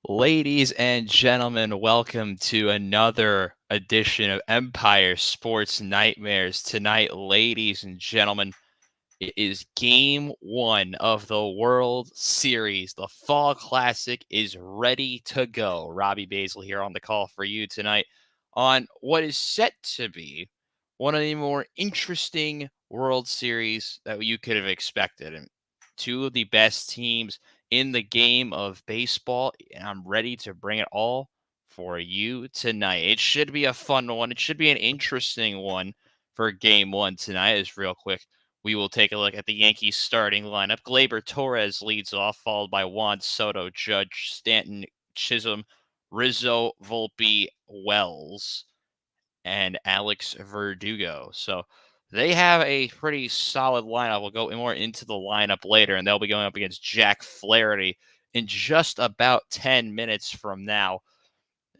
Ladies and gentlemen, welcome to another edition of Empire Sports Nightmares. Tonight, ladies and gentlemen, it is game one of the World Series. The Fall Classic is ready to go. Robbie Basel here on the call for you tonight on what is set to be one of the more interesting World Series that you could have expected. And two of the best teams in the game of baseball, and I'm ready to bring it all for you tonight. It should be a fun one. It should be an interesting one for game one tonight. Is real quick. We will take a look at the Yankees starting lineup. Gleyber Torres leads off, followed by Juan Soto, Judge, Stanton, Chisholm, Rizzo, Volpe, Wells, and Alex Verdugo. So they have a pretty solid lineup. We'll go more into the lineup later, and they'll be going up against Jack Flaherty in just about 10 minutes from now,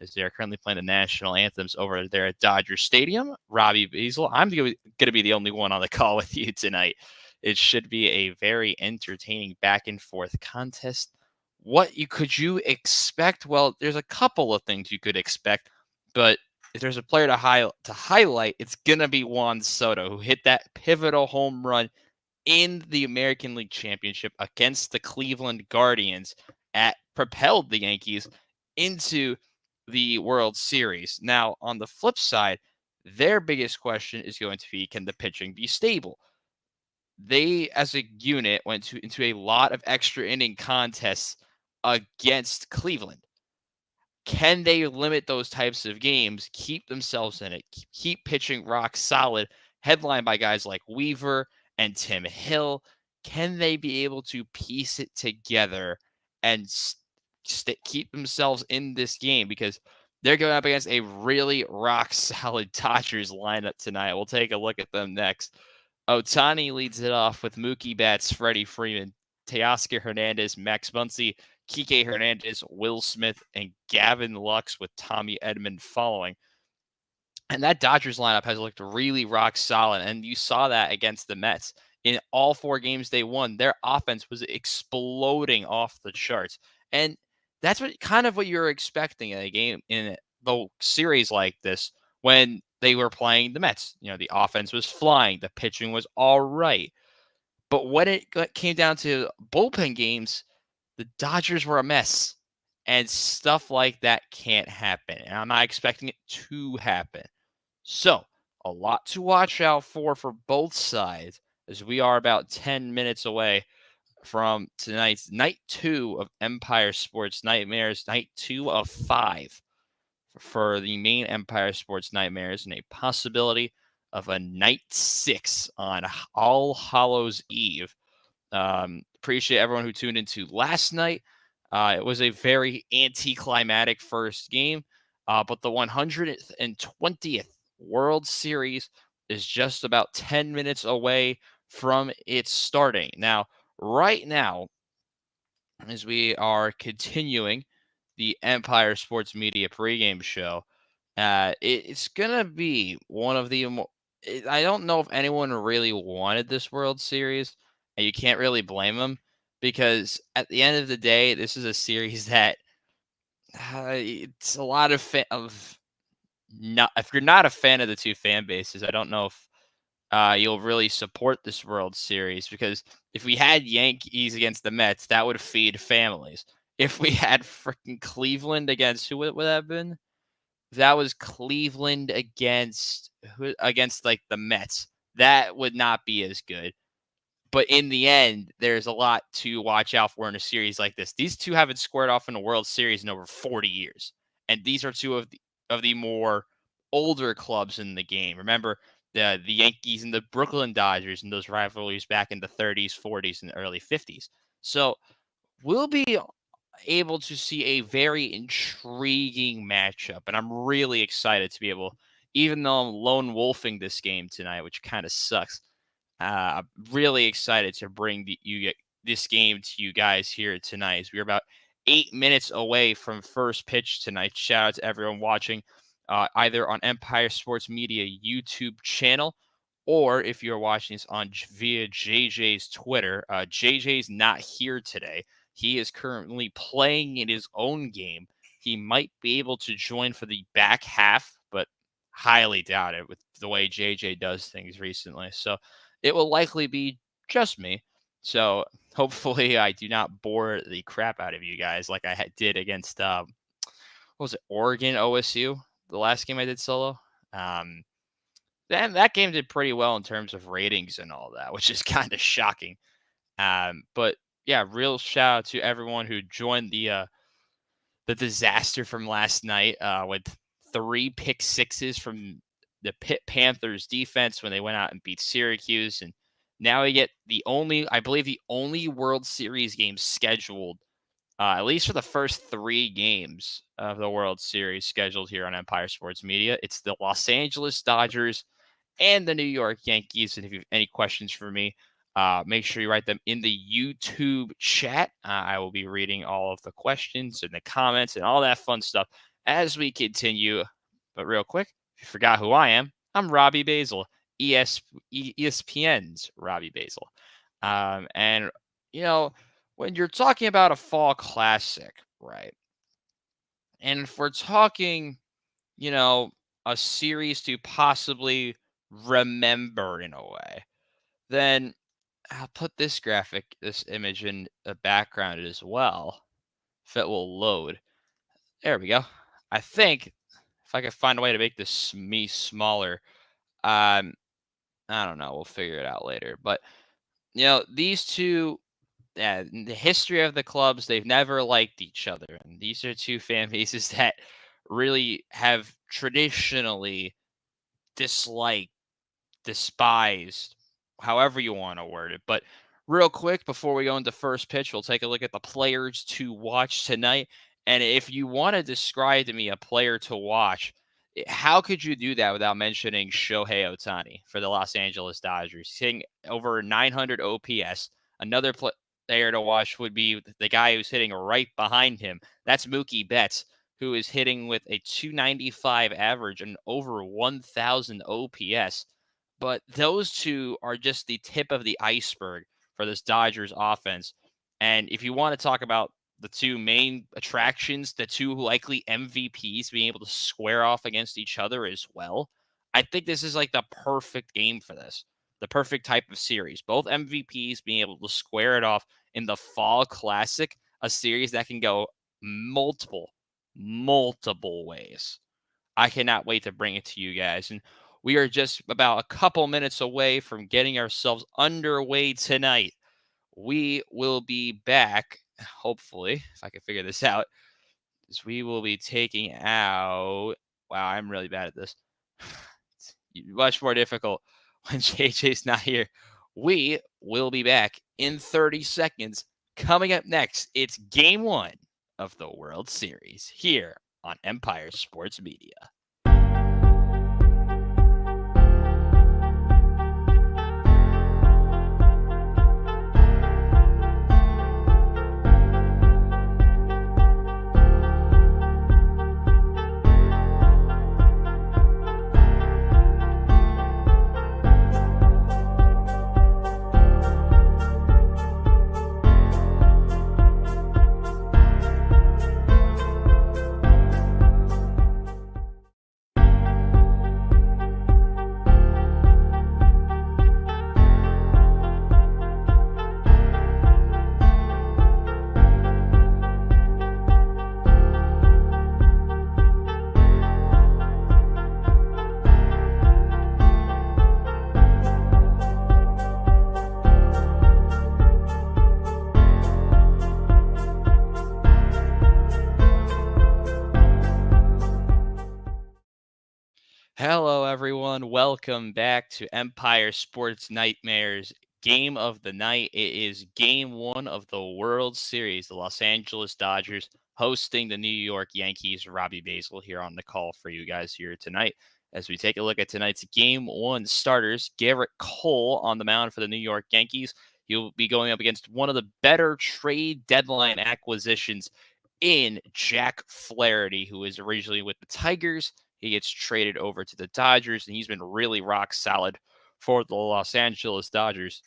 as they're currently playing the national anthems over there at Dodger Stadium. Robbie Basel, I'm going to be the only one on the call with you tonight. It should be a very entertaining back and forth contest. Could you expect? Well, there's a couple of things you could expect, but if there's a player to highlight, it's gonna be Juan Soto, who hit that pivotal home run in the American League Championship against the Cleveland Guardians at propelled the Yankees into the World Series. Now, on the flip side, their biggest question is going to be, can the pitching be stable? They, as a unit, into a lot of extra inning contests against Cleveland. Can they limit those types of games, keep themselves in it, keep pitching rock solid, headlined by guys like Weaver and Tim Hill? Can they be able to piece it together and keep themselves in this game? Because they're going up against a really rock solid Dodgers lineup tonight. We'll take a look at them next. Otani leads it off with Mookie Betts, Freddie Freeman, Teoscar Hernandez, Max Muncy, Kike Hernandez, Will Smith, and Gavin Lux with Tommy Edman following. And that Dodgers lineup has looked really rock solid, and you saw that against the Mets. In all four games they won, their offense was exploding off the charts. And that's what you're expecting in a game in the series like this when they were playing the Mets. The offense was flying, the pitching was all right. But when it came down to bullpen games, the Dodgers were a mess. And stuff like that can't happen. And I'm not expecting it to happen. So, a lot to watch out for both sides, as we are about 10 minutes away from tonight's night 2 of Empire Sports Nightmares, night 2 of 5 for the main Empire Sports Nightmares, and a possibility of a night 6 on All Hallows Eve. Appreciate everyone who tuned into last night. It was a very anticlimactic first game, but the 120th World Series is just about 10 minutes away from its starting. Now, right now, as we are continuing the Empire Sports Media pregame show, it's going to be one of the I don't know if anyone really wanted this World Series, and you can't really blame them, because at the end of the day, this is a series that it's a lot of not. If you're not a fan of the two fan bases, I don't know if you'll really support this World Series, because if we had Yankees against the Mets, that would feed families. If we had freaking Cleveland against who would that have been? That was Cleveland against like the Mets. That would not be as good. But in the end, there's a lot to watch out for in a series like this. These two haven't squared off in a World Series in over 40 years. And these are two of the more older clubs in the game. Remember the Yankees and the Brooklyn Dodgers and those rivalries back in the 30s, 40s, and early 50s. So we'll be able to see a very intriguing matchup, and I'm really excited to be able, even though I'm lone wolfing this game tonight, which kind of sucks. I'm really excited to bring this game to you guys here tonight. As we're about 8 minutes away from first pitch tonight. Shout out to everyone watching, either on Empire Sports Media YouTube channel, or if you're watching this via JJ's Twitter. JJ's not here today. He is currently playing in his own game. He might be able to join for the back half, but highly doubt it with the way JJ does things recently. So it will likely be just me. So hopefully I do not bore the crap out of you guys like I did against what was it, Oregon OSU, the last game I did solo. Um, that game did pretty well in terms of ratings and all that, which is kind of shocking. But yeah, real shout out to everyone who joined the disaster from last night with 3 pick sixes from the Pitt Panthers defense when they went out and beat Syracuse. And now we get I believe the only World Series game scheduled, at least for the first 3 games of the World Series scheduled here on Empire Sports Media. It's the Los Angeles Dodgers and the New York Yankees. And if you have any questions for me, make sure you write them in the YouTube chat. I will be reading all of the questions and the comments and all that fun stuff as we continue. But real quick, if you forgot who I am, I'm Robbie Basel, ESPN's Robbie Basel. And, when you're talking about a fall classic, right? And if we're talking, you know, a series to possibly remember in a way, then I'll put this image in the background as well, if it will load. There we go. I think if I could find a way to make this me smaller, I don't know. We'll figure it out later. But, these two, in the history of the clubs, they've never liked each other. And these are two fan bases that really have traditionally disliked, despised, however you want to word it. But real quick, before we go into first pitch, we'll take a look at the players to watch tonight. And if you want to describe to me a player to watch, how could you do that without mentioning Shohei Ohtani for the Los Angeles Dodgers? He's hitting over 900 OPS. Another player to watch would be the guy who's hitting right behind him. That's Mookie Betts, who is hitting with a 295 average and over 1,000 OPS. But those two are just the tip of the iceberg for this Dodgers offense. And if you want to talk about the two main attractions, the two likely MVPs being able to square off against each other as well, I think this is like the perfect game for this, the perfect type of series. Both MVPs being able to square it off in the Fall Classic, a series that can go multiple ways. I cannot wait to bring it to you guys. And we are just about a couple minutes away from getting ourselves underway tonight. We will be back, hopefully, if I can figure this out, as we will be taking out. Wow, I'm really bad at this. It's much more difficult when JJ's not here. We will be back in 30 seconds. Coming up next, it's game 1 of the World Series here on Empire Sports Media. Hello, everyone. Welcome back to Empire Sports Nightmares game of the night. It is game 1 of the World Series. The Los Angeles Dodgers hosting the New York Yankees. Robbie Basel here on the call for you guys here tonight. As we take a look at tonight's game 1 starters, Garrett Cole on the mound for the New York Yankees. He'll be going up against one of the better trade deadline acquisitions in Jack Flaherty, who is originally with the Tigers. He gets traded over to the Dodgers, and he's been really rock solid for the Los Angeles Dodgers.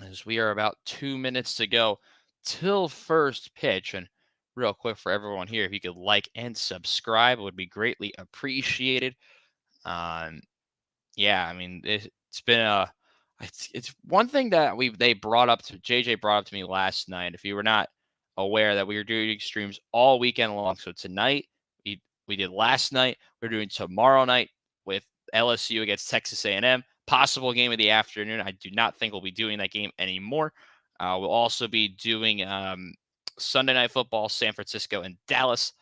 As we are about 2 minutes to go till first pitch. And real quick for everyone here, if you could like and subscribe, it would be greatly appreciated. Um, yeah, I mean, it's been it's one thing that they brought up to JJ brought up to me last night. If you were not aware that we were doing streams all weekend long, so tonight we did last night. We're doing tomorrow night with LSU against Texas A&M. Possible game of the afternoon. I do not think we'll be doing that game anymore. We'll also be doing Sunday night football, San Francisco and Dallas.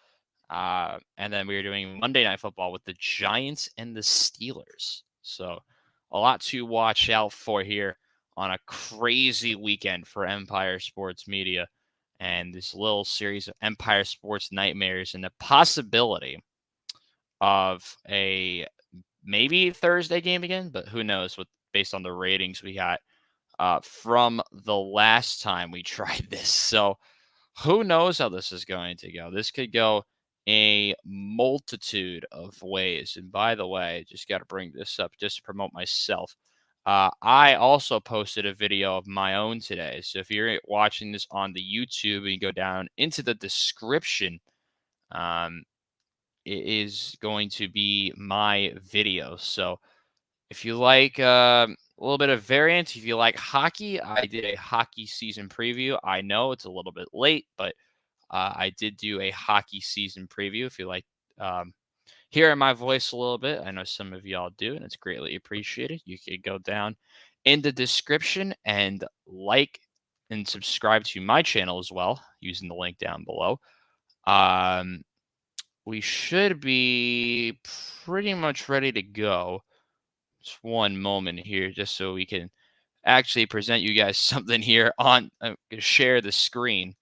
And then we were doing Monday Night Football with the Giants and the Steelers. So a lot to watch out for here on a crazy weekend for Empire Sports Media and this little series of Empire Sports Nightmares and the possibility of a maybe Thursday game again, but who knows based on the ratings we got from the last time we tried this. So who knows how this is going to go? This could go a multitude of ways. And by the way, just got to bring this up just to promote myself. I also posted a video of my own today. So if you're watching this on the YouTube and you go down into the description, it is going to be my video. So if you like a little bit of variant, if you like hockey, I did a hockey season preview. I know it's a little bit late, but I did do a hockey season preview. If you like hearing my voice a little bit, I know some of y'all do, and it's greatly appreciated. You could go down in the description and like and subscribe to my channel as well using the link down below. We should be pretty much ready to go. Just one moment here, just so we can actually present you guys something here on share the screen.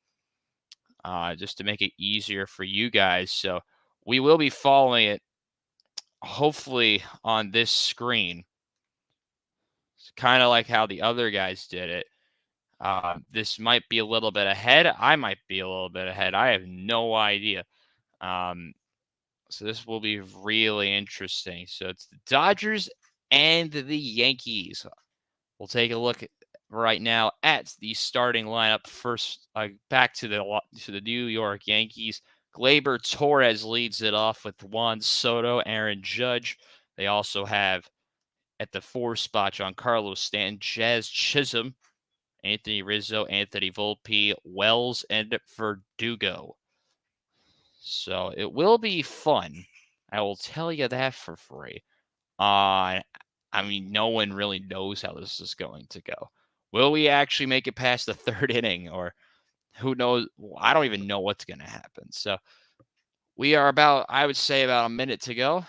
Just to make it easier for you guys. So we will be following it, hopefully, on this screen. It's kind of like how the other guys did it. This might be a little bit ahead. I might be a little bit ahead. I have no idea. So this will be really interesting. So it's the Dodgers and the Yankees. We'll take a look right now at the starting lineup. First, back to the New York Yankees. Gleyber Torres leads it off with Juan Soto, Aaron Judge. They also have at the 4 spot Giancarlo Stanton, Jazz Chisholm, Anthony Rizzo, Anthony Volpe, Wells, and Verdugo. So it will be fun. I will tell you that for free. I mean, no one really knows how this is going to go. Will we actually make it past the 3rd inning, or who knows? I don't even know what's going to happen. So we are I would say, about a minute to go.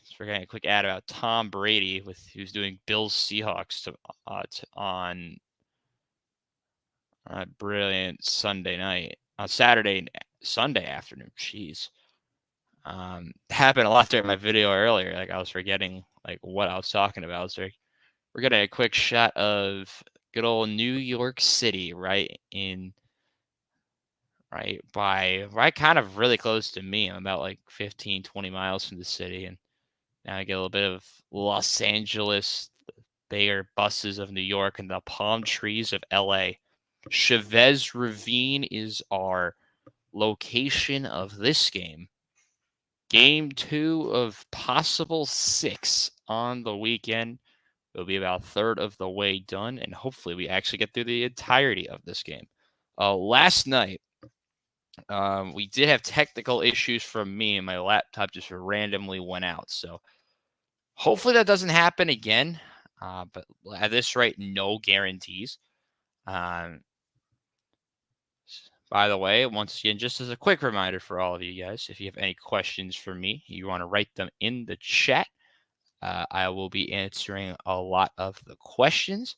Just forgetting a quick ad about Tom Brady who's doing Bills Seahawks on a brilliant Sunday night, on Sunday afternoon. Jeez. Happened a lot during my video earlier. Like I was forgetting what I was talking about. So we're getting a quick shot of good old New York City, right kind of really close to me. I'm about 15, 20 miles from the city. And now I get a little bit of Los Angeles, the Bayer buses of New York, and the palm trees of LA. Chavez Ravine is our location of this game. Game 2 of possible 6 on the weekend. It'll be about a third of the way done, and hopefully we actually get through the entirety of this game. Last night, we did have technical issues from me, and my laptop just randomly went out. So hopefully that doesn't happen again. But at this rate, no guarantees. By the way, once again, just as a quick reminder for all of you guys, if you have any questions for me, you want to write them in the chat. I will be answering a lot of the questions,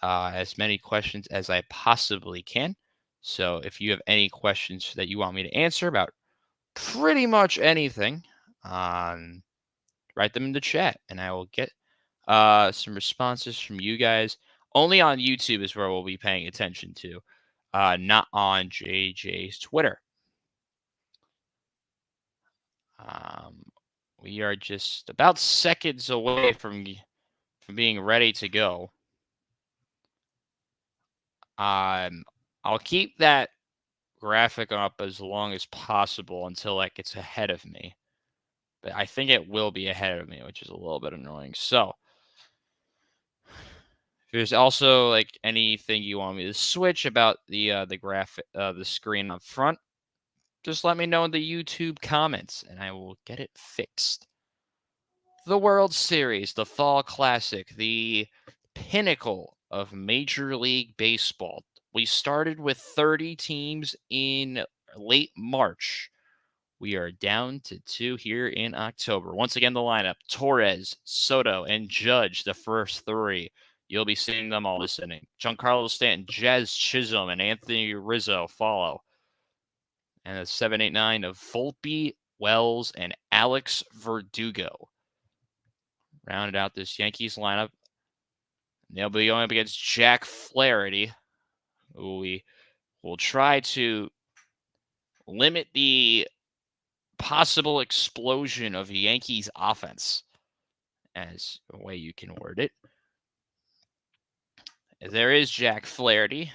as many questions as I possibly can. So if you have any questions that you want me to answer about pretty much anything, write them in the chat, and I will get some responses from you guys. Only on YouTube is where we'll be paying attention to, not on JJ's Twitter. We are just about seconds away from being ready to go. I'll keep that graphic up as long as possible until it gets ahead of me. But I think it will be ahead of me, which is a little bit annoying. So, if there's also like anything you want me to switch about the graphic, the screen up front, just let me know in the YouTube comments, and I will get it fixed. The World Series, the Fall Classic, the pinnacle of Major League Baseball. We started with 30 teams in late March. We are down to 2 here in October. Once again, the lineup: Torres, Soto, and Judge, the first 3. You'll be seeing them all this inning. Giancarlo Stanton, Jazz Chisholm, and Anthony Rizzo follow. And the 7, 8, 9 of Volpe, Wells, and Alex Verdugo rounded out this Yankees lineup. They'll be going up against Jack Flaherty, who we will try to limit the possible explosion of Yankees offense, as a way you can word it. There is Jack Flaherty.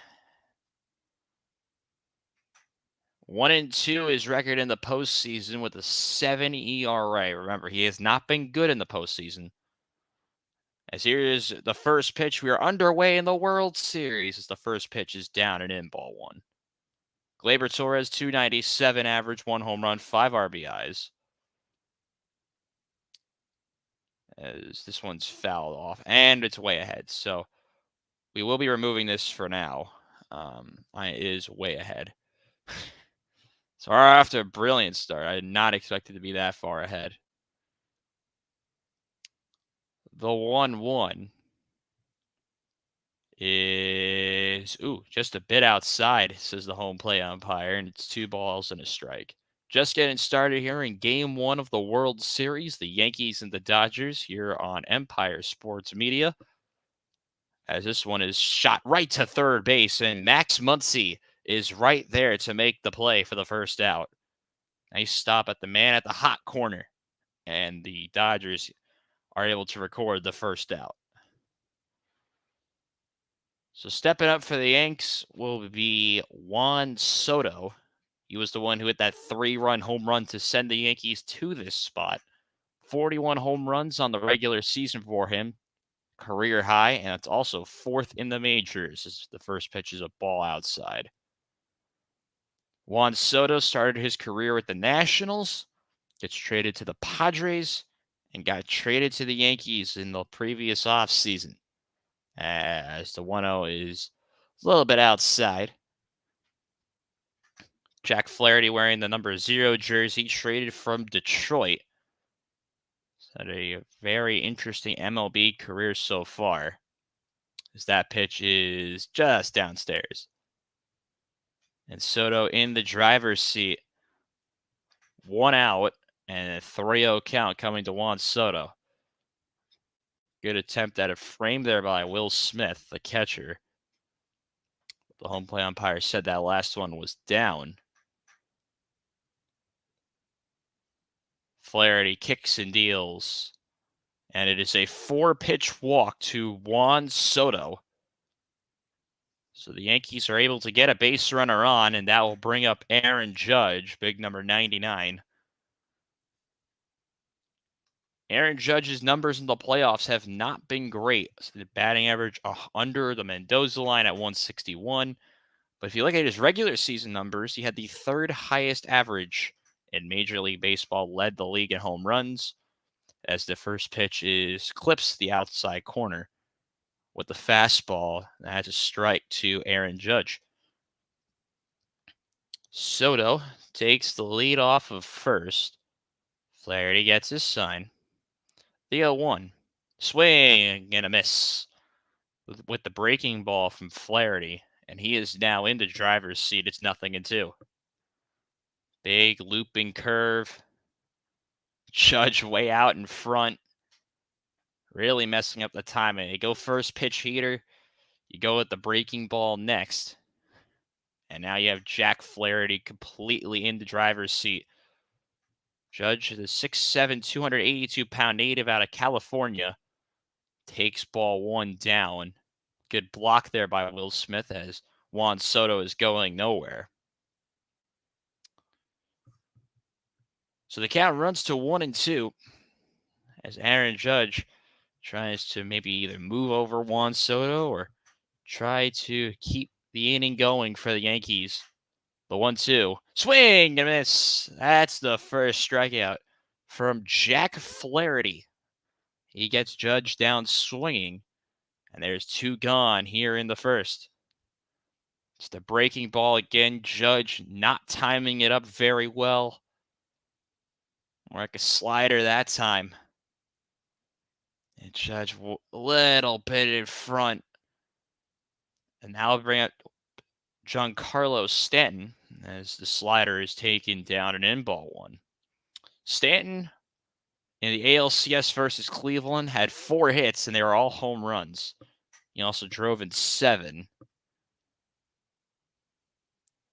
1-2 his record in the postseason with a 7 ERA. Remember, he has not been good in the postseason. As here is the first pitch. We are underway in the World Series as the first pitch is down and in, ball 1. Gleyber Torres, 297 average, 1 home run, 5 RBIs. As this one's fouled off, and it's way ahead. So we will be removing this for now. It is way ahead. So after a brilliant start, I did not expect it to be that far ahead. The 1-1 is just a bit outside, says the home plate umpire, and it's 2 balls and a strike. Just getting started here in Game 1 of the World Series, the Yankees and the Dodgers here on Empire Sports Media. As this one is shot right to third base, and Max Muncy is right there to make the play for the first out. Nice stop at the man at the hot corner, and the Dodgers are able to record the first out. So stepping up for the Yanks will be Juan Soto. He was the one who hit that 3-run home run to send the Yankees to this spot. 41 home runs on the regular season for him. Career high, and it's also 4th in the majors as the first pitch is a ball outside. Juan Soto started his career with the Nationals, gets traded to the Padres, and got traded to the Yankees in the previous offseason. As the 1-0 is a little bit outside. Jack Flaherty wearing the number 0 jersey, traded from Detroit. He's had a very interesting MLB career so far, as that pitch is just downstairs. And Soto in the driver's seat. 1 out and a 3-0 count coming to Juan Soto. Good attempt at a frame there by Will Smith, the catcher. The home plate umpire said that last one was down. Flaherty kicks and deals. And it is a 4-pitch walk to Juan Soto. So the Yankees are able to get a base runner on, and that will bring up Aaron Judge, big number 99. Aaron Judge's numbers in the playoffs have not been great. So the batting average under the Mendoza line at 161. But if you look at his regular season numbers, he had the 3rd highest average in Major League Baseball, led the league in home runs, as the first pitch clips the outside corner with the fastball. That's a strike to Aaron Judge. Soto takes the lead off of first. Flaherty gets his sign. The 0-1. Swing and a miss with the breaking ball from Flaherty, and he is now in the driver's seat. It's 0-2. Big looping curve. Judge way out in front. Really messing up the timing. You go first pitch heater. You go with the breaking ball next. And now you have Jack Flaherty completely in the driver's seat. Judge, the 6'7", 282-pound native out of California, takes ball 1 down. Good block there by Will Smith as Juan Soto is going nowhere. So the count runs to 1-2 as Aaron Judge tries to maybe either move over Juan Soto or try to keep the inning going for the Yankees. The 1-2. Swing and miss. That's the first strikeout from Jack Flaherty. He gets Judge down swinging, and there's 2 gone here in the first. It's the breaking ball again. Judge not timing it up very well. More like a slider that time. And Judge a little bit in front. And now bring up Giancarlo Stanton as the slider is taken down and in ball 1. Stanton in the ALCS versus Cleveland had 4 hits, and they were all home runs. He also drove in 7.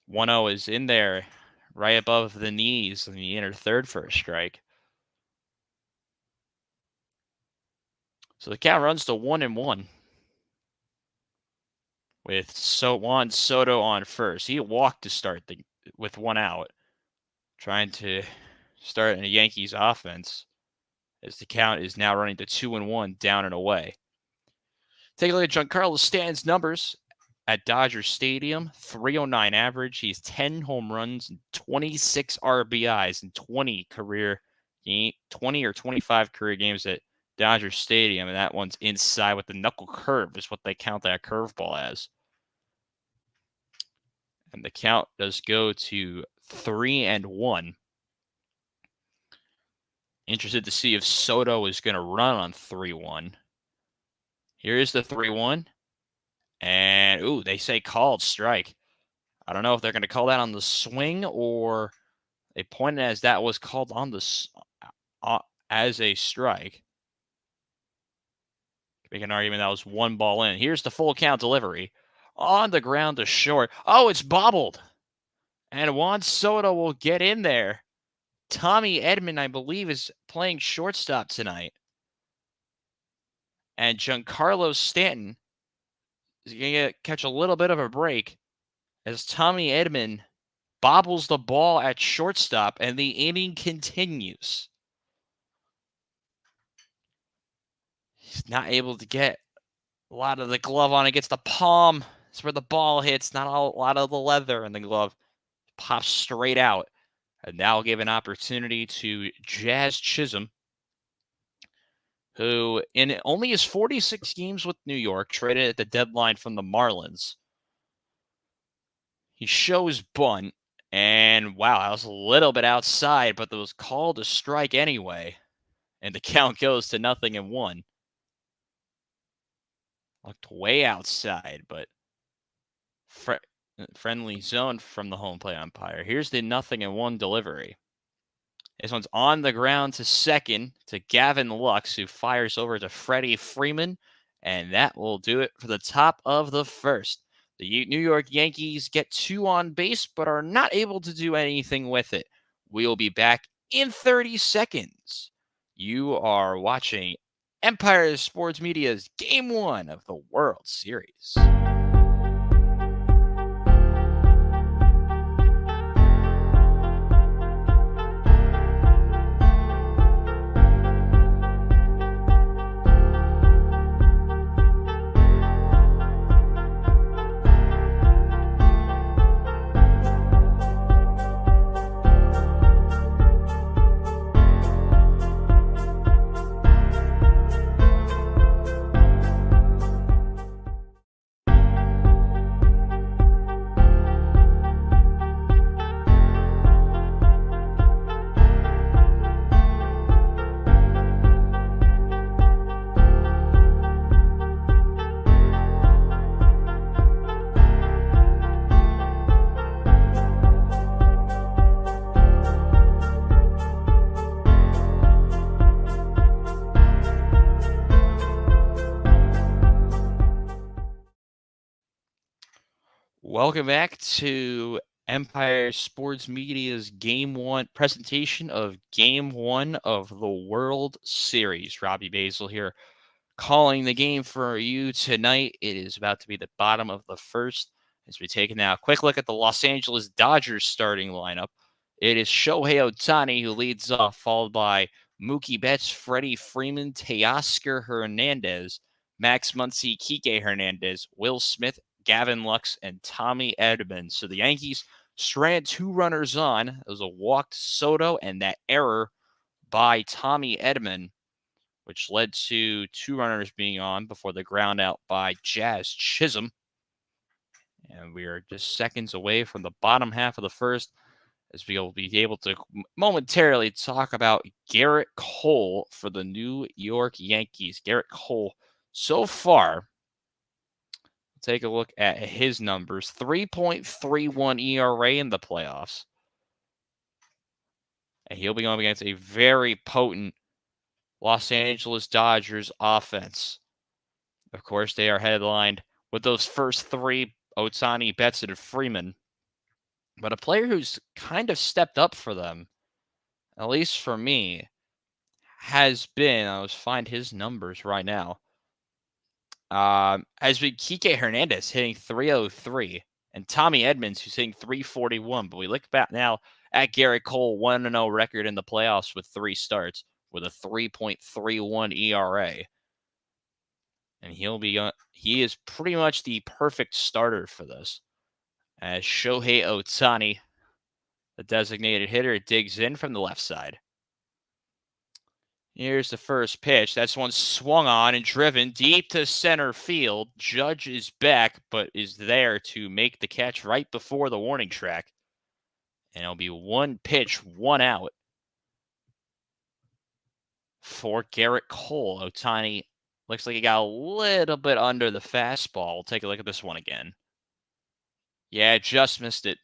1-0 is in there, right above the knees in the inner third for a strike. So the count runs to 1-1 with Juan Soto on first. He walked to start with 1 out, trying to start in a Yankees offense as the count is now running to 2-1 down and away. Take a look at Giancarlo Stanton's numbers at Dodger Stadium. 309 average. He's 10 home runs and 26 RBIs in 20 or 25 career games at Dodger Stadium, and that one's inside with the knuckle curve is what they count that curveball as. And the count does go to 3-1. Interested to see if Soto is going to run on 3-1. Here is the 3-1. And, ooh, they say called strike. I don't know if they're going to call that on the swing or they pointed as that was called on the as a strike. Make an argument that was 1 ball in. Here's the full count delivery. On the ground to short. Oh, it's bobbled. And Juan Soto will get in there. Tommy Edman, I believe, is playing shortstop tonight. And Giancarlo Stanton is going to catch a little bit of a break as Tommy Edman bobbles the ball at shortstop, and the inning continues. He's not able to get a lot of the glove on. It gets the palm. It's where the ball hits. Not a lot of the leather in the glove. Pops straight out. And now give an opportunity to Jazz Chisholm, who in only his 46 games with New York, traded at the deadline from the Marlins. He shows bunt, and wow, that was a little bit outside, but that was called a strike anyway. And the count goes to 0-1. Looked way outside, but friendly zone from the home plate umpire. Here's the 0-1 delivery. This one's on the ground to second to Gavin Lux, who fires over to Freddie Freeman, and that will do it for the top of the first. The New York Yankees get 2 on base, but are not able to do anything with it. We'll be back in 30 seconds. You are watching Empire Sports Media's Game 1 of the World Series. Welcome back to Empire Sports Media's Game 1 presentation of Game 1 of the World Series. Robbie Basel here, Calling the game for you tonight. It is about to be the bottom of the first. As we take now a quick look at the Los Angeles Dodgers starting lineup. It is Shohei Ohtani who leads off, followed by Mookie Betts, Freddie Freeman, Teoscar Hernandez, Max Muncy, Kike Hernandez, Will Smith, Gavin Lux, and Tommy Edman. So the Yankees stranded 2 runners on. It was a walk to Soto and that error by Tommy Edman, which led to 2 runners being on before the ground out by Jazz Chisholm. And we are just seconds away from the bottom half of the first, as we will be able to momentarily talk about Garrett Cole for the New York Yankees. Garrett Cole, so far, take a look at his numbers. 3.31 ERA in the playoffs. And he'll be going against a very potent Los Angeles Dodgers offense. Of course, they are headlined with those first 3, Ohtani, Betts, and Freeman. But a player who's kind of stepped up for them, at least for me, has been, I'll just find his numbers right now, has been Kike Hernandez hitting 303 and Tommy Edmonds who's hitting 341. But we look back now at Garrett Cole, 1-0 record in the playoffs with 3 starts with a 3.31 ERA. And he is pretty much the perfect starter for this. As Shohei Ohtani, the designated hitter, digs in from the left side. Here's the first pitch. That's one swung on and driven deep to center field. Judge is back, but is there to make the catch right before the warning track. And it'll be 1 pitch, 1 out for Garrett Cole. Ohtani looks like he got a little bit under the fastball. We'll take a look at this one again. Yeah, just missed it.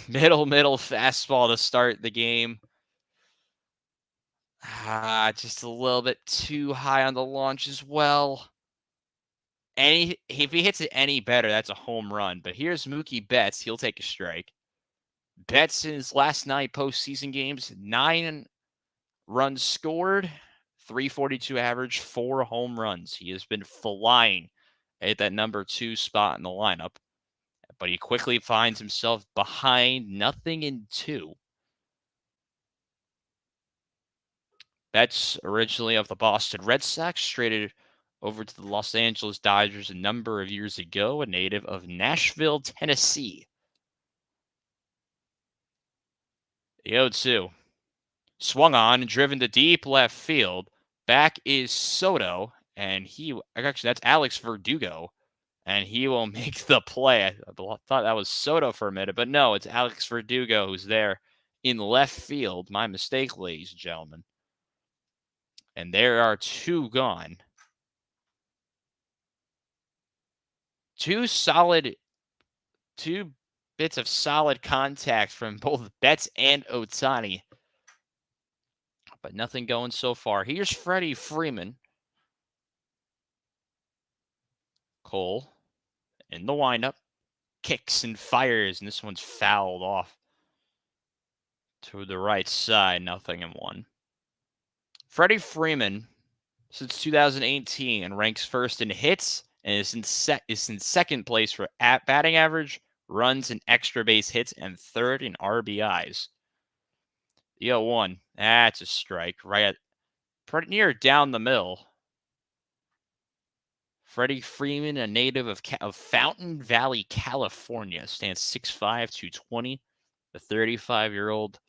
Middle fastball to start the game. Just a little bit too high on the launch as well. And if he hits it any better, that's a home run. But here's Mookie Betts. He'll take a strike. Betts in his last 9 postseason games, 9 runs scored, 342 average, 4 home runs. He has been flying at that number 2 spot in the lineup. But he quickly finds himself behind 0-2. Betts, originally of the Boston Red Sox, traded over to the Los Angeles Dodgers a number of years ago, a native of Nashville, Tennessee. The 0-2. Swung on and driven to deep left field. Back is Soto, and actually, that's Alex Verdugo, and he will make the play. I thought that was Soto for a minute, but no, it's Alex Verdugo who's there in left field. My mistake, ladies and gentlemen. And there are 2 gone. 2 bits of solid contact from both Betts and Ohtani. But nothing going so far. Here's Freddie Freeman. Cole in the windup. Kicks and fires, and this one's fouled off to the right side. 0-1. Freddie Freeman, since 2018, and ranks first in hits and is in second place for batting average, runs, and extra base hits, and third in RBIs. The 0-1, that's a strike right at pretty near down the middle. Freddie Freeman, a native of Fountain Valley, California, stands 6'5", 220. The 35-year-old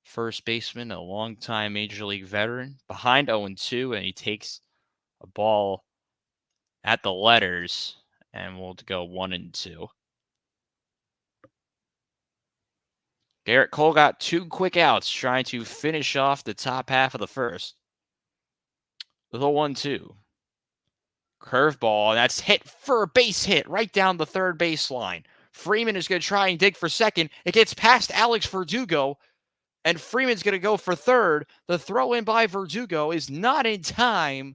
first baseman, a longtime Major League veteran, behind 0-2, and he takes a ball at the letters, and we'll go 1-2. Garrett Cole got 2 quick outs trying to finish off the top half of the first. With a 1-2. Curveball, and that's hit for a base hit right down the third baseline. Freeman is going to try and dig for second. It gets past Alex Verdugo, and Freeman's going to go for third. The throw in by Verdugo is not in time.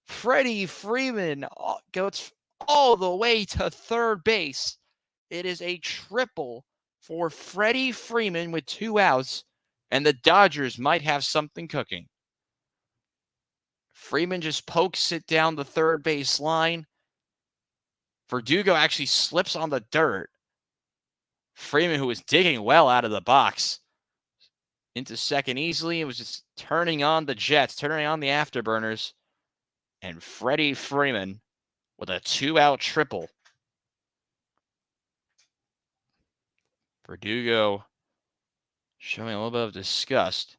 Freddie Freeman goes all the way to third base. It is a triple for Freddie Freeman with 2 outs, and the Dodgers might have something cooking. Freeman just pokes it down the third base line. Verdugo actually slips on the dirt. Freeman, who was digging well out of the box, into second easily. It was just turning on the jets, turning on the afterburners. And Freddie Freeman with a 2-out triple. Verdugo showing a little bit of disgust.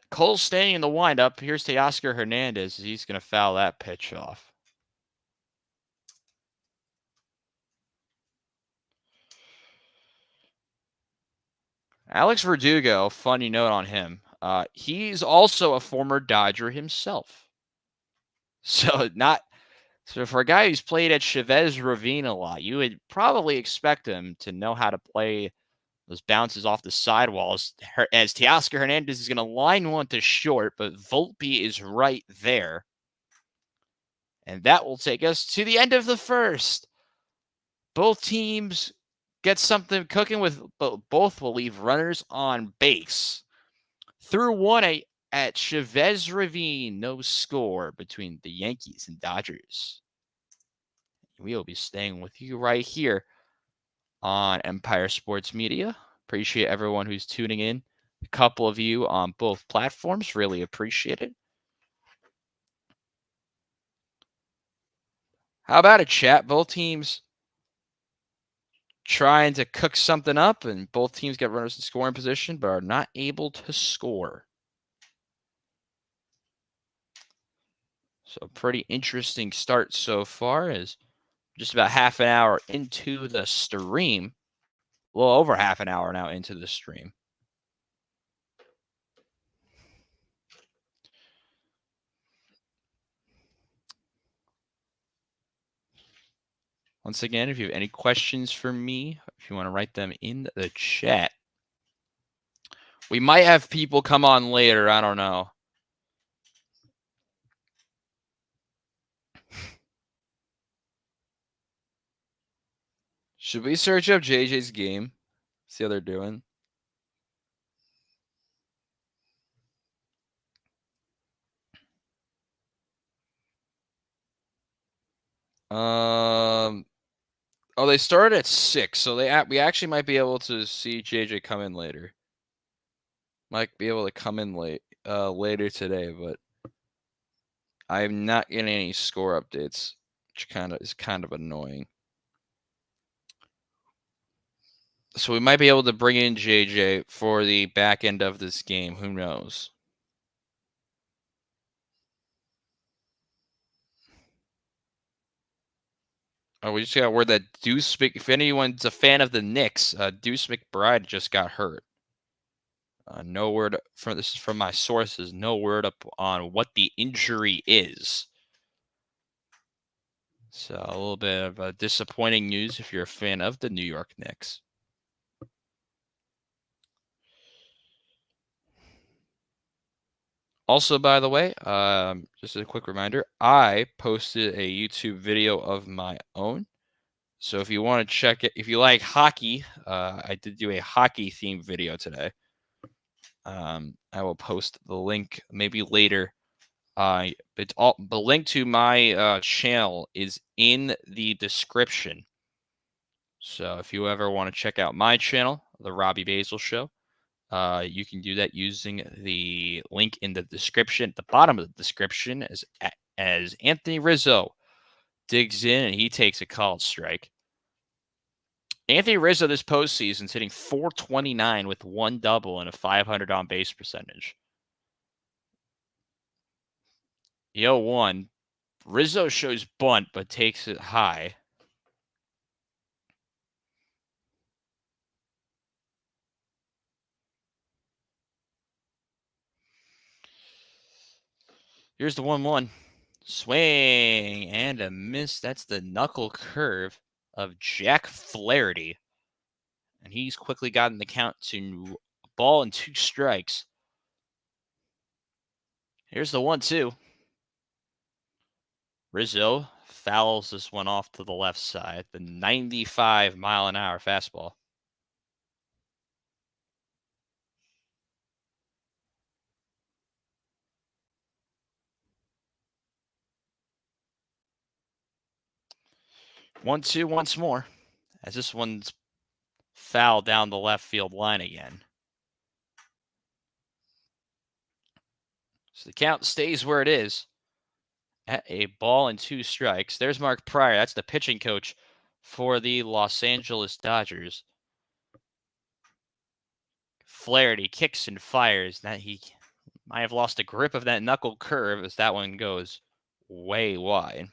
Cole staying in the windup. Here's Teoscar Hernandez. He's going to foul that pitch off. Alex Verdugo, funny note on him. He's also a former Dodger himself. So for a guy who's played at Chavez Ravine a lot, you would probably expect him to know how to play those bounces off the sidewalls, as Teoscar Hernandez is going to line one to short, but Volpe is right there. And that will take us to the end of the first. Both teams get something cooking, with both will leave runners on base. Through one at Chavez Ravine, no score between the Yankees and Dodgers. We will be staying with you right here on Empire Sports Media. Appreciate everyone who's tuning in. A couple of you on both platforms. Really appreciate it. How about it, chat? Both teams trying to cook something up, and both teams get runners in scoring position, but are not able to score. So pretty interesting start so far, as just about half an hour into the stream. A little over half an hour now into the stream. Once again, if you have any questions for me, if you want to write them in the chat. We might have people come on later. I don't know. Should we search up JJ's game? See how they're doing? Oh, they started at 6, so we actually might be able to see JJ come in later. Might be able to come in later today, but I'm not getting any score updates, which is kind of annoying. So we might be able to bring in JJ for the back end of this game. Who knows? Oh, we just got word that if anyone's a fan of the Knicks, Deuce McBride just got hurt. No word this is from my sources. No word up on what the injury is. So a little bit of disappointing news if you're a fan of the New York Knicks. Also, by the way, just a quick reminder, I posted a YouTube video of my own. So if you want to check it, if you like hockey, I did do a hockey themed video today. I will post the link maybe later. The link to my channel is in the description. So if you ever want to check out my channel, The Robbie Basel Show, you can do that using the link in the description, at the bottom of the description, as Anthony Rizzo digs in and he takes a called strike. Anthony Rizzo this postseason is hitting .429 with 1 double and a .500 on base percentage. 0-1. Rizzo shows bunt but takes it high. Here's the 1-1. Swing and a miss. That's the knuckle curve of Jack Flaherty. And he's quickly gotten the count to ball and 2 strikes. Here's the 1-2. Rizzo fouls this one off to the left side. The 95-mile-an-hour fastball. 1-2 once more, as this one's foul down the left field line again. So the count stays where it is at a ball and 2 strikes. There's Mark Pryor. That's the pitching coach for the Los Angeles Dodgers. Flaherty kicks and fires. That he might have lost a grip of that knuckle curve as that one goes way wide.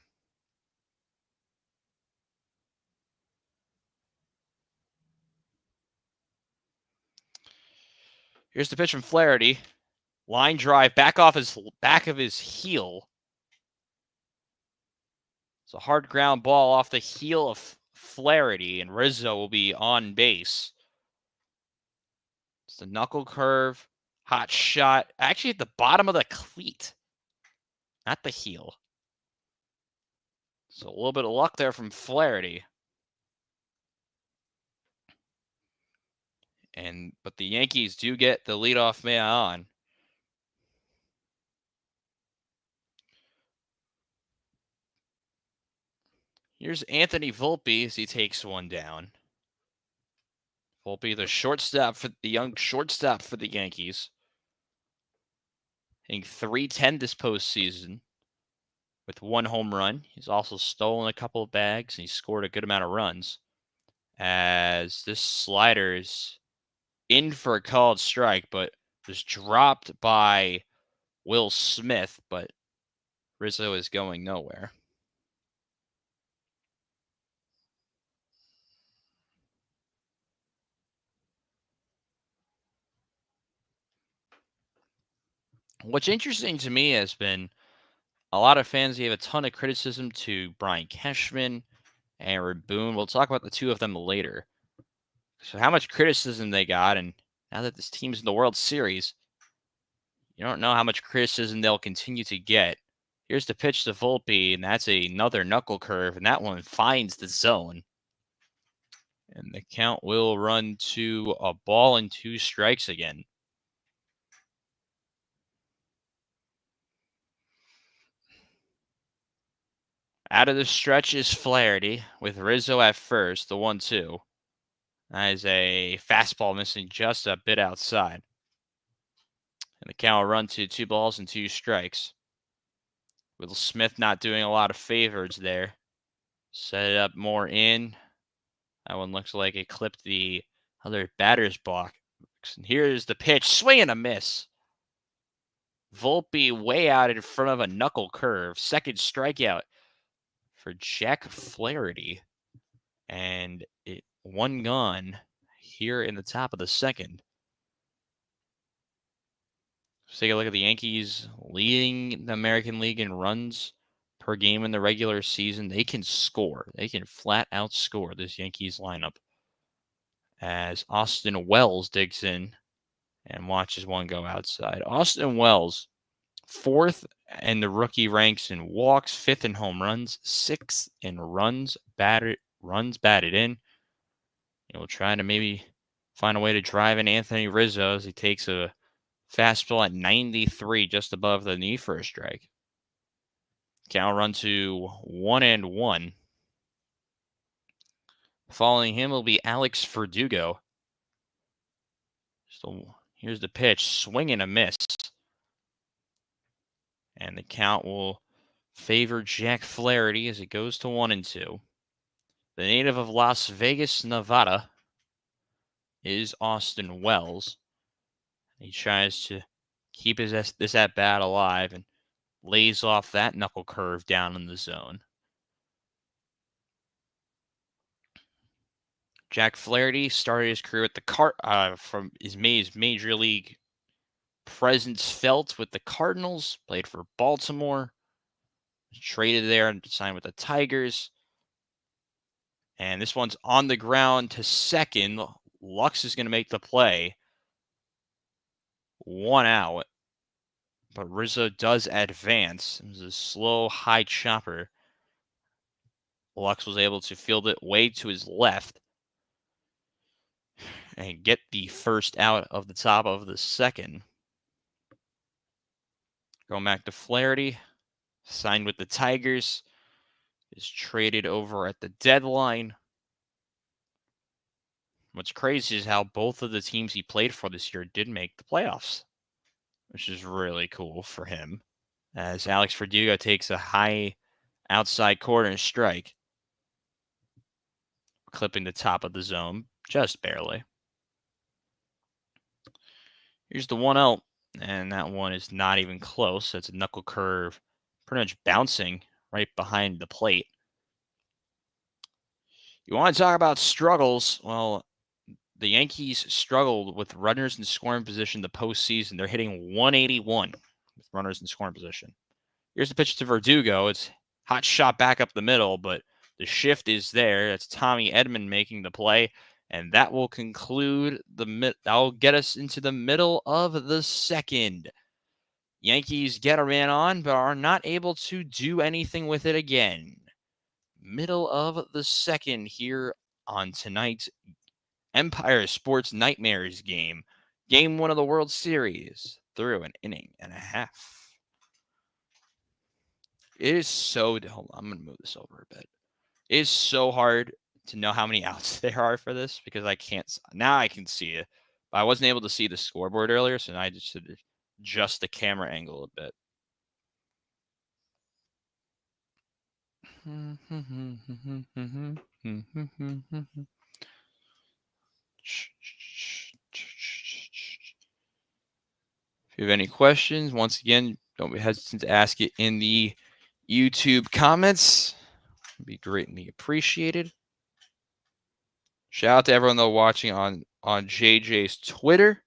Here's the pitch from Flaherty. Line drive back of his heel. It's a hard ground ball off the heel of Flaherty, and Rizzo will be on base. It's the knuckle curve, hot shot, actually at the bottom of the cleat, not the heel. So a little bit of luck there from Flaherty. But the Yankees do get the leadoff man on. Here's Anthony Volpe as he takes one down. Volpe, the young shortstop for the Yankees. Hitting .310 this postseason with 1 home run. He's also stolen a couple of bags and he scored a good amount of runs. As this slider's in for a called strike, but was dropped by Will Smith, but Rizzo is going nowhere. What's interesting to me has been a lot of fans gave a ton of criticism to Brian Cashman and Aaron Boone. We'll talk about the two of them later. So how much criticism they got, and now that this team's in the World Series, you don't know how much criticism they'll continue to get. Here's the pitch to Volpe, and that's another knuckle curve, and that one finds the zone. And the count will run to a ball and 2 strikes again. Out of the stretch is Flaherty with Rizzo at first, the 1-2. That is a fastball missing just a bit outside. And the count will run to 2 balls and 2 strikes. Will Smith not doing a lot of favors there. Set it up more in. That one looks like it clipped the other batter's box. And here's the pitch. Swing and a miss. Volpe way out in front of a knuckle curve. Second strikeout for Jack Flaherty. And one gone here in the top of the second. Let's take a look at the Yankees leading the American League in runs per game in the regular season. They can score. They can flat out score this Yankees lineup. As Austin Wells digs in and watches one go outside. Austin Wells, 4th in the rookie ranks in walks, 5th in home runs, 6th in runs batted in. He'll try to maybe find a way to drive in Anthony Rizzo as he takes a fastball at 93 just above the knee for a strike. Count run to 1-1. Following him will be Alex Verdugo. So here's the pitch, swing and a miss. And the count will favor Jack Flaherty as it goes to 1-2. The native of Las Vegas, Nevada, is Austin Wells. He tries to keep this at-bat alive and lays off that knuckle curve down in the zone. Jack Flaherty started his career with the from his major league presence felt with the Cardinals, played for Baltimore, traded there and signed with the Tigers. And this one's on the ground to second. Lux is going to make the play. 1 out. But Rizzo does advance. It was a slow, high chopper. Lux was able to field it way to his left and get the first out of the top of the second. Going back to Flaherty, signed with the Tigers. is traded over at the deadline. What's crazy is how both of the teams he played for this year did make the playoffs, which is really cool for him. As Alex Verdugo takes a high outside corner strike, clipping the top of the zone just barely. Here's the 1-0, and that one is not even close. That's a knuckle curve, pretty much bouncing right behind the plate. You want to talk about struggles? Well, the Yankees struggled with runners in scoring position the postseason. They're hitting 181 with runners in scoring position. Here's the pitch to Verdugo. It's hot shot back up the middle, but the shift is there. That's Tommy Edman making the play, and that will conclude that'll get us into the middle of the second. Yankees get a man on, but are not able to do anything with it again. Middle of the second here on tonight's Empire Sports Nightmares game. Game 1 of the World Series through an inning and a half. It is so... Hold on, I'm going to move this over a bit. It is so hard to know how many outs there are for this because I can't... Now I can see it. But I wasn't able to see the scoreboard earlier, so now I just should adjust the camera angle a bit. If you have any questions, once again, don't be hesitant to ask it in the YouTube comments. It'd be greatly appreciated. Shout out to everyone though watching on JJ's Twitter.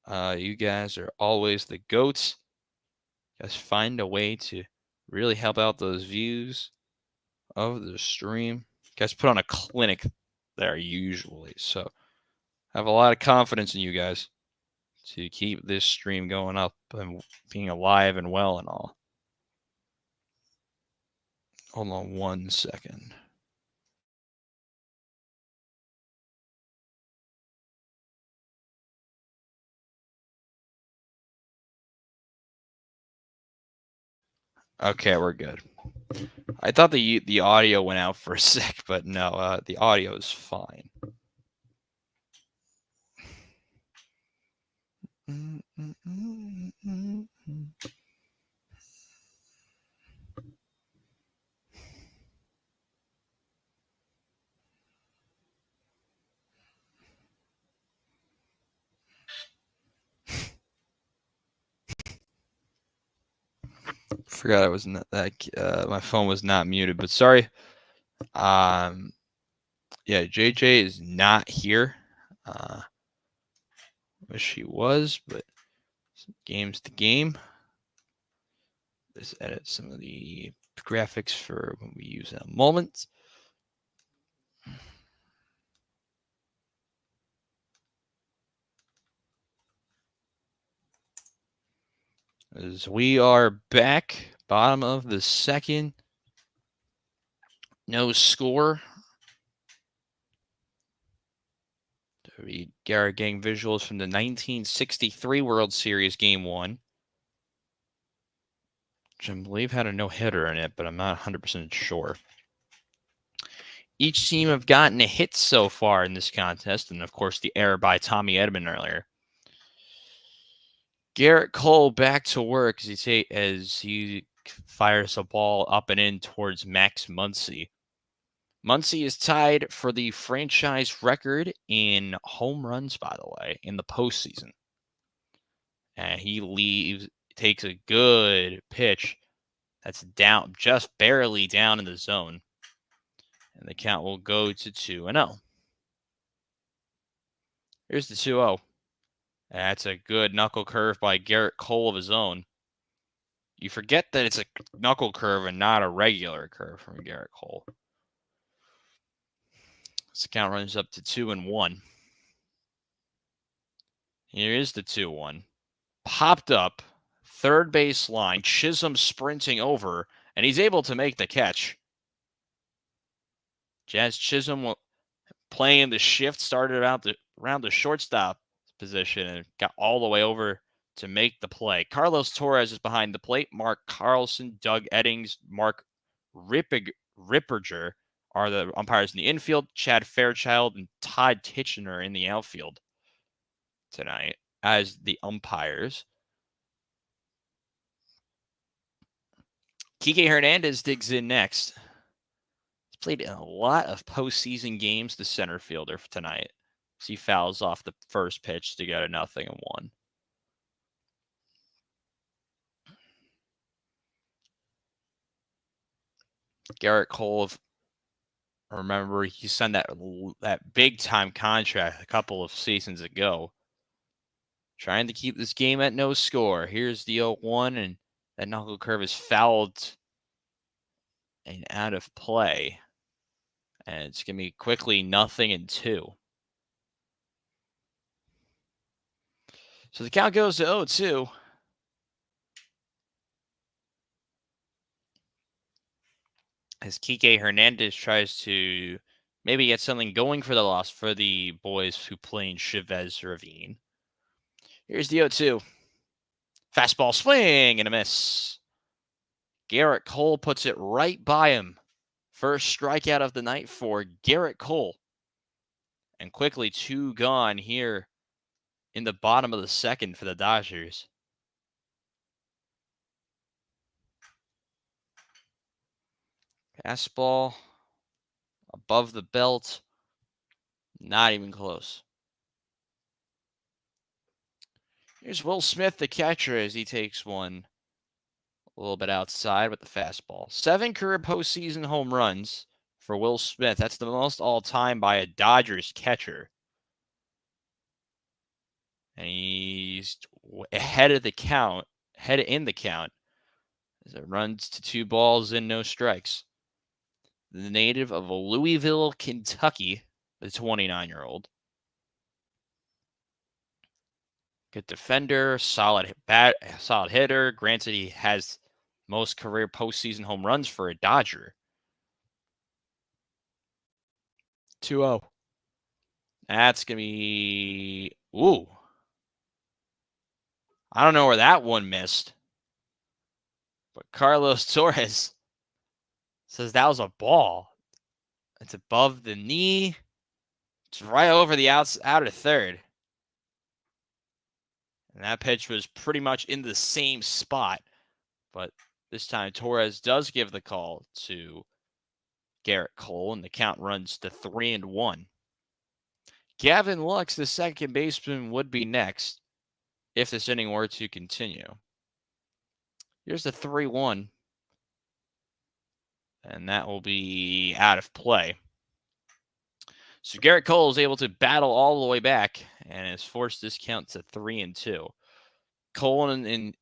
You guys are always the goats. You guys find a way to really help out those views of the stream. You guys put on a clinic there usually, so I have a lot of confidence in you guys to keep this stream going up and being alive and well and all. Hold on 1 second. Okay, we're good. I thought the audio went out for a sec, but no, the audio is fine. Forgot I was not that. My phone was not muted, but sorry. Yeah, JJ is not here. Wish he was, but game's the game. Let's edit some of the graphics for when we use in a moment. As we are back, bottom of the second. No score. To read Garrett Gang visuals from the 1963 World Series Game 1. Which I believe had a no-hitter in it, but I'm not 100% sure. Each team have gotten a hit so far in this contest, and of course the error by Tommy Edman earlier. Garrett Cole back to work as he fires a ball up and in towards Max Muncy. Muncy is tied for the franchise record in home runs, by the way, in the postseason. And he takes a good pitch that's down, just barely down in the zone. And the count will go to 2-0. Here's the 2-0. That's a good knuckle curve by Garrett Cole of his own. You forget that it's a knuckle curve and not a regular curve from Garrett Cole. This count runs up to 2-1. Here is the 2-1. Popped up, third base line. Chisholm sprinting over, and he's able to make the catch. Jazz Chisholm playing the shift, started around the shortstop position and got all the way over to make the play. Carlos Torres is behind the plate. Mark Carlson, Doug Eddings, Mark Ripperger are the umpires in the infield. Chad Fairchild and Todd Titchener in the outfield tonight as the umpires. Kike Hernandez digs in next. He's played in a lot of postseason games, the center fielder for tonight. He fouls off the first pitch to go to 0-1. Garrett Cole, remember, he signed that big-time contract a couple of seasons ago. Trying to keep this game at no score. Here's the 0-1, and that knuckle curve is fouled and out of play. And it's going to be quickly 0-2. So the count goes to 0-2. As Kike Hernandez tries to maybe get something going for the loss for the boys who play in Chavez Ravine. Here's the 0-2. Fastball swing and a miss. Garrett Cole puts it right by him. First strikeout of the night for Garrett Cole. And quickly 2 gone here in the bottom of the second for the Dodgers. Fastball above the belt. Not even close. Here's Will Smith, the catcher, as he takes one a little bit outside with the fastball. 7 career postseason home runs for Will Smith. That's the most all-time by a Dodgers catcher. And he's ahead in the count as it runs to 2 balls and no strikes. The native of Louisville, Kentucky, the 29-year-old. Good defender, solid hitter. Granted, he has most career postseason home runs for a Dodger. 2-0. That's going to be... Ooh. I don't know where that one missed. But Carlos Torres says that was a ball. It's above the knee. It's right over the outer third. And that pitch was pretty much in the same spot. But this time Torres does give the call to Garrett Cole, and the count runs to 3-1. Gavin Lux, the second baseman, would be next if this inning were to continue. Here's the 3-1. And that will be out of play. So Garrett Cole is able to battle all the way back and has forced this count to 3-2. Cole in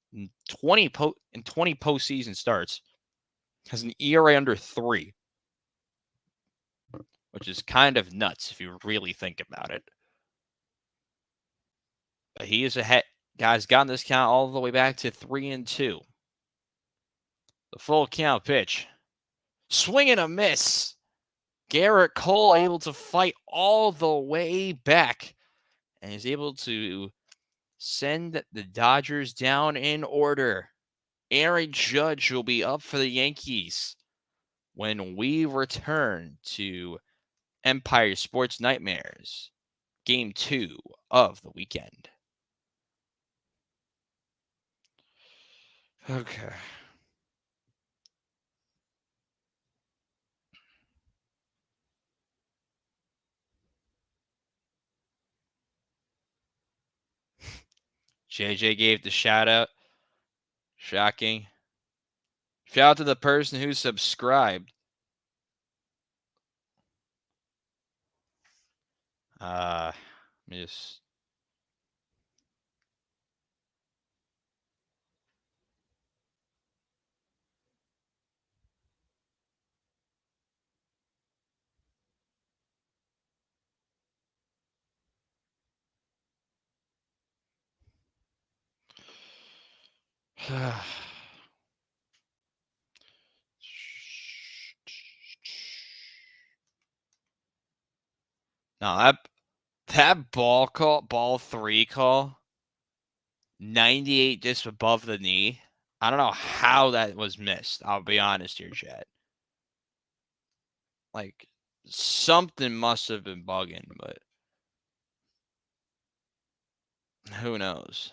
20 postseason starts has an ERA under 3, which is kind of nuts if you really think about it. But he is ahead. Guys, gotten this count all the way back to 3-2. The full count pitch. Swing and a miss. Garrett Cole able to fight all the way back and is able to send the Dodgers down in order. Aaron Judge will be up for the Yankees when we return to Empire Sports Nightmares, Game 2 of the weekend. Okay. JJ gave the shout out. Shocking. Shout out to the person who subscribed. Just now that ball 3 call, 98 just above the knee. I don't know how that was missed. I'll be honest here, Chad. Like, something must have been bugging, but who knows?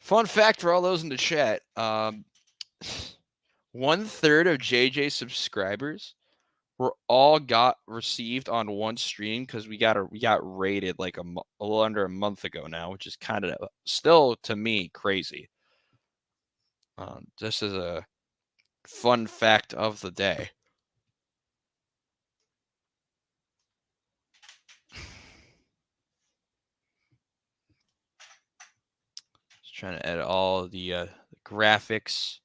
Fun fact for all those in the chat: 1/3 of JJ's subscribers were all got received on one stream because we got rated like a little under a month ago now, which is kind of still to me crazy. Just as a fun fact of the day. Just trying to edit all the graphics.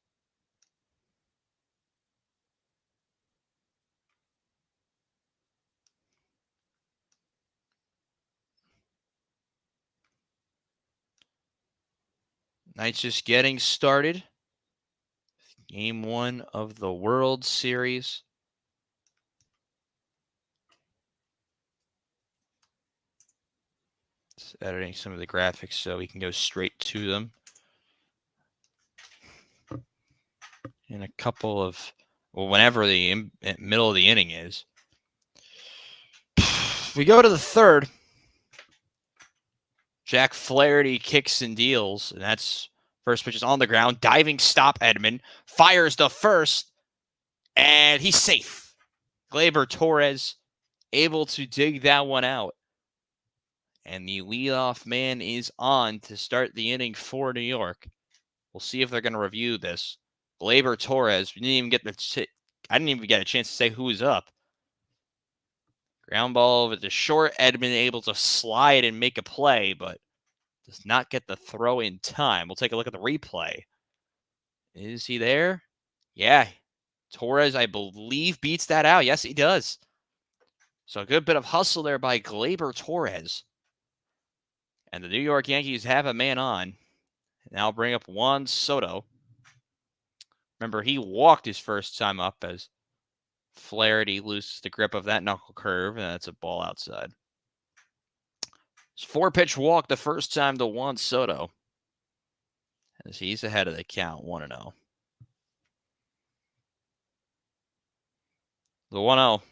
Night's just getting started. Game 1 of the World Series. Just editing some of the graphics so we can go straight to them. In a couple of, well, whenever the middle of the inning is. We go to the third. Jack Flaherty kicks and deals, and that's first pitch is on the ground. Diving stop, Edman fires the first, and he's safe. Gleyber Torres able to dig that one out. And the leadoff man is on to start the inning for New York. We'll see if they're going to review this. Gleyber Torres, I didn't even get a chance to say who was up. Ground ball over the short. Edman able to slide and make a play, but does not get the throw in time. We'll take a look at the replay. Is he there? Yeah. Torres, I believe, beats that out. Yes, he does. So a good bit of hustle there by Gleyber Torres. And the New York Yankees have a man on. Now bring up Juan Soto. Remember, he walked his first time up as Flaherty loses the grip of that knuckle curve, and that's a ball outside. It's 4-pitch walk the first time to Juan Soto. As he's ahead of the count, 1-0. The 1-0.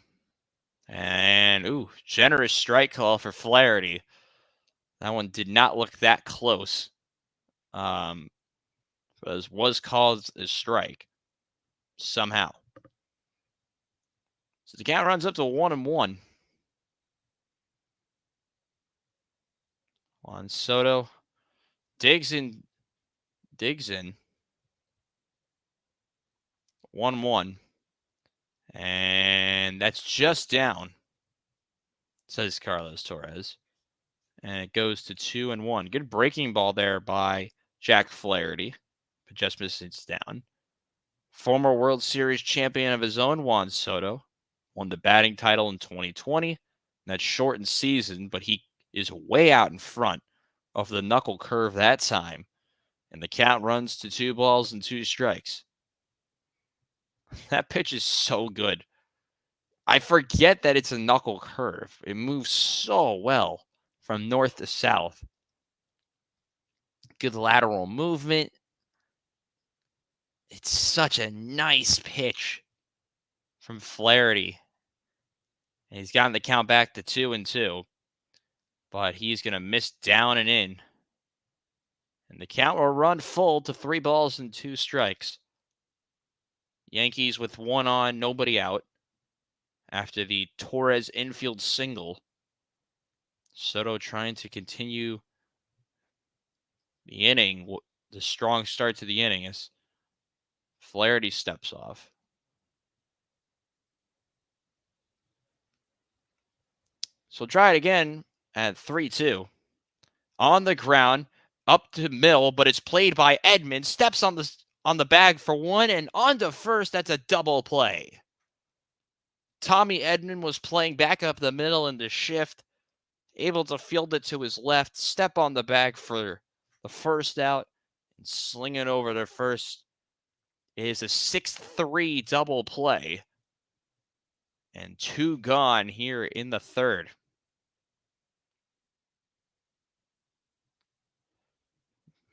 And, generous strike call for Flaherty. That one did not look that close. Was called a strike somehow. So the count runs up to 1-1. Juan Soto digs in. 1-1. And that's just down, says Carlos Torres. And it goes to 2-1. Good breaking ball there by Jack Flaherty, but just misses down. Former World Series champion of his own, Juan Soto, won the batting title in 2020. That shortened season, but he is way out in front of the knuckle curve that time. And the count runs to 2-2 strikes. That pitch is so good. I forget that it's a knuckle curve. It moves so well from north to south. Good lateral movement. It's such a nice pitch from Flaherty. And he's gotten the count back to 2-2. But he's going to miss down and in. And the count will run full to 3-2 strikes. Yankees with one on, nobody out. After the Torres infield single. Soto trying to continue the inning, the strong start to the inning as Flaherty steps off. So try it again at 3-2. On the ground, up to middle, but it's played by Edman. Steps on the bag for one, and on to first. That's a double play. Tommy Edman was playing back up the middle in the shift, able to field it to his left, step on the bag for the first out, and sling it over to first. It is a 6-3 double play. And 2 gone here in the third.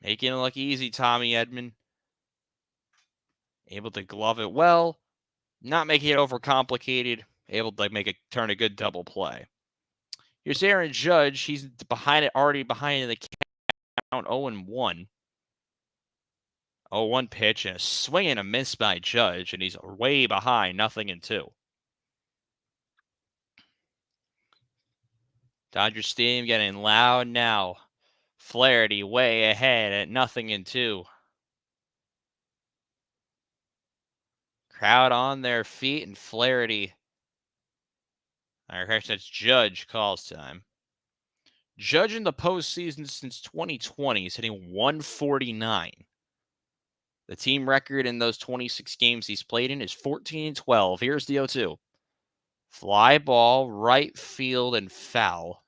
Making it look easy, Tommy Edman. Able to glove it well. Not making it overcomplicated. Able to turn a good double play. Here's Aaron Judge. He's already behind in the count 0-1. 0-1 pitch and a swing and a miss by Judge, and he's way behind, 0-2. Dodger Stadium getting loud now. Flaherty way ahead at 0-2. Crowd on their feet, and Flaherty. Actually, that's Judge calls time. Judge in the postseason since 2020 is hitting 149. The team record in those 26 games he's played in is 14-12. Here's the 0-2. Fly ball, right field, and foul.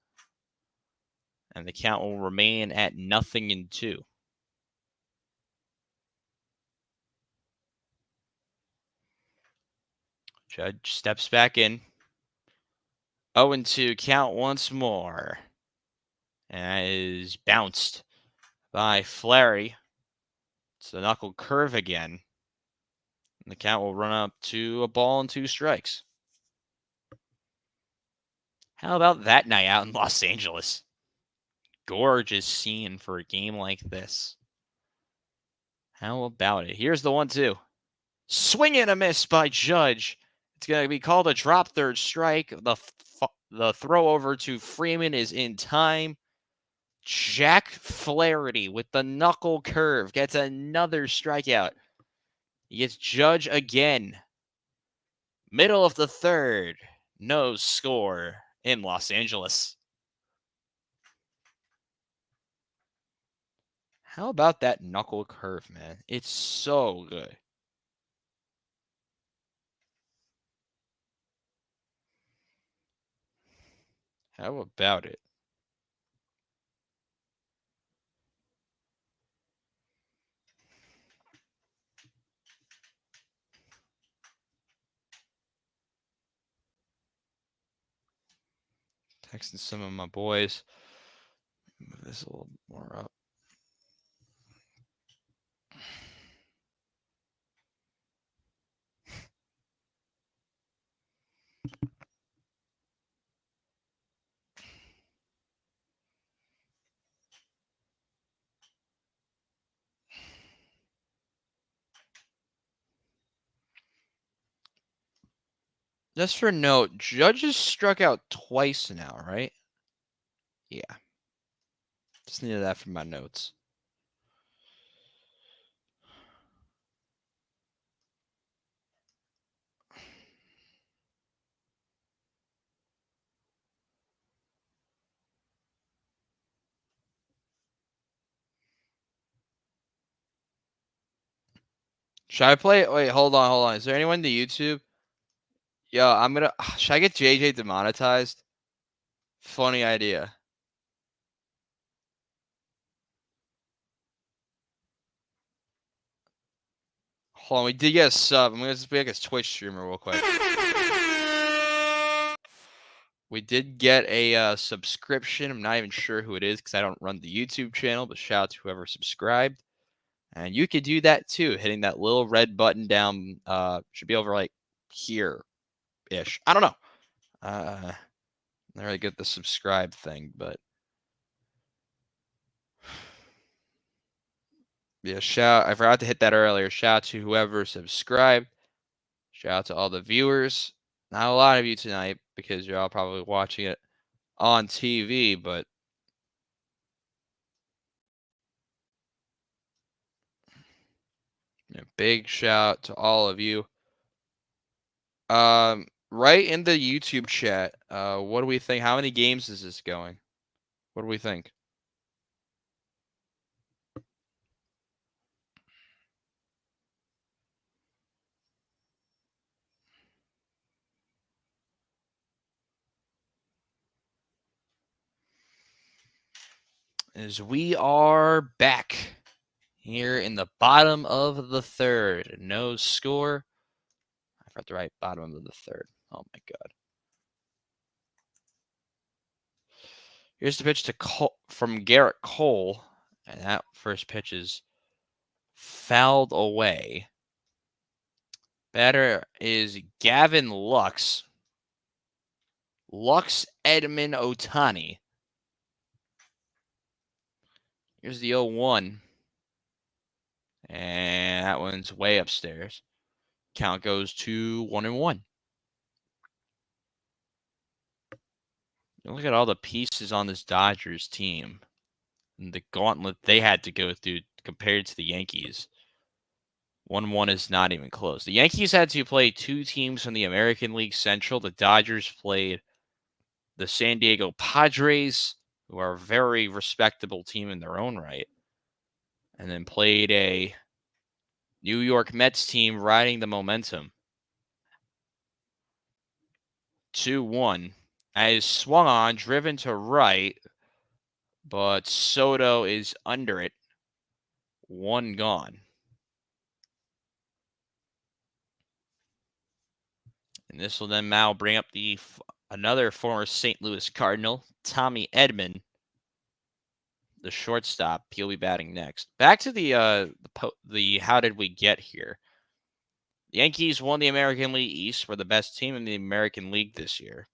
And the count will remain at 0-2. Judge steps back in. 0-2 count once more. And that is bounced by Flaherty. It's the knuckle curve again. And the count will run up to 1-2 strikes. How about that night out in Los Angeles? Gorgeous scene for a game like this. How about it? Here's the 1-2. Swing and a miss by Judge. It's going to be called a drop third strike. The throw over to Freeman is in time. Jack Flaherty with the knuckle curve gets another strikeout. He gets Judge again. Middle of the third. No score in Los Angeles. How about that knuckle curve, man? It's so good. How about it? Texting some of my boys. Move this a little more up. Just for note, Judge has struck out twice now, right? Yeah. Just needed that for my notes. Should I play? Wait, hold on. Is there anyone in the YouTube? Yo, I'm gonna. Should I get JJ demonetized? Funny idea. Hold on, we did get a sub. I'm gonna just be like a Twitch streamer real quick. We did get a subscription. I'm not even sure who it is because I don't run the YouTube channel, but shout out to whoever subscribed. And you could do that too, hitting that little red button down. Should be over like here-ish. I don't know. Not really good at the subscribe thing, but yeah, I forgot to hit that earlier. Shout out to whoever subscribed. Shout out to all the viewers. Not a lot of you tonight because you're all probably watching it on TV, but big shout out to all of you. Right in the YouTube chat, what do we think? How many games is this going? What do we think? As we are back here in the bottom of the third. No score. I forgot to write bottom of the third. Oh my God. Here's the pitch from Garrett Cole. And that first pitch is fouled away. Batter is Gavin Lux. Lux Edmund Otani. Here's the 0-1. And that one's way upstairs. Count goes to 1-1. Look at all the pieces on this Dodgers team and the gauntlet they had to go through compared to the Yankees. 1-1 is not even close. The Yankees had to play two teams from the American League Central. The Dodgers played the San Diego Padres, who are a very respectable team in their own right, and then played a New York Mets team riding the momentum. 2-1. As swung on, driven to right, but Soto is under it. One gone. And this will then now bring up another former St. Louis Cardinal, Tommy Edman, the shortstop. He'll be batting next. Back to the how did we get here? The Yankees won the American League East, were the best team in the American League this year,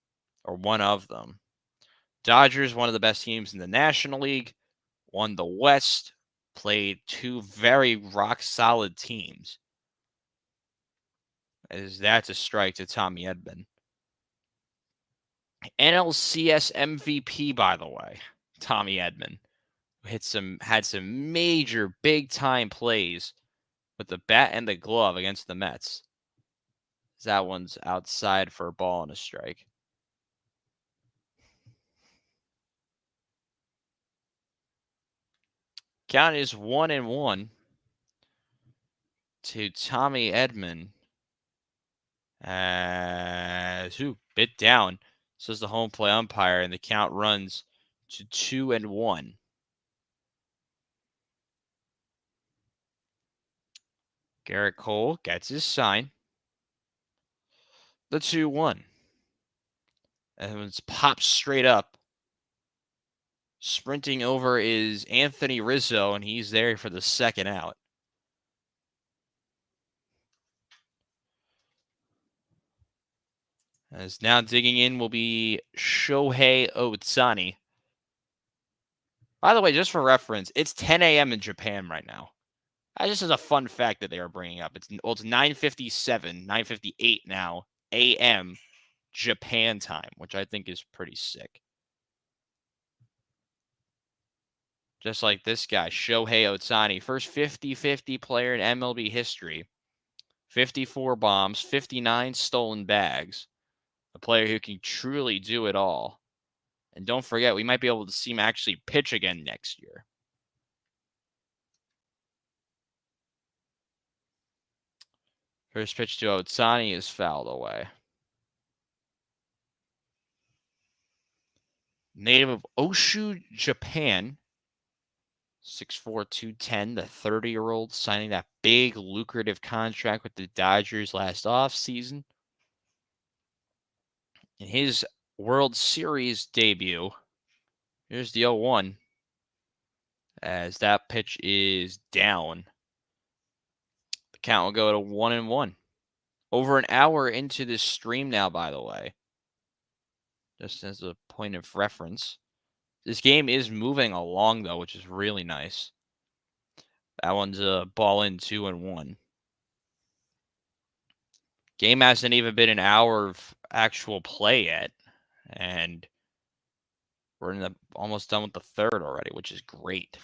or one of them. Dodgers, one of the best teams in the National League, won the West, played two very rock-solid teams. As that's a strike to Tommy Edman. NLCS MVP, by the way, Tommy Edman. Had some major big-time plays with the bat and the glove against the Mets. That one's outside for a ball and a strike. Count is 1-1 to Tommy Edman. Bit down, says the home play umpire, and the count runs to 2-1. Garrett Cole gets his sign. The 2-1. And it's popped straight up. Sprinting over is Anthony Rizzo, and he's there for the second out. As now digging in will be Shohei Ohtani. By the way, just for reference, it's 10 a.m. in Japan right now. Just as a fun fact that they are bringing up. It's 9:57, 9:58 now, a.m. Japan time, which I think is pretty sick. Just like this guy, Shohei Ohtani, first 50-50 player in MLB history. 54 bombs, 59 stolen bags. A player who can truly do it all. And don't forget, we might be able to see him actually pitch again next year. First pitch to Ohtani is fouled away. Native of Oshu, Japan. 6'4", 210, the 30-year-old signing that big, lucrative contract with the Dodgers last offseason. In his World Series debut, here's the 0-1. As that pitch is down. The count will go to 1-1. Over an hour into this stream now, by the way. Just as a point of reference. This game is moving along, though, which is really nice. That one's a ball in 2-1. Game hasn't even been an hour of actual play yet. And we're almost done with the third already, which is great.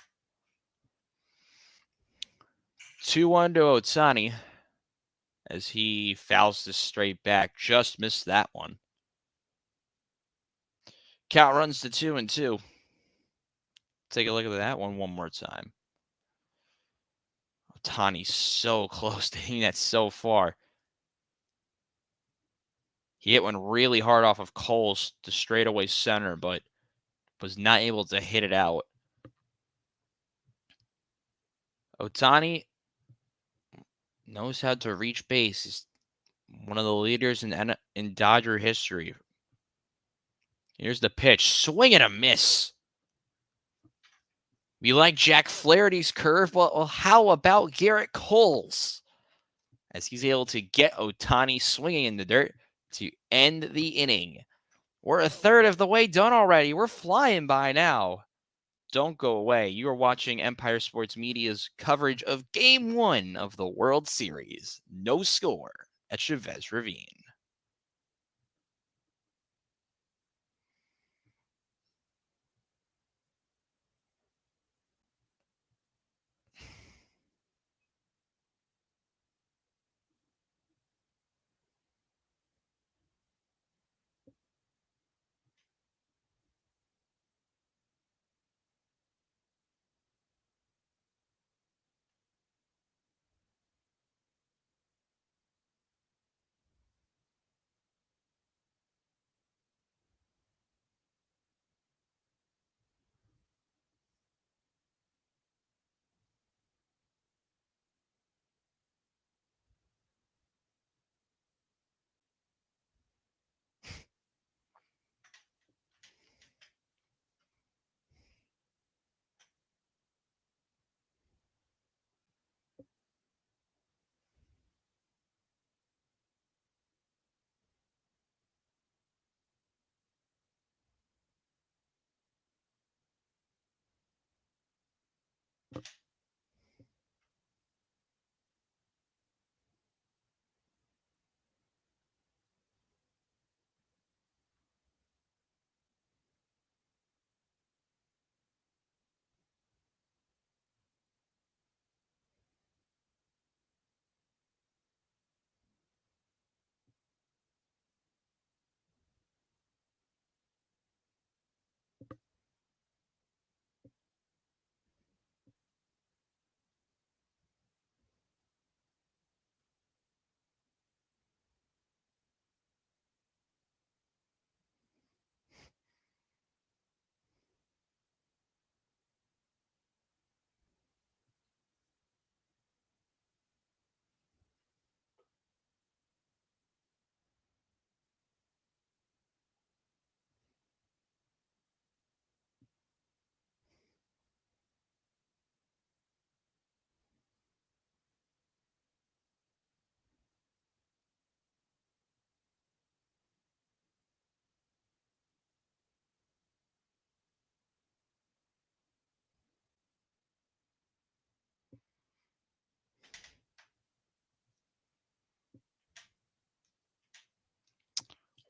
2-1 to Ohtani as he fouls this straight back. Just missed that one. Count runs to 2-2. Take a look at that one more time. Ohtani's so close to hitting that so far. He hit one really hard off of Cole's to straightaway center, but was not able to hit it out. Ohtani knows how to reach base. He's one of the leaders in Dodger history. Here's the pitch. Swing and a miss. We like Jack Flaherty's curve, but well, how about Garrett Cole's? As he's able to get Ohtani swinging in the dirt to end the inning. We're a third of the way done already. We're flying by now. Don't go away. You are watching Empire Sports Media's coverage of Game 1 of the World Series. No score at Chavez Ravine.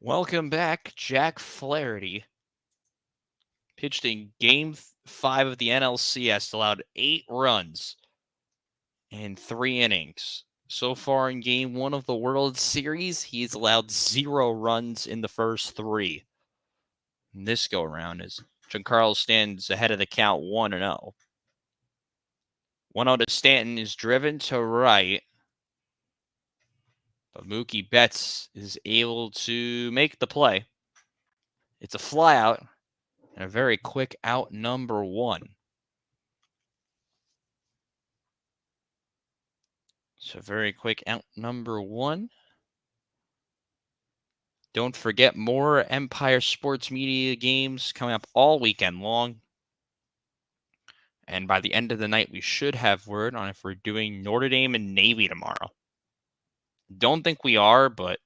Welcome back. Jack Flaherty pitched in Game 5 of the NLCS, allowed 8 runs in 3 innings. So far in Game 1 of the World Series, he's allowed 0 runs in the first 3. And this go-around is Giancarlo stands ahead of the count 1-0. 1-0 to Stanton is driven to right. But Mookie Betts is able to make the play. It's a flyout and a very quick out number 1. So very quick out number 1. Don't forget more Empire Sports Media games coming up all weekend long. And by the end of the night, we should have word on if we're doing Notre Dame and Navy tomorrow. Don't think we are, but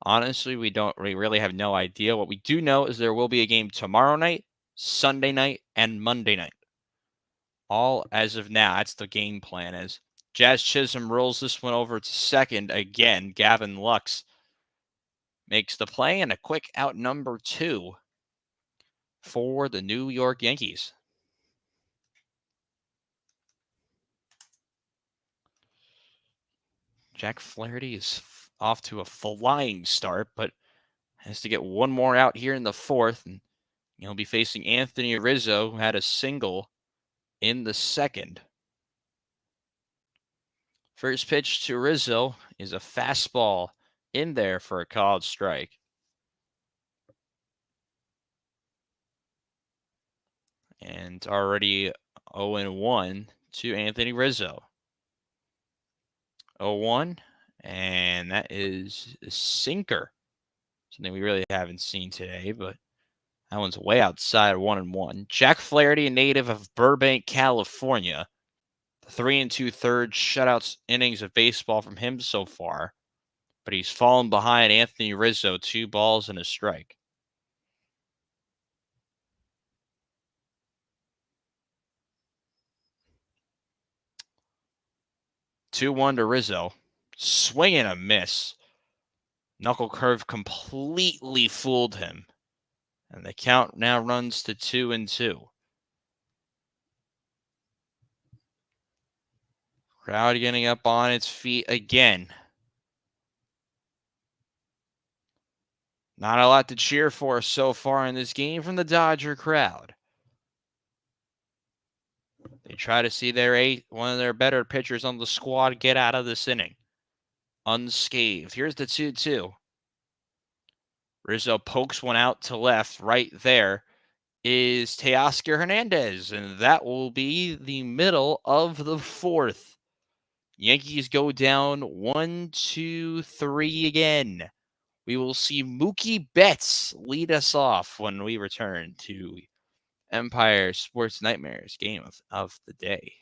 honestly, we really have no idea. What we do know is there will be a game tomorrow night, Sunday night, and Monday night. All as of now, that's the game plan. As Jazz Chisholm rolls this one over to second again, Gavin Lux makes the play and a quick out number 2 for the New York Yankees. Jack Flaherty is off to a flying start, but has to get one more out here in the 4th, and he'll be facing Anthony Rizzo, who had a single in the 2nd. First pitch to Rizzo is a fastball in there for a called strike. And already 0-1 to Anthony Rizzo. 0-1, and that is a sinker. Something we really haven't seen today, but That one's way outside 1-1. Jack Flaherty, a native of Burbank, California. 3 2/3 shutouts innings of baseball from him so far. But he's fallen behind Anthony Rizzo, 2 balls and a strike. Two-one to Rizzo. Swing and a miss. Knuckle curve completely fooled him. And the count now runs to 2-2. Crowd getting up on its feet again. Not a lot to cheer for so far in this game from the Dodger crowd. They try to see one of their better pitchers on the squad get out of this inning unscathed. Here's the 2-2. Rizzo pokes one out to left. Right there is Teoscar Hernandez, and that will be the middle of the fourth. Yankees go down 1-2-3 again. We will see Mookie Betts lead us off when we return to Empire Sports Nightmares game of the day.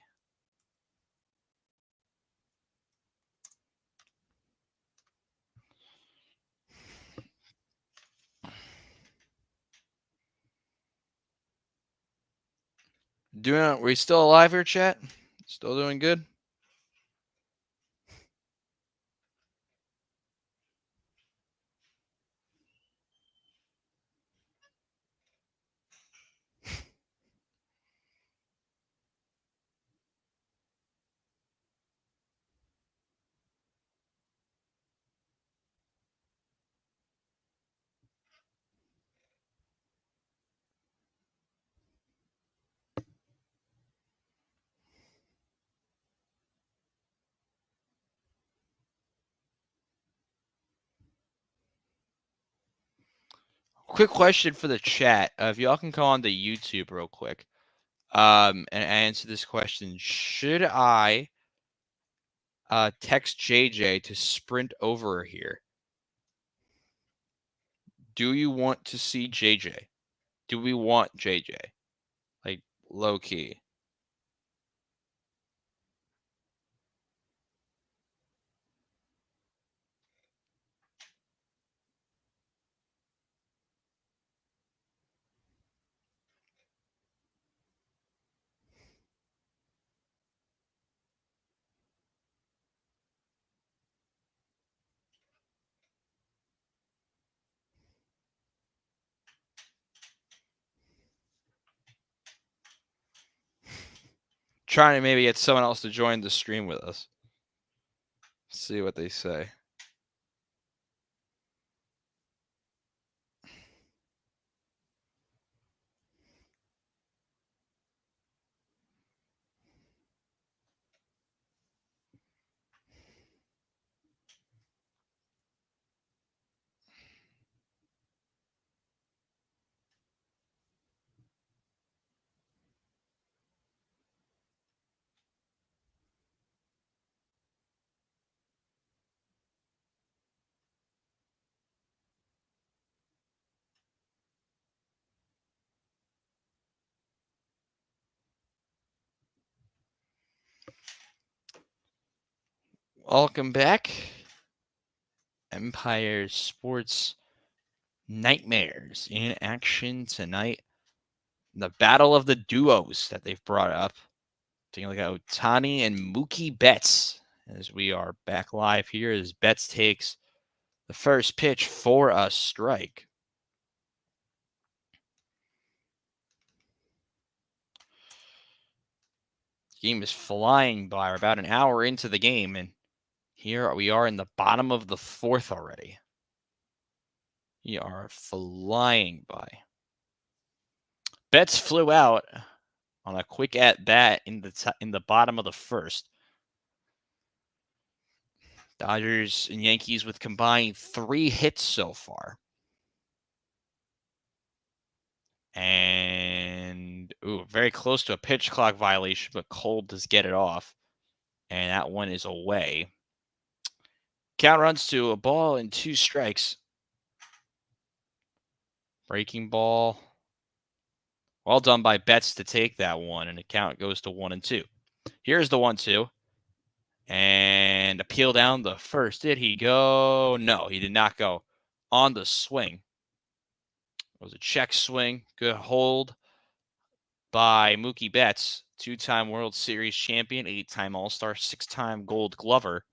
We still alive here, chat? Still doing good? Quick question for the chat. If y'all can go on to YouTube real quick and answer this question. Should I text JJ to sprint over here? Do you want to see JJ? Do we want JJ? Like, low key. Trying to maybe get someone else to join the stream with us. See what they say. Welcome back. Empire Sports Nightmares in action tonight. The battle of the duos that they've brought up. Taking a look at Ohtani and Mookie Betts as we are back live here as Betts takes the first pitch for a strike. Game is flying by. We're about an hour into the game, and here we are in the bottom of the fourth already. We are flying by. Betts flew out on a quick at bat in the bottom of the first. Dodgers and Yankees with combined 3 hits so far. And very close to a pitch clock violation, but Cole does get it off. And that one is away. Count runs to a ball and 2 strikes. Breaking ball Well done by Betts to take that one, and the count goes to 1-2. Here's the 1-2. And a peel down the first. Did he go? No, he did not go. On the swing. It was a check swing. Good hold by Mookie Betts, 2-time World Series champion, 8-time All-Star, 6-time Gold Glover.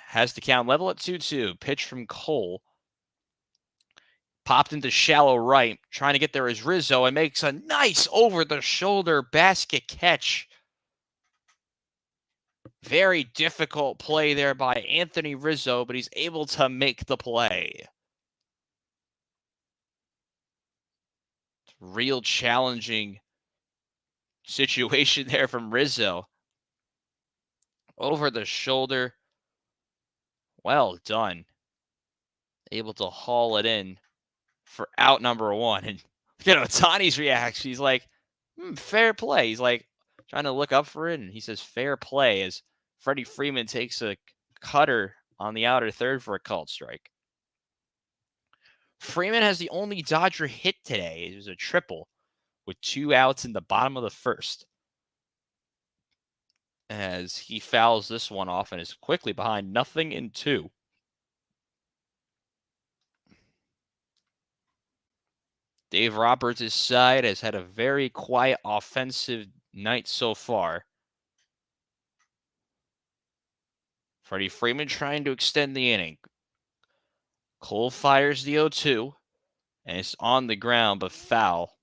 Has the count level at 2-2. Pitch from Cole. Popped into shallow right. Trying to get there is Rizzo and makes a nice over-the-shoulder basket catch. Very difficult play there by Anthony Rizzo, but he's able to make the play. Real challenging situation there from Rizzo. Over the shoulder. Well done. Able to haul it in for out number one. And look at Ohtani's reaction. He's like, fair play. He's like trying to look up for it, and he says fair play as Freddie Freeman takes a cutter on the outer third for a called strike. Freeman has the only Dodger hit today. It was a triple with 2 outs in the bottom of the first, as he fouls this one off and is quickly behind 0-2. Dave Roberts' side has had a very quiet offensive night so far. Freddie Freeman trying to extend the inning. Cole fires the 0-2, and it's on the ground but foul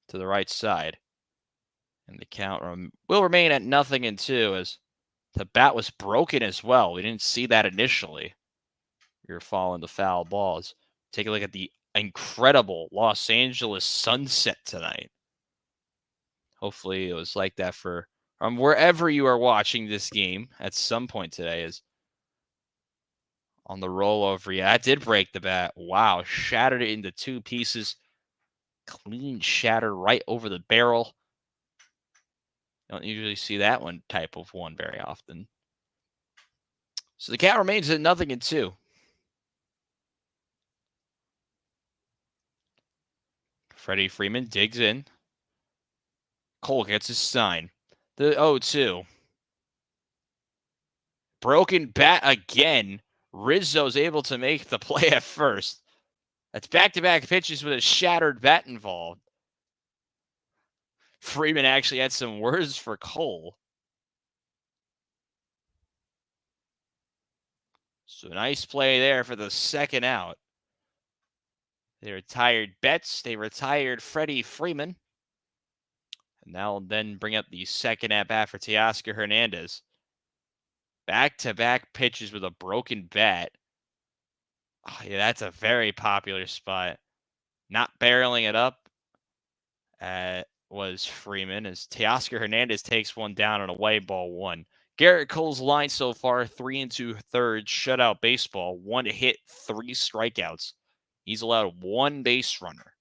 to the right side. And the count will remain at 0-2 as the bat was broken as well. We didn't see that initially. We were following the foul balls. Take a look at the incredible Los Angeles sunset tonight. Hopefully it was like that for wherever you are watching this game at some point today. Is on the rollover. Yeah, that did break the bat. Wow, shattered it into 2 pieces. Clean shatter right over the barrel. Don't usually see that one type of one very often. So the count remains at 0-2. Freddie Freeman digs in. Cole gets his sign. The 0-2. Broken bat again. Rizzo's able to make the play at first. That's back-to-back pitches with a shattered bat involved. Freeman actually had some words for Cole. So nice play there for the second out. They retired Betts. They retired Freddie Freeman. And now then bring up the second at-bat for Teoscar Hernandez. Back-to-back pitches with a broken bat. Oh, yeah, that's a very popular spot. Not barreling it up was Freeman as Teoscar Hernandez takes one down on away ball 1. Garrett Cole's line so far, 3 2/3 shutout baseball, 1 hit, 3 strikeouts. He's allowed 1 base runner.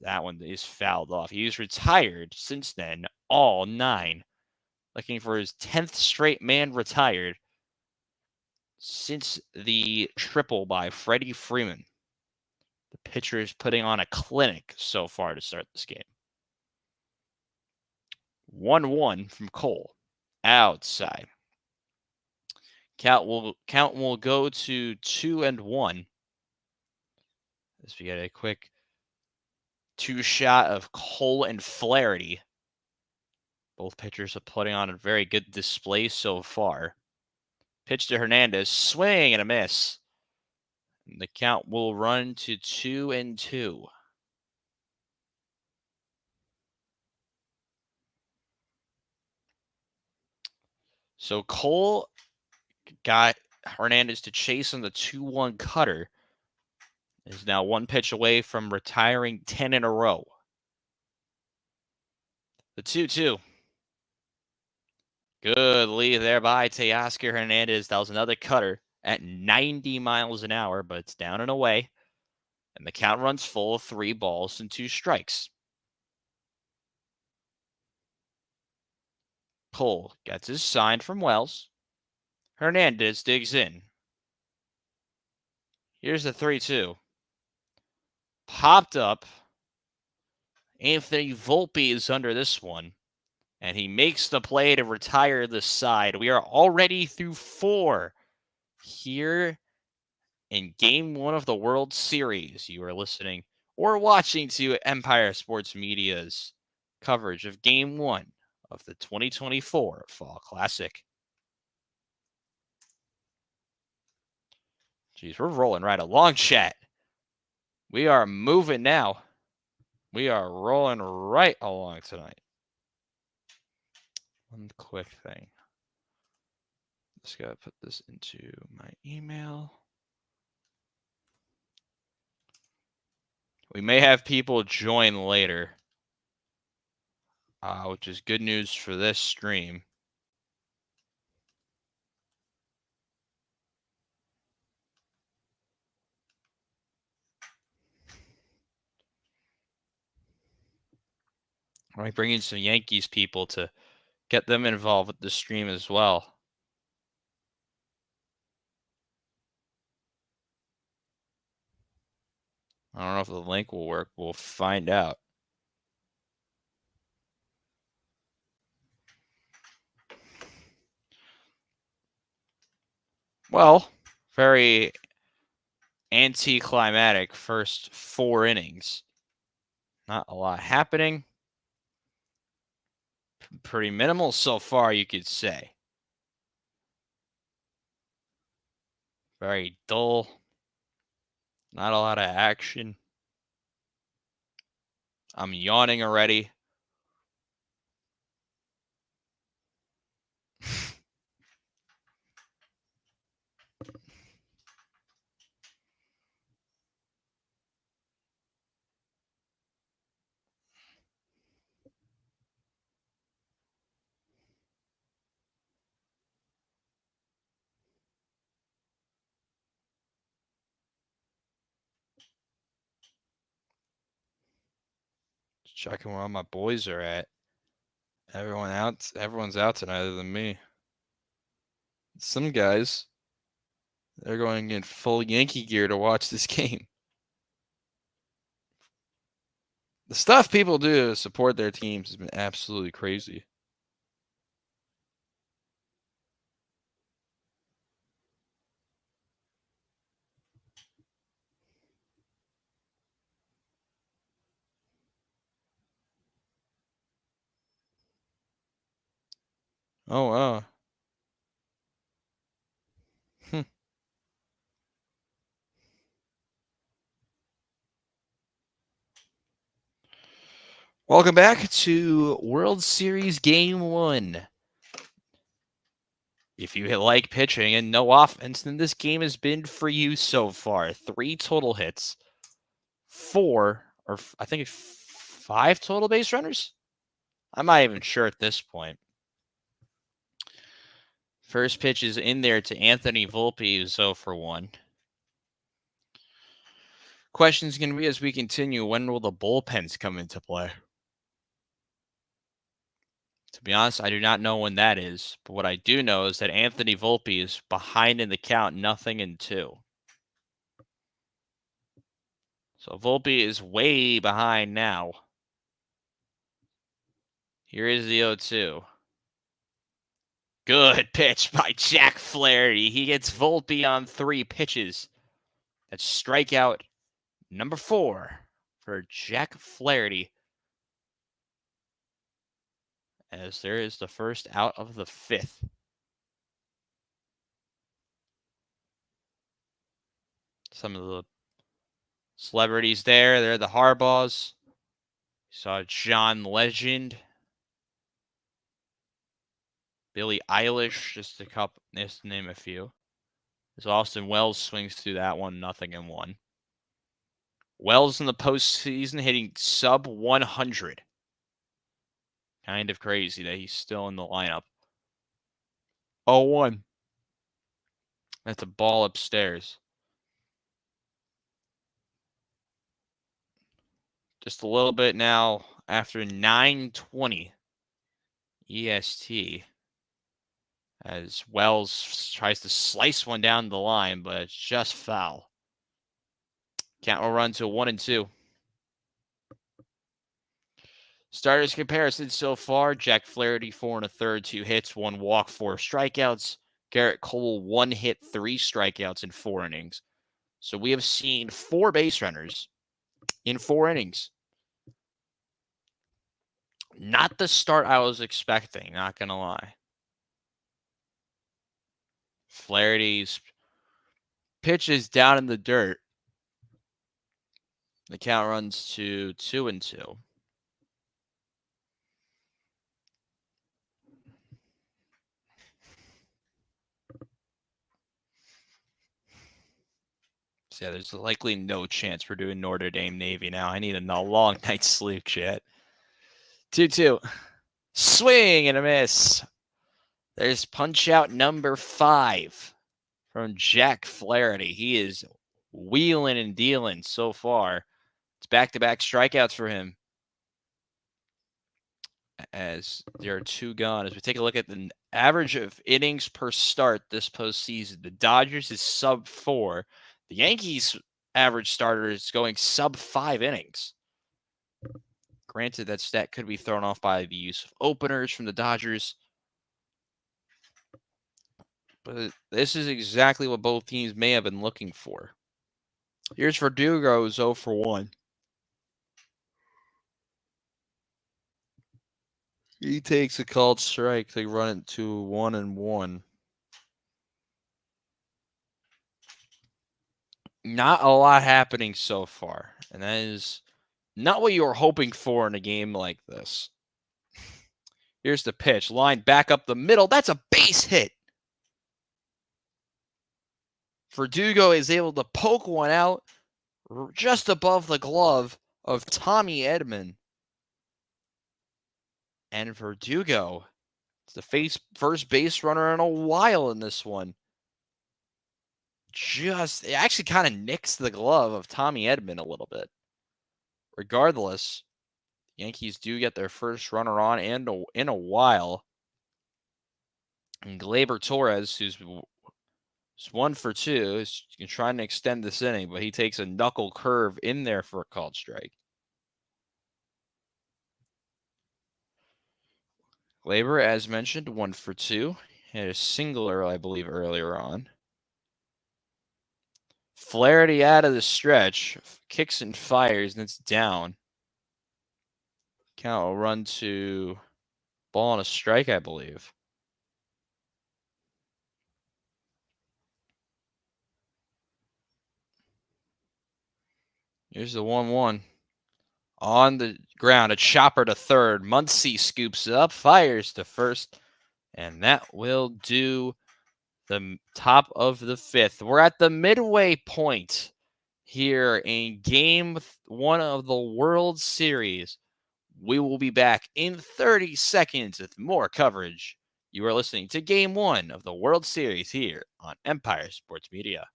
That one is fouled off. He's retired since then, all 9. Looking for his 10th straight man retired since the triple by Freddie Freeman. The pitcher is putting on a clinic so far to start this game. 1-1 from Cole. Outside. Count will go to 2-1. As we get a quick 2-shot of Cole and Flaherty. Both pitchers are putting on a very good display so far. Pitch to Hernandez. Swing and a miss. And the count will run to 2-2. So Cole got Hernandez to chase on the 2-1 cutter. Is now 1 pitch away from retiring 10 in a row. The 2-2. Good lead there by Teoscar Hernandez. That was another cutter at 90 miles an hour, but it's down and away. And the count runs full of 3 balls and 2 strikes. Cole gets his sign from Wells. Hernandez digs in. Here's the 3-2. popped up. Anthony Volpe is under this one, and he makes the play to retire the side. We are already through 4 here in Game 1 of the World Series. You are listening or watching to Empire Sports Media's coverage of Game 1 of the 2024 Fall Classic. Jeez, we're rolling right along, chat. We are moving now. We are rolling right along tonight. One quick thing. Just gotta put this into my email. We may have people join later, which is good news for this stream. I might bring in some Yankees people to get them involved with the stream as well. I don't know if the link will work. We'll find out. Well, very anticlimactic first 4 innings. Not a lot happening. Pretty minimal so far, you could say. Very dull. Not a lot of action. I'm yawning already. Checking where all my boys are at. Everyone's out tonight other than me. Some guys, they're going in full Yankee gear to watch this game. The stuff people do to support their teams has been absolutely crazy. Oh, wow. Welcome back to World Series Game 1. If you like pitching and no offense, then this game has been for you so far. 3 total hits, 4, or I think 5 total base runners? I'm not even sure at this point. First pitch is in there to Anthony Volpe, who's 0 for 1. Question's going to be, as we continue, when will the bullpens come into play? To be honest, I do not know when that is, but what I do know is that Anthony Volpe is behind in the count, 0-2. So Volpe is way behind now. Here is the 0-2. Good pitch by Jack Flaherty. He gets Volpe on 3 pitches. That's strikeout number 4 for Jack Flaherty. As there is the first out of the 5th. Some of the celebrities there. They're the Harbaughs. Saw John Legend. Billie Eilish, just to name a few. As Austin Wells swings through that one, 0-1. Wells in the postseason hitting sub 100. Kind of crazy that he's still in the lineup. 0-1. That's a ball upstairs. Just a little bit now after 9:20 EST. As Wells tries to slice one down the line, but it's just foul. Count will run to 1-2. Starters comparison so far: Jack Flaherty 4 1/3, 2 hits, 1 walk, 4 strikeouts. Garrett Cole 1 hit, 3 strikeouts in 4 innings. So we have seen 4 base runners in 4 innings. Not the start I was expecting, not gonna lie. Flaherty's pitch is down in the dirt. The count runs to 2-2. So yeah, there's likely no chance we're doing Notre Dame Navy now. I need a long night's sleep, chat. 2-2. Swing and a miss. There's punch out number 5 from Jack Flaherty. He is wheeling and dealing so far. It's back-to-back strikeouts for him, as there are 2 gone. As we take a look at the average of innings per start this postseason, the Dodgers is sub 4. The Yankees average starter is going sub 5 innings. Granted, that stat could be thrown off by the use of openers from the Dodgers, but this is exactly what both teams may have been looking for. Here's Verdugo, 0 for 1. He takes a called strike. They run it to 1-1. Not a lot happening so far, and that is not what you were hoping for in a game like this. Here's the pitch. Line back up the middle. That's a base hit. Verdugo is able to poke one out just above the glove of Tommy Edman. And Verdugo is the first base runner in a while in this one. It actually kind of nicks the glove of Tommy Edman a little bit. Regardless, Yankees do get their first runner on in a while. And Gleyber Torres, who's 1 for 2, is trying to extend this inning, but he takes a knuckle curve in there for a called strike. Gleyber, as mentioned, 1 for 2. Had a singular, I believe, earlier on. Flaherty out of the stretch, kicks and fires, and it's down. Count will run to ball and a strike, I believe. Here's the 1-1. On the ground, a chopper to third. Muncy scoops it up, fires to first, and that will do the top of the 5th. We're at the midway point here in Game 1 of the World Series. We will be back in 30 seconds with more coverage. You are listening to Game 1 of the World Series here on Empire Sports Media.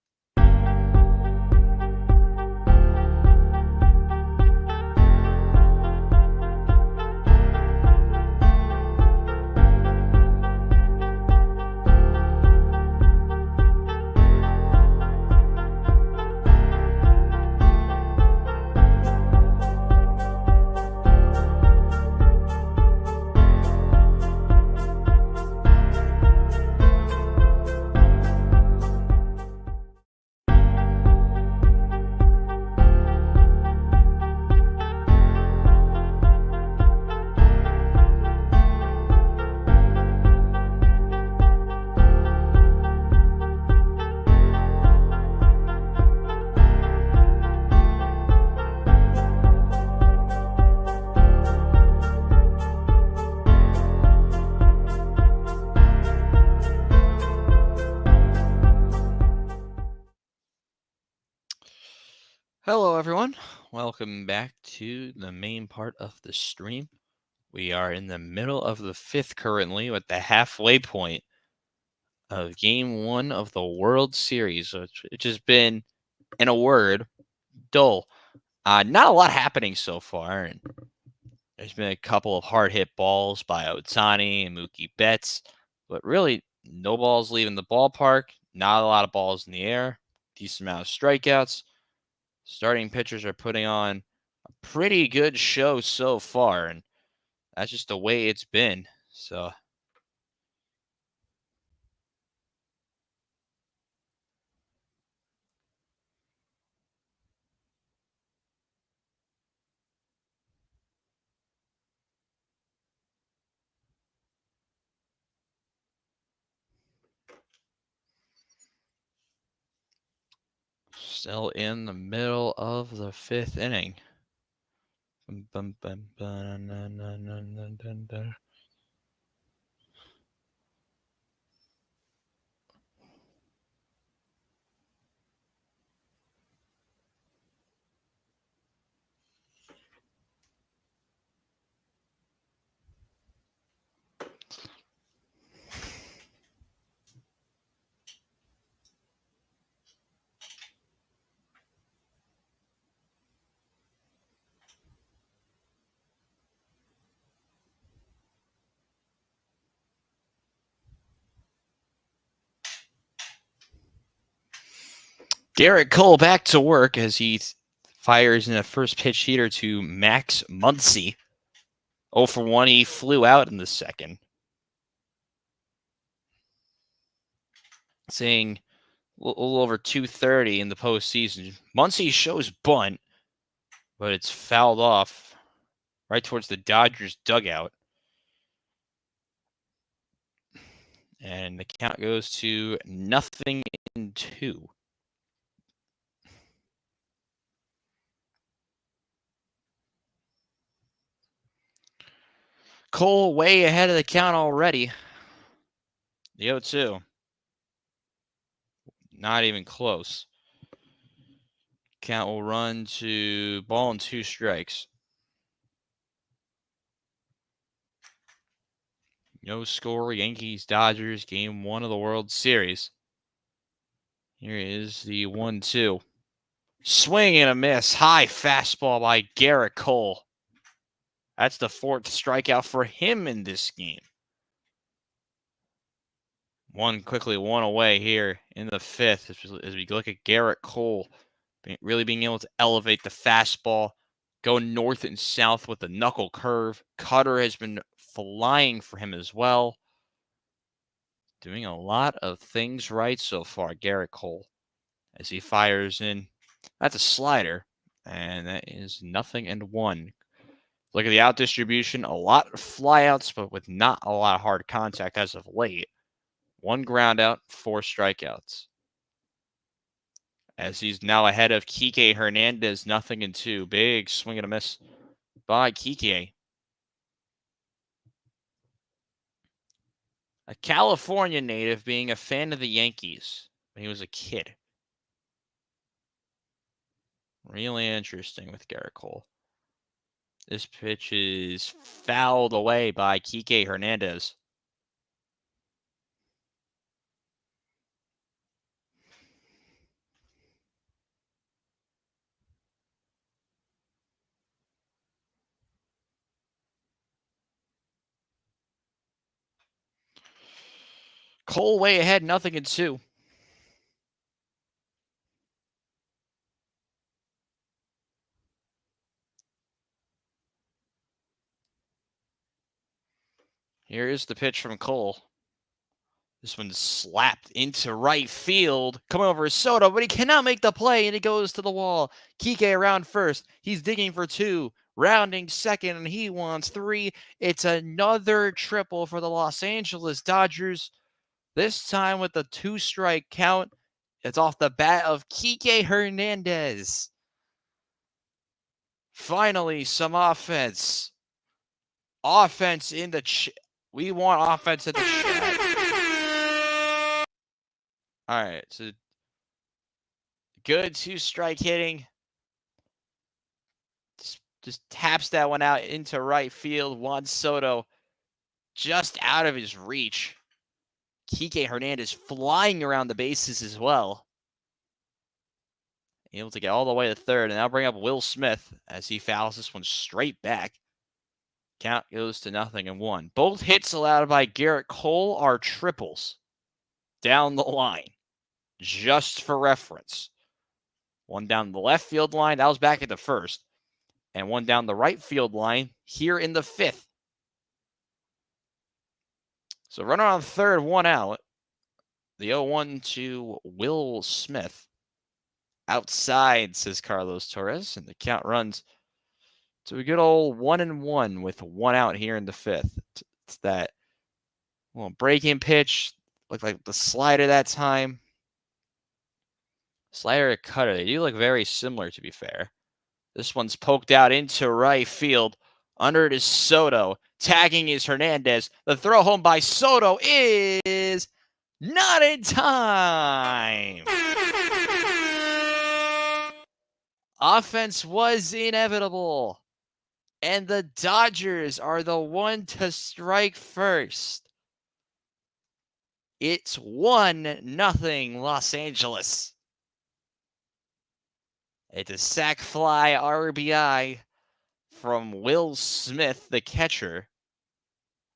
Hello, everyone. Welcome back to the main part of the stream. We are in the middle of the 5th currently, at the halfway point of Game 1 of the World Series, which has been, in a word, dull. Not a lot happening so far, and there's been a couple of hard-hit balls by Ohtani and Mookie Betts, but really no balls leaving the ballpark, not a lot of balls in the air, decent amount of strikeouts. Starting pitchers are putting on a pretty good show so far, and that's just the way it's been. So still in the middle of the 5th inning. Garrett Cole back to work as he fires in a first pitch heater to Max Muncy. 0 for 1, he flew out in the second. Saying a little over 230 in the postseason. Muncy shows bunt, but it's fouled off right towards the Dodgers dugout. And the count goes to 0-2. Cole way ahead of the count already. The 0-2. Not even close. Count will run to ball and 2 strikes. No score, Yankees, Dodgers, game 1 of the World Series. Here is the 1-2. Swing and a miss. High fastball by Garrett Cole. That's the 4th strikeout for him in this game. One away here in the 5th as we look at Garrett Cole really being able to elevate the fastball, go north and south with the knuckle curve. Cutter has been flying for him as well. Doing a lot of things right so far, Garrett Cole, as he fires in. That's a slider, and that is 0-1. Look at the out distribution. A lot of flyouts, but with not a lot of hard contact as of late. 1 ground out, 4 strikeouts. As he's now ahead of Kike Hernandez, 0-2. Big swing and a miss by Kike. A California native being a fan of the Yankees when he was a kid. Really interesting with Garrett Cole. This pitch is fouled away by Kike Hernandez. Cole way ahead, 0-2. Here is the pitch from Cole. This one's slapped into right field. Coming over is Soto, but he cannot make the play, and it goes to the wall. Kike around first. He's digging for 2. Rounding second, and he wants 3. It's another triple for the Los Angeles Dodgers. This time with the 2-strike count. It's off the bat of Kike Hernandez. Finally, some offense. Offense in the we want offense in the chat. All right, so good 2-strike hitting. Just taps that one out into right field. Juan Soto just out of his reach. Kike Hernandez flying around the bases as well. Able to get all the way to third, and now bring up Will Smith as he fouls this one straight back. Count goes to 0-1. Both hits allowed by Garrett Cole are triples down the line, just for reference. One down the left field line, that was back at the first, and one down the right field line here in the 5th. So runner on third, one out. The 0-1 to Will Smith. Outside, says Carlos Torres, and the count runs to a good old 1-1 with one out here in the fifth. It's that breaking pitch, looked like the slider that time. Slider or cutter, they do look very similar, to be fair. This one's poked out into right field. Under it is Soto. Tagging is Hernandez. The throw home by Soto is not in time. Offense was inevitable. And the Dodgers are the one to strike first. It's 1-0 Los Angeles. It's a sac fly RBI from Will Smith, the catcher.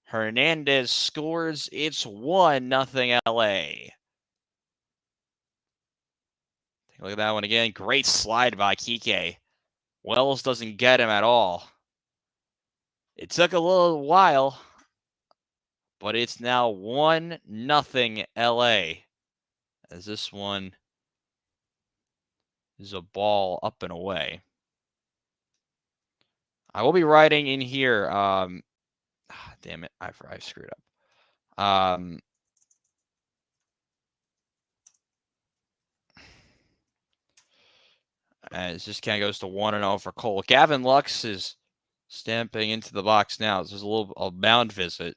Hernandez scores. It's 1-0 LA. Take a look at that one again. Great slide by Kike. Wells doesn't get him at all. It took a little while, but it's now 1-0 LA. As this one is a ball up and away. I will be writing in here. Damn it, I screwed up. As this kind of goes to 1-0 for Cole. Gavin Lux is stamping into the box now. This is a mound visit.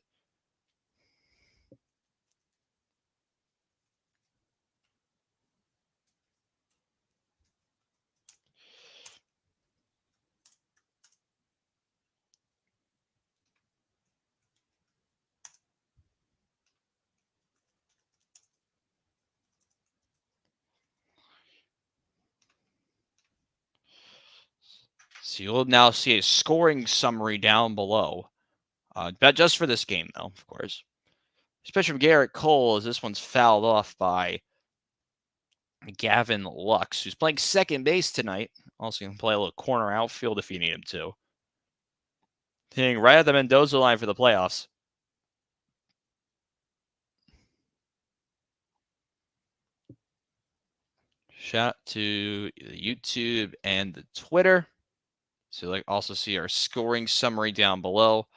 So you'll now see a scoring summary down below. But just for this game, though, of course. Especially from Garrett Cole, as this one's fouled off by Gavin Lux, who's playing second base tonight. Also can play a little corner outfield if you need him to. Hitting right at the Mendoza line for the playoffs. Shout out to the YouTube and the Twitter. So you also see our scoring summary down below.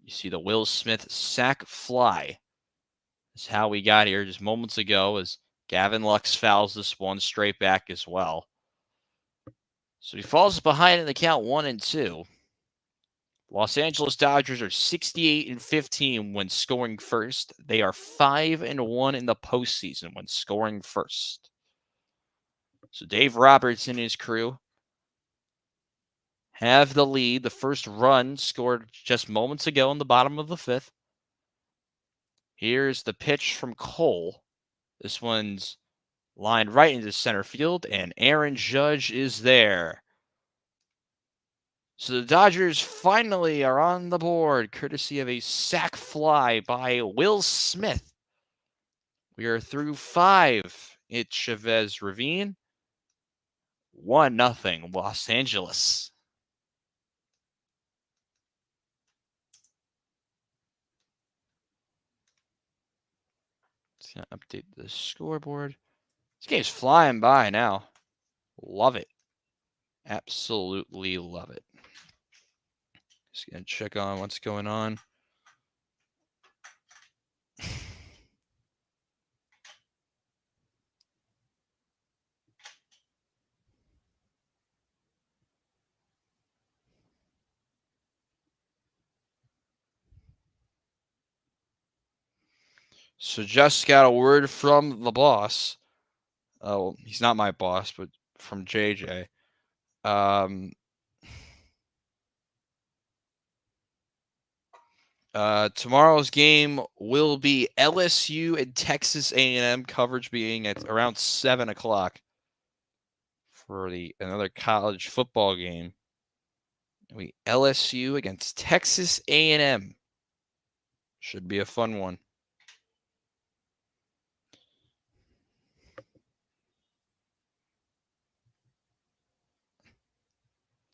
You see the Will Smith sac fly. That's how we got here just moments ago, as Gavin Lux fouls this one straight back as well. So he falls behind in the count 1-2. Los Angeles Dodgers are 68-15 when scoring first. They are 5-1 in the postseason when scoring first. So Dave Roberts and his crew have the lead. The first run scored just moments ago in the bottom of the fifth. Here's the pitch from Cole. This one's lined right into center field, and Aaron Judge is there. So the Dodgers finally are on the board, courtesy of a sac fly by Will Smith. We are through 5 at Chavez Ravine. 1-0 Los Angeles. Just going to update the scoreboard. This game's flying by now. Love it. Absolutely love it. Just going to check on what's going on. So just got a word from the boss. Oh, he's not my boss, but from JJ. Tomorrow's game will be LSU and Texas A&M, coverage being at around 7 o'clock for another college football game. We LSU against Texas A&M. Should be a fun one.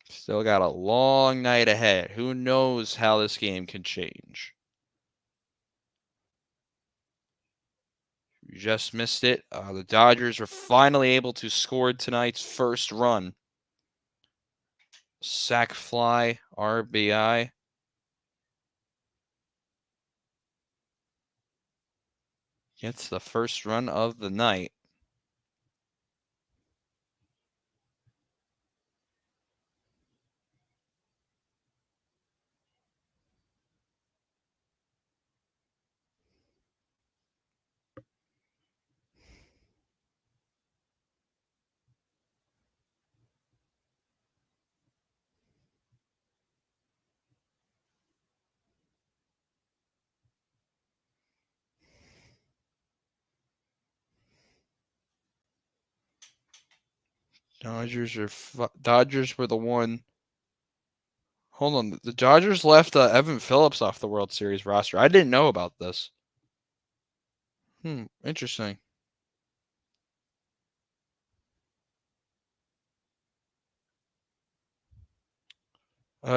Still got a long night ahead. Who knows how this game can change? You just missed it. The Dodgers were finally able to score tonight's first run. Sac fly, RBI. Gets the first run of the night. Dodgers were the one. Hold on, the Dodgers left Evan Phillips off the World Series roster. I didn't know about this. Interesting.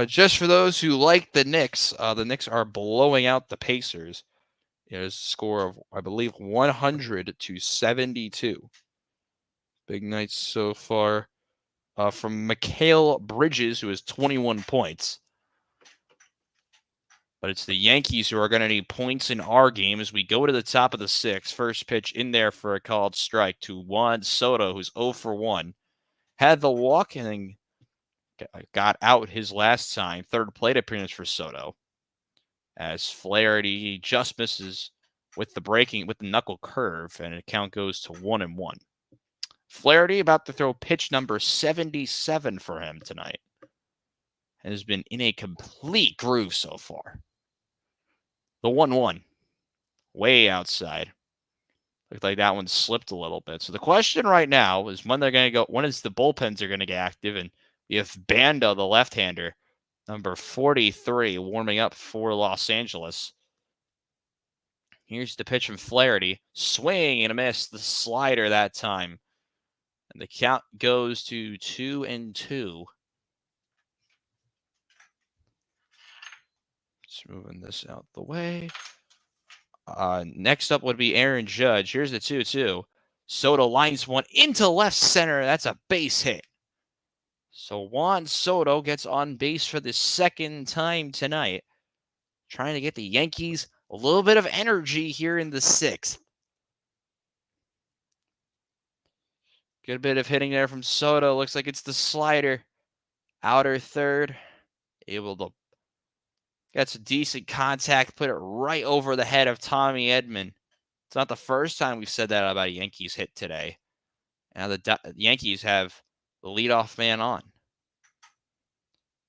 Just for those who like the Knicks are blowing out the Pacers. There's a score of, I believe, 100-72. Big night so far from Mikal Bridges, who has 21 points. But it's the Yankees who are going to need points in our game as we go to the top of the sixth. First pitch in there for a called strike to Juan Soto, who's 0 for 1. Had the walk and got out his last time. Third plate appearance for Soto. As Flaherty just misses with the knuckle curve, and the count goes to 1-1. Flaherty about to throw pitch number 77 for him tonight. Has been in a complete groove so far. The 1-1. Way outside. Looked like that one slipped a little bit. So the question right now is when is the bullpens are going to get active, and we have Banda, the left-hander, number 43, warming up for Los Angeles. Here's the pitch from Flaherty. Swing and a miss. The slider that time. And the count goes to 2-2. Just moving this out the way. Next up would be Aaron Judge. Here's the 2-2. Soto lines one into left center. That's a base hit. So Juan Soto gets on base for the second time tonight. Trying to get the Yankees a little bit of energy here in the sixth. Good bit of hitting there from Soto. Looks like it's the slider. Outer third. Able to get some decent contact. Put it right over the head of Tommy Edman. It's not the first time we've said that about a Yankees hit today. Now the Yankees have the leadoff man on.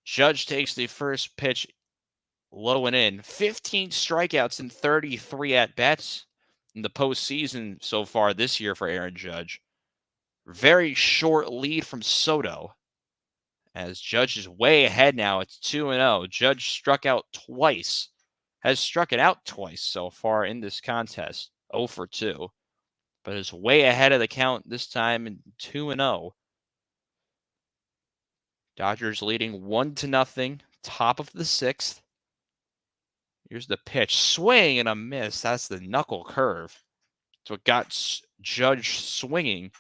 Judge takes the first pitch low and in. 15 strikeouts and 33 at-bats in the postseason so far this year for Aaron Judge. Very short lead from Soto. As Judge is way ahead now, it's 2-0. Judge struck out twice. Has struck it out twice so far in this contest. 0 for 2. But is way ahead of the count this time in 2-0. Dodgers leading 1-0. Top of the sixth. Here's the pitch. Swing and a miss. That's the knuckle curve. So it got Judge swinging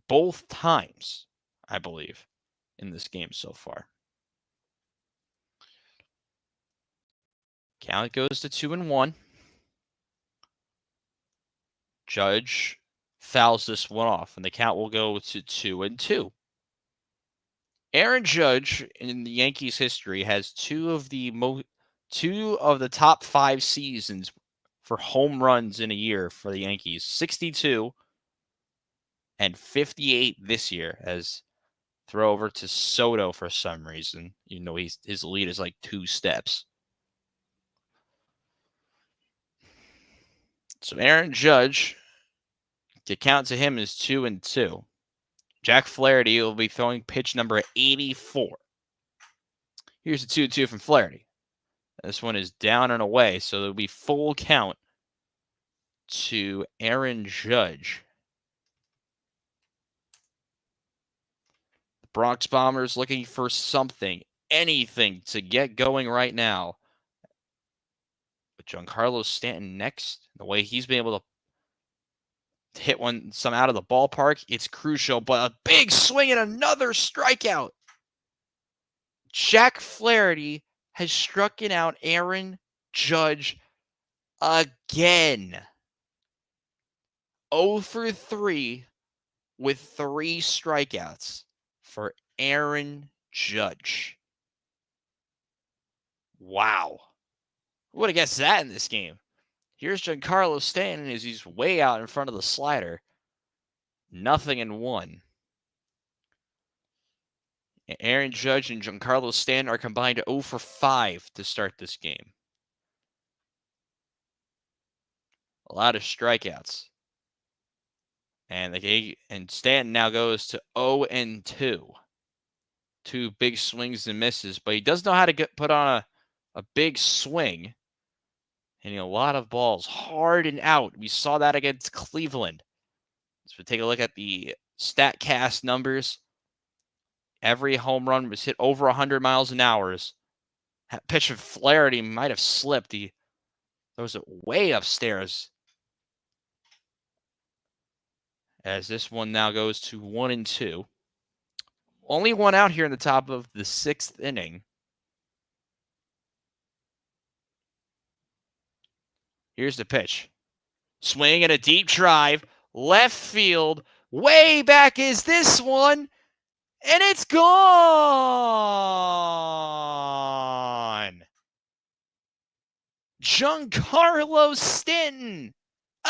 both times, I believe, in this game so far. Count goes to 2-1. Judge fouls this one off, and the count will go to 2-2. Aaron Judge in the Yankees history has two of the top 5 seasons for home runs in a year for the Yankees. 62 and 58 this year, as throw over to Soto for some reason, even though his lead is like 2 steps. So Aaron Judge, the count to him is 2-2. Jack Flaherty will be throwing pitch number 84. Here's the 2-2 from Flaherty. This one is down and away, so there'll be full count to Aaron Judge. The Bronx Bombers looking for something, anything to get going right now. With Giancarlo Stanton next, the way he's been able to hit some out of the ballpark. It's crucial, but a big swing and another strikeout. Jack Flaherty has struck out Aaron Judge again. 0 for 3 with 3 strikeouts for Aaron Judge. Wow. Who would have guessed that in this game? Here's Giancarlo Stanton as he's way out in front of the slider. 0-1. Aaron Judge and Giancarlo Stanton are combined 0 for 5 to start this game. A lot of strikeouts. And Stanton now goes to 0-2. 2 big swings and misses, but he does know how to put on a big swing. Hitting a lot of balls hard and out. We saw that against Cleveland. So take a look at the StatCast numbers. Every home run was hit over 100 miles an hour. That pitch of Flaherty might have slipped. He throws it way upstairs. As this one now goes to 1-2. Only one out here in the top of the 6th inning. Here's the pitch. Swing and a deep drive. Left field. Way back is this one. And it's gone. Giancarlo Stanton.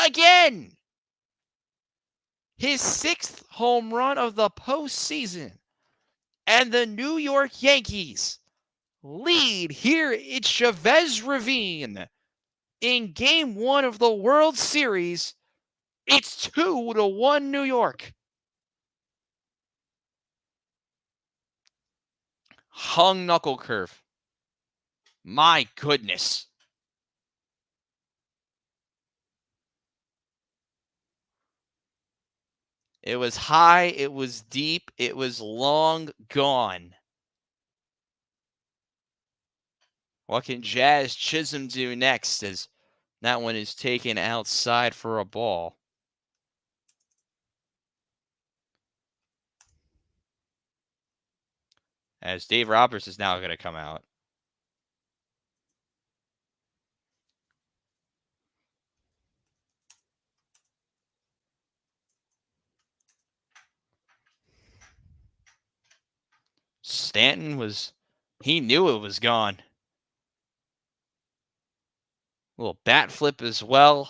Again. His 6th home run of the postseason. And the New York Yankees lead here at Chavez Ravine in Game 1 of the World Series. It's 2-1 New York. Hung knuckle curve. My goodness. It was high, it was deep, it was long gone. What can Jazz Chisholm do next as that one is taken outside for a ball? As Dave Roberts is now going to come out. Stanton he knew it was gone. A little bat flip as well.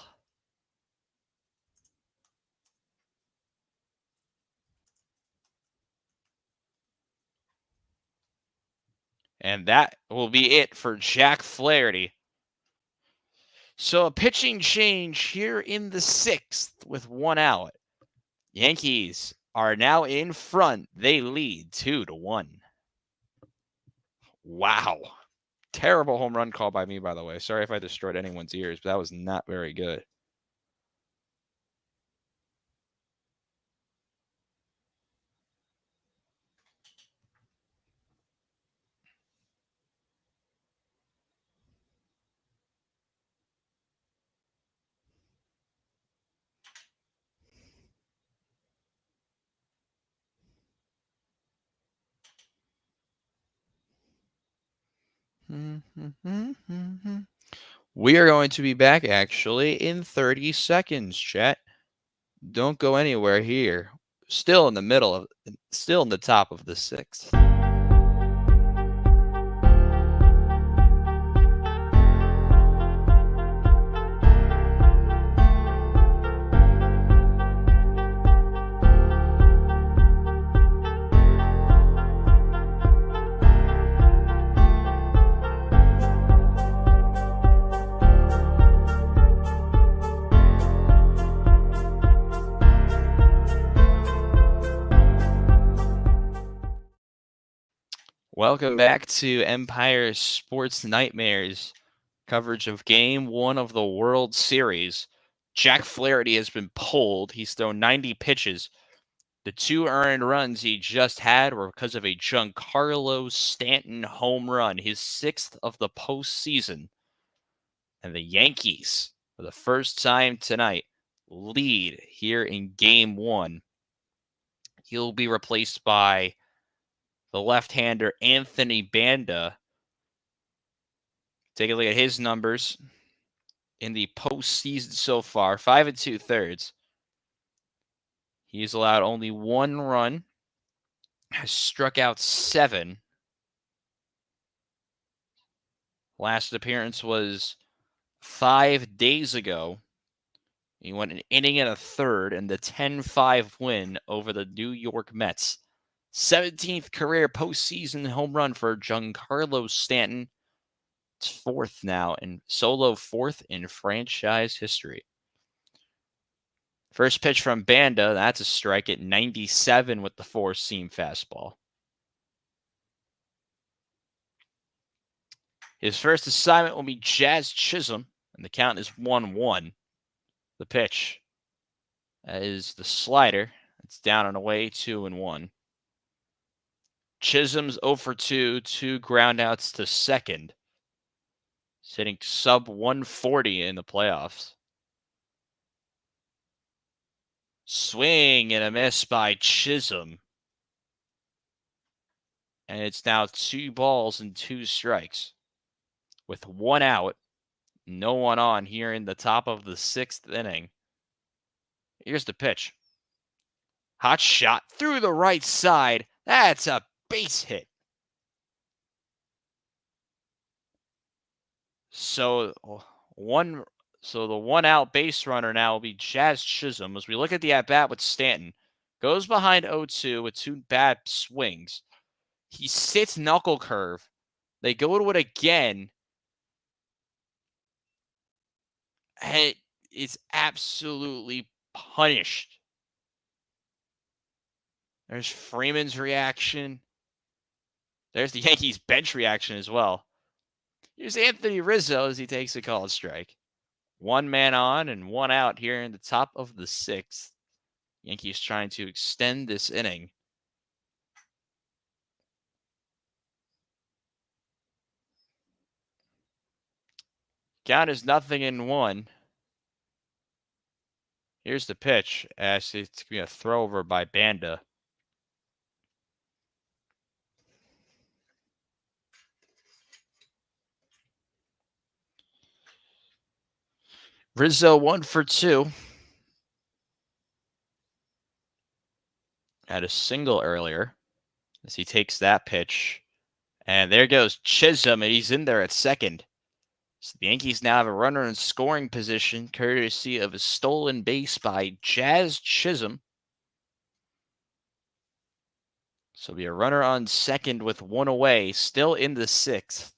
And that will be it for Jack Flaherty. So a pitching change here in the 6th with 1 out. Yankees are now in front. They lead 2-1. Wow. Terrible home run call by me, by the way. Sorry if I destroyed anyone's ears, but that was not very good. We are going to be back actually in 30 seconds, chat. Don't go anywhere here. Still in the top of the 6th. Welcome back to Empire Sports Nightmares coverage of Game 1 of the World Series. Jack Flaherty has been pulled. He's thrown 90 pitches. The 2 earned runs he just had were because of a Giancarlo Stanton home run, his 6th of the postseason. And the Yankees, for the first time tonight, lead here in Game 1. He'll be replaced by the left-hander Anthony Banda. Take a look at his numbers in the postseason so far. 5 2/3. He's allowed only 1 run, has struck out 7. Last appearance was 5 days ago. He went an inning and a third in the 10-5 win over the New York Mets. 17th career postseason home run for Giancarlo Stanton. It's fourth now, and solo fourth in franchise history. First pitch from Banda, that's a strike at 97 with the four-seam fastball. His first assignment will be Jazz Chisholm, and the count is 1-1. The pitch is the slider. It's down and away, 2-1. Chisholm's 0 for 2, 2 groundouts to second. He's hitting sub 140 in the playoffs. Swing and a miss by Chisholm. And it's now 2 balls and 2 strikes. With 1 out, no one on here in the top of the 6th inning. Here's the pitch. Hot shot through the right side. That's a base hit. So the 1 out base runner now will be Jazz Chisholm. As we look at the at-bat with Stanton, goes behind 0-2 with 2 bad swings. He sits knuckle curve. They go to it again. And it's absolutely punished. There's Freeman's reaction. There's the Yankees bench reaction as well. Here's Anthony Rizzo as he takes a called strike. 1 man on and 1 out here in the top of the 6th. Yankees trying to extend this inning. Count is 0-1. Here's the pitch. Actually, it's going to be a throw over by Banda. Rizzo 1 for 2. Had a single earlier as he takes that pitch. And there goes Chisholm, and he's in there at second. So the Yankees now have a runner in scoring position, courtesy of a stolen base by Jazz Chisholm. So be a runner on second with 1 away, still in the 6th.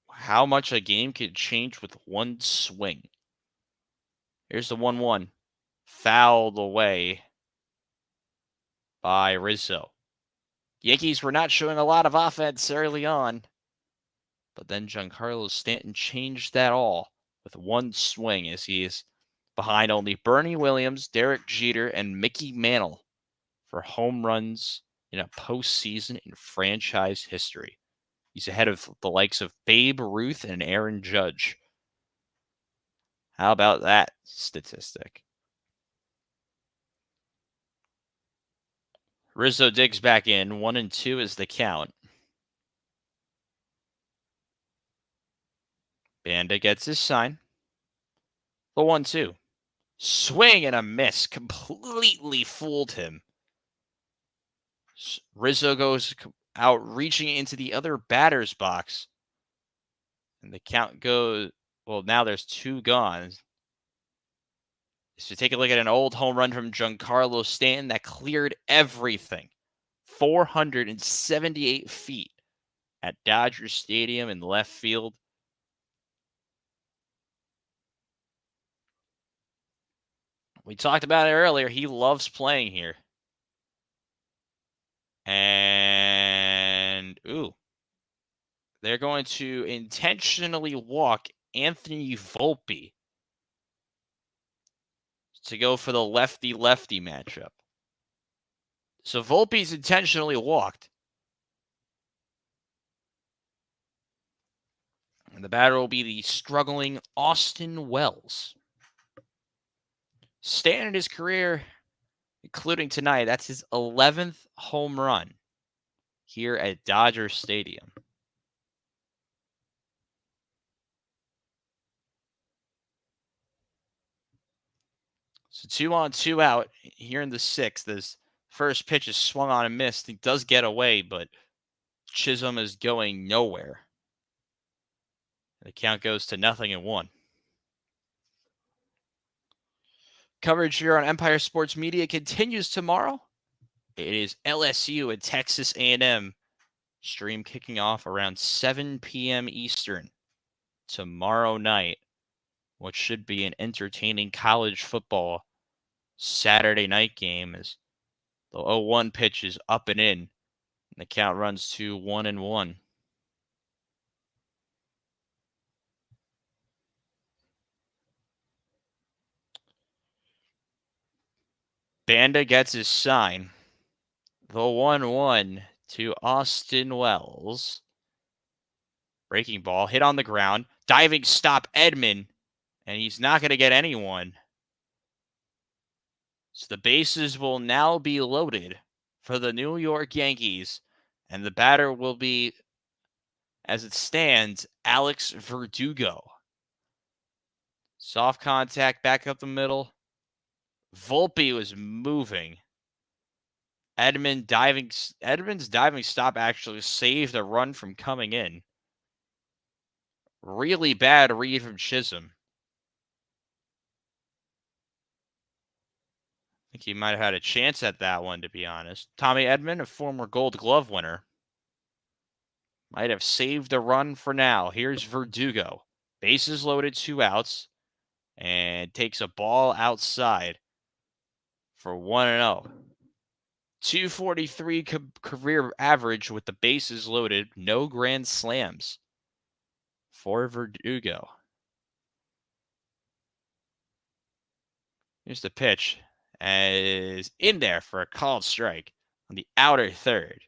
How much a game could change with 1 swing. Here's the 1-1. Fouled away by Rizzo. Yankees were not showing a lot of offense early on. But then Giancarlo Stanton changed that all with 1 swing as he is behind only Bernie Williams, Derek Jeter, and Mickey Mantle for home runs in a postseason in franchise history. He's ahead of the likes of Babe Ruth and Aaron Judge. How about that statistic? Rizzo digs back in. 1-2 is the count. Banda gets his sign. The 1-2. Swing and a miss. Completely fooled him. Rizzo goes out reaching into the other batter's box. And the count goes, well, now there's 2 gone. So take a look at an old home run from Giancarlo Stanton that cleared everything. 478 feet at Dodger Stadium in left field. We talked about it earlier. He loves playing here. And, they're going to intentionally walk Anthony Volpe to go for the lefty-lefty matchup. So Volpe's intentionally walked. And the batter will be the struggling Austin Wells. Staying in his career, including tonight, that's his 11th home run here at Dodger Stadium. So 2 on, 2 out here in the 6th. This first pitch is swung on and missed. He does get away, but Chisholm is going nowhere. The count goes to 0-1. Coverage here on Empire Sports Media continues tomorrow. It is LSU and Texas A&M. Stream kicking off around 7 p.m. Eastern tomorrow night, what should be an entertaining college football Saturday night game as the 0-1 pitch is up and in, and the count runs to 1-1. Banda gets his sign. The 1-1 to Austin Wells. Breaking ball, hit on the ground. Diving stop Edman, and he's not going to get anyone. So the bases will now be loaded for the New York Yankees, and the batter will be, as it stands, Alex Verdugo. Soft contact back up the middle. Volpe was moving. Edman's diving stop actually saved a run from coming in. Really bad read from Chisholm. I think he might have had a chance at that one, to be honest. Tommy Edman, a former Gold Glove winner, might have saved a run for now. Here's Verdugo. Bases loaded, 2 outs, and takes a ball outside for 1-0. 243 career average with the bases loaded. No grand slams for Verdugo. Here's the pitch. Is in there for a called strike on the outer third.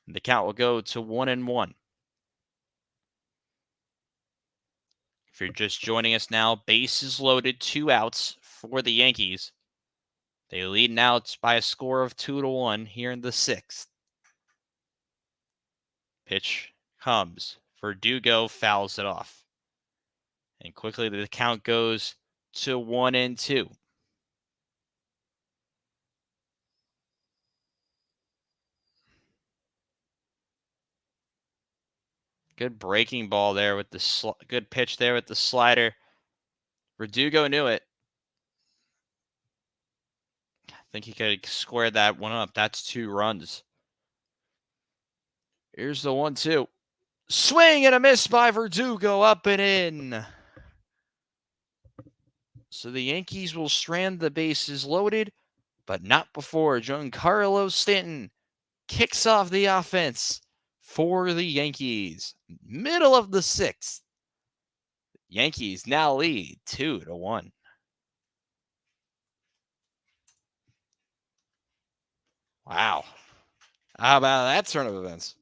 And the count will go to 1-1. If you're just joining us now, bases loaded, 2 outs for the Yankees. They lead now by a score of 2-1 here in the 6th. Pitch comes. Verdugo fouls it off. And quickly the count goes to 1-2. Good breaking ball there with the good pitch there with the slider. Verdugo knew it. I think he could square that one up. That's 2 runs. Here's the 1-2. Swing and a miss by Verdugo, up and in. So the Yankees will strand the bases loaded, but not before Giancarlo Stanton kicks off the offense for the Yankees. Middle of the 6th. Yankees now lead 2-1. Wow. How about that turn of events?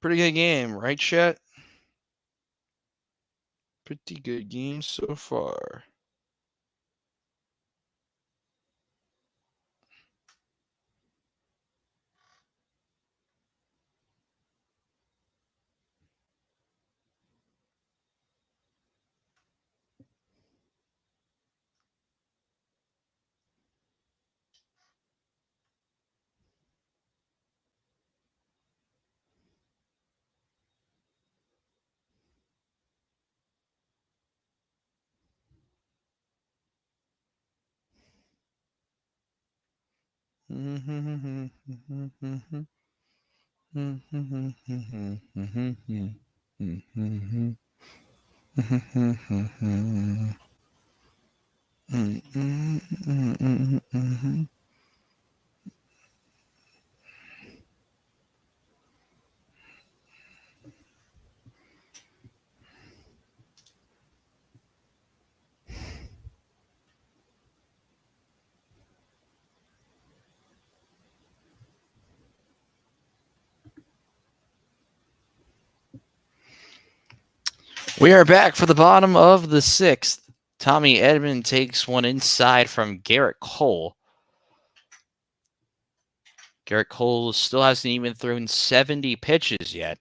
Pretty good game, right, Chet? Pretty good game so far. We are back for the bottom of the sixth. Tommy Edman takes one inside from Garrett Cole. Garrett Cole still hasn't even thrown 70 pitches yet.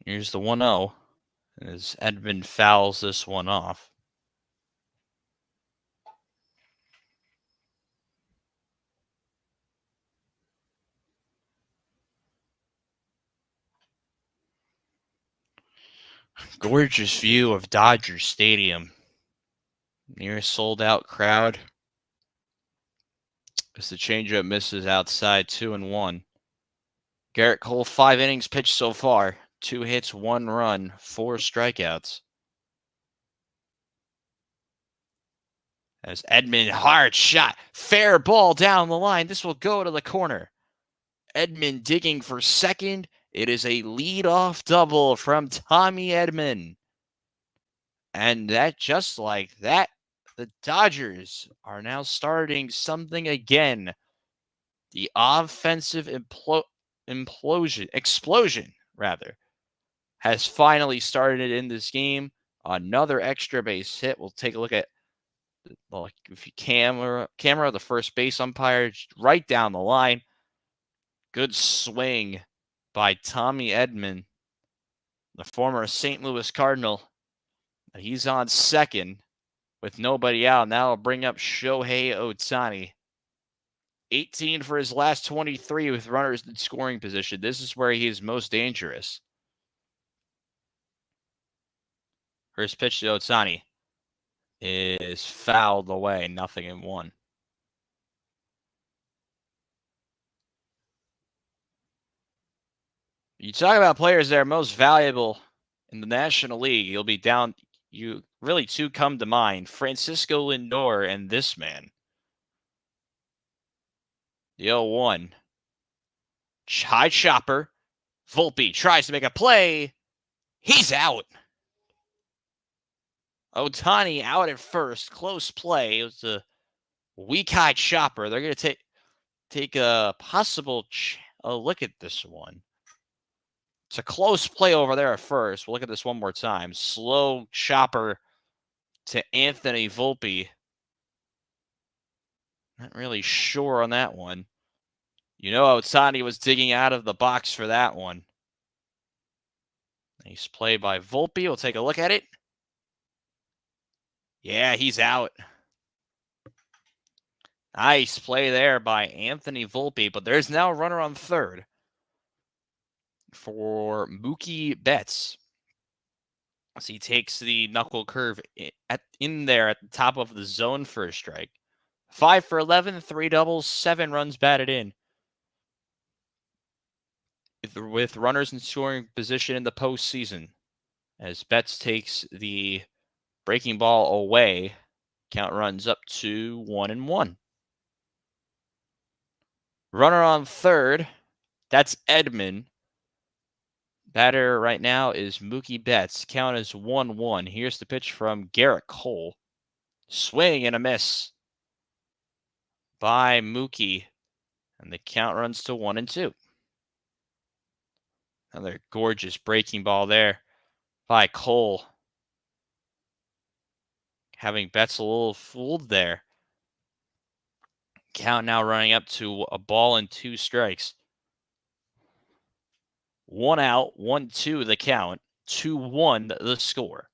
Here's the 1-0 as Edman fouls this one off. Gorgeous view of Dodger Stadium. Near sold-out crowd. As the changeup misses outside, 2-1. Garrett Cole, 5 innings pitched so far. 2 hits, 1 run, 4 strikeouts. As Edman, hard shot, fair ball down the line. This will go to the corner. Edman digging for second. It is a leadoff double from Tommy Edman. And that, just like that, the Dodgers are now starting something again. The offensive explosion, has finally started in this game. Another extra base hit. We'll take a look at if you camera the first base umpire right down the line. Good swing by Tommy Edman, the former St. Louis Cardinal. He's on second with nobody out. Now I'll bring up Shohei Ohtani. 18 for his last 23 with runners in scoring position. This is where he is most dangerous. First pitch to Ohtani is fouled away, 0-1. You talk about players that are most valuable in the National League, you'll be down. You really two come to mind: Francisco Lindor and this man. The 0-1. High chopper. Volpe tries to make a play. He's out. Ohtani out at first. Close play. It was a weak high chopper. They're going to take a possible look at this one. It's a close play over there at first. We'll look at this one more time. Slow chopper to Anthony Volpe. Not really sure on that one. You know, Ohtani was digging out of the box for that one. Nice play by Volpe. We'll take a look at it. Yeah, he's out. Nice play there by Anthony Volpe, but there's now a runner on third for Mookie Betts. So he takes the knuckle curve in there at the top of the zone for a strike. 5 for 11, 3 doubles, 7 runs batted in. With runners in scoring position in the postseason, as Betts takes the breaking ball away, count runs up to 1-1. Runner on third, that's Edman. Batter right now is Mookie Betts. Count is 1-1. Here's the pitch from Garrett Cole. Swing and a miss by Mookie. And the count runs to 1-2. Another gorgeous breaking ball there by Cole. Having Betts a little fooled there. Count now running up to a ball and 2 strikes. 1 out, 1-2 the count, 2-1 the score.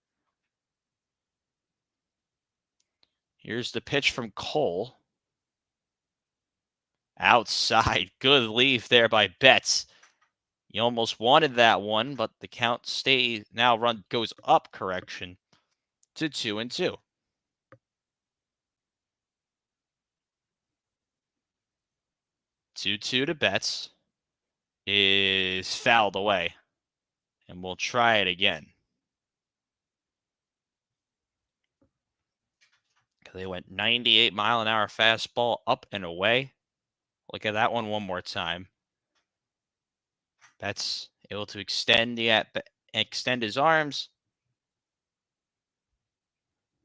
Here's the pitch from Cole. Outside. Good leave there by Betts. You almost wanted that one, but the count stays. Now run goes up, correction, to 2-2. 2-2 to Betts is fouled away. And we'll try it again. They went 98-mile-an-hour fastball up and away. Look at that one more time. Betts able to extend his arms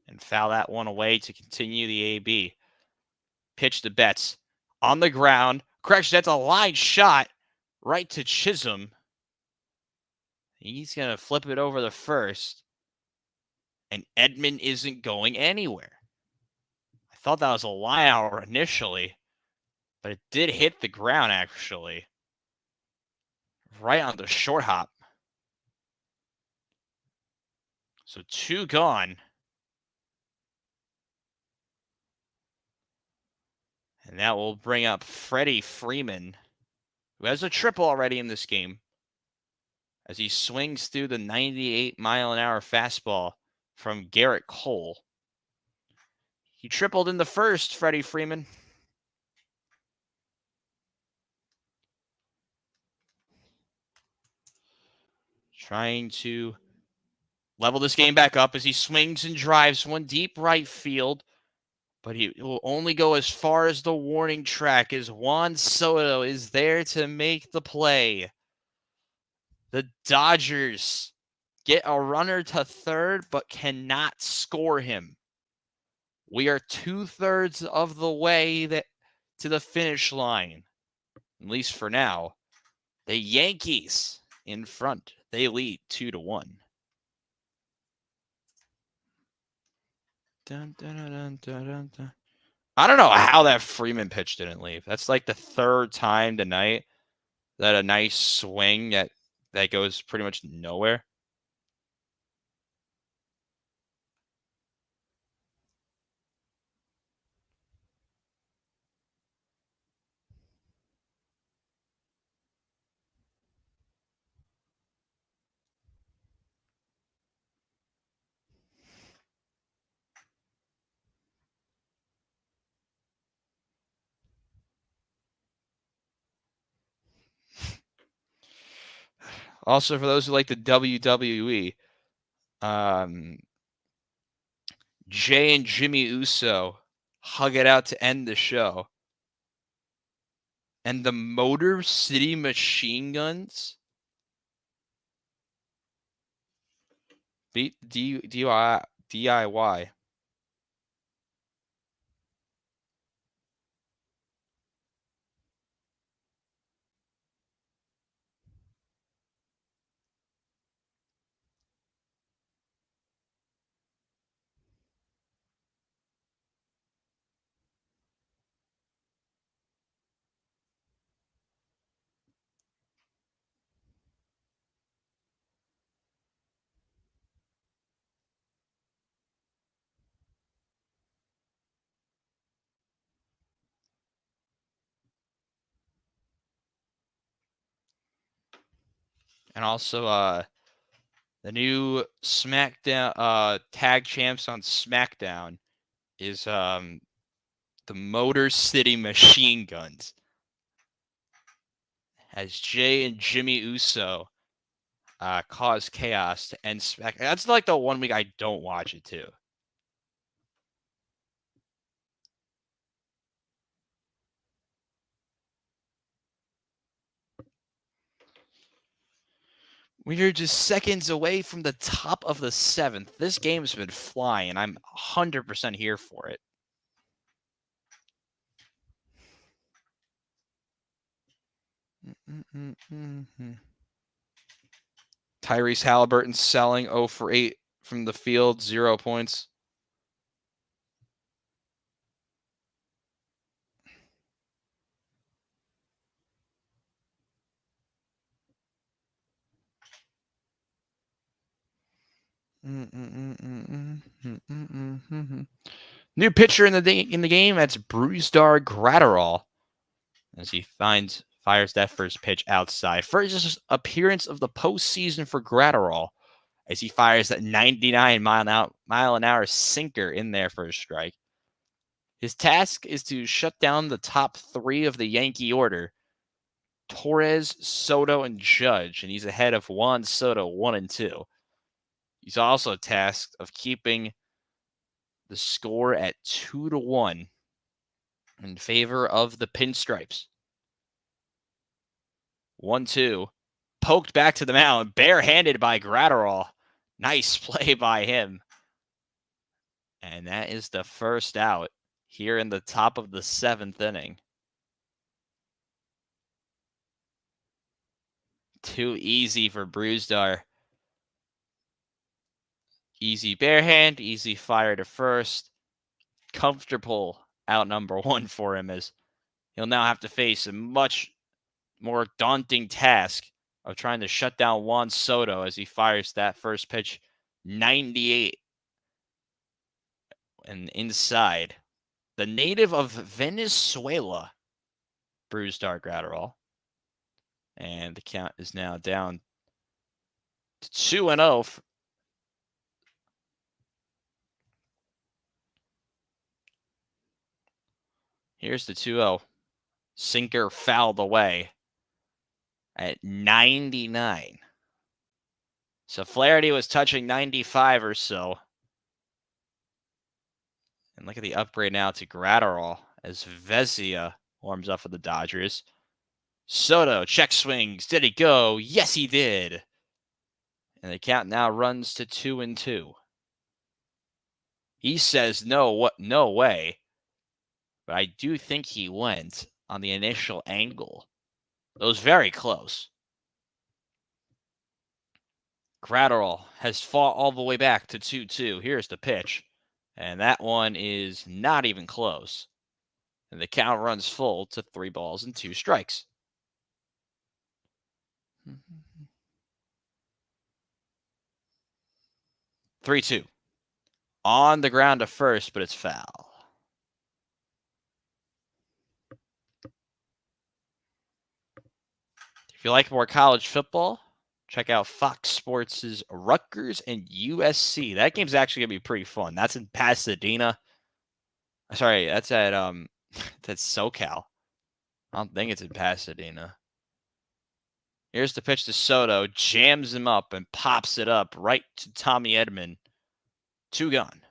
and foul that one away to continue the AB. Pitch to Betts on the ground. Correction, that's a line shot right to Chisholm. He's going to flip it over the first. And Edman isn't going anywhere. I thought that was a line out initially, but it did hit the ground actually. Right on the short hop. So 2 gone. And that will bring up Freddie Freeman, who has a triple already in this game, as he swings through the 98-mile-an-hour fastball from Garrett Cole. He tripled in the first, Freddie Freeman. Trying to level this game back up as he swings and drives one deep right field. But he will only go as far as the warning track as Juan Soto is there to make the play. The Dodgers get a runner to third, but cannot score him. We are 2/3 of the way to the finish line, at least for now. The Yankees in front. They lead 2-1. Dun, dun, dun, dun, dun, dun. I don't know how that Freeman pitch didn't leave. That's like the 3rd time tonight that a nice swing that goes pretty much nowhere. Also, for those who like the WWE, Jay and Jimmy Uso hug it out to end the show. And the Motor City Machine Guns beat DIY. And also, the new SmackDown tag champs on SmackDown is the Motor City Machine Guns. As Jay and Jimmy Uso cause chaos to end SmackDown. That's like the one week I don't watch it too. We are just seconds away from the top of the 7th. This game's been flying. I'm 100% here for it. Tyrese Halliburton selling 0 for 8 from the field, 0 points. New pitcher in the game. That's Brewstar Gratterall as he fires that first pitch outside. First appearance of the postseason for Gratterall as he fires that 99 mile an hour sinker in there for a strike. His task is to shut down the top 3 of the Yankee order: Torres, Soto, and Judge, and he's ahead of Juan Soto 1 and 2. He's also tasked of keeping the score at 2-1 in favor of the Pinstripes. 1-2. Poked back to the mound, barehanded by Gratterall. Nice play by him. And that is the first out here in the top of the 7th inning. Too easy for Brewstar. Easy barehand, easy fire to first. Comfortable out number 1 for him, as he'll now have to face a much more daunting task of trying to shut down Juan Soto as he fires that first pitch 98 and inside. The native of Venezuela, Brewstar Gratterall. And the count is now down to 2-0. Here's the 2-0. Sinker fouled away at 99. So Flaherty was touching 95 or so. And look at the upgrade now to Gratterall as Vezia warms up for the Dodgers. Soto, check swings. Did he go? Yes, he did. And the count now runs to 2-2. He says no way. But I do think he went on the initial angle. It was very close. Gratterall has fought all the way back to 2-2. Here's the pitch. And that one is not even close. And the count runs full to 3 balls and 2 strikes. Mm-hmm. 3-2. On the ground to first, but it's foul. If you like more college football, check out Fox Sports' Rutgers and USC. That game's actually going to be pretty fun. That's in Pasadena. Sorry, that's at that's SoCal. I don't think it's in Pasadena. Here's the pitch to Soto. Jams him up and pops it up right to Tommy Edman. 2 gone.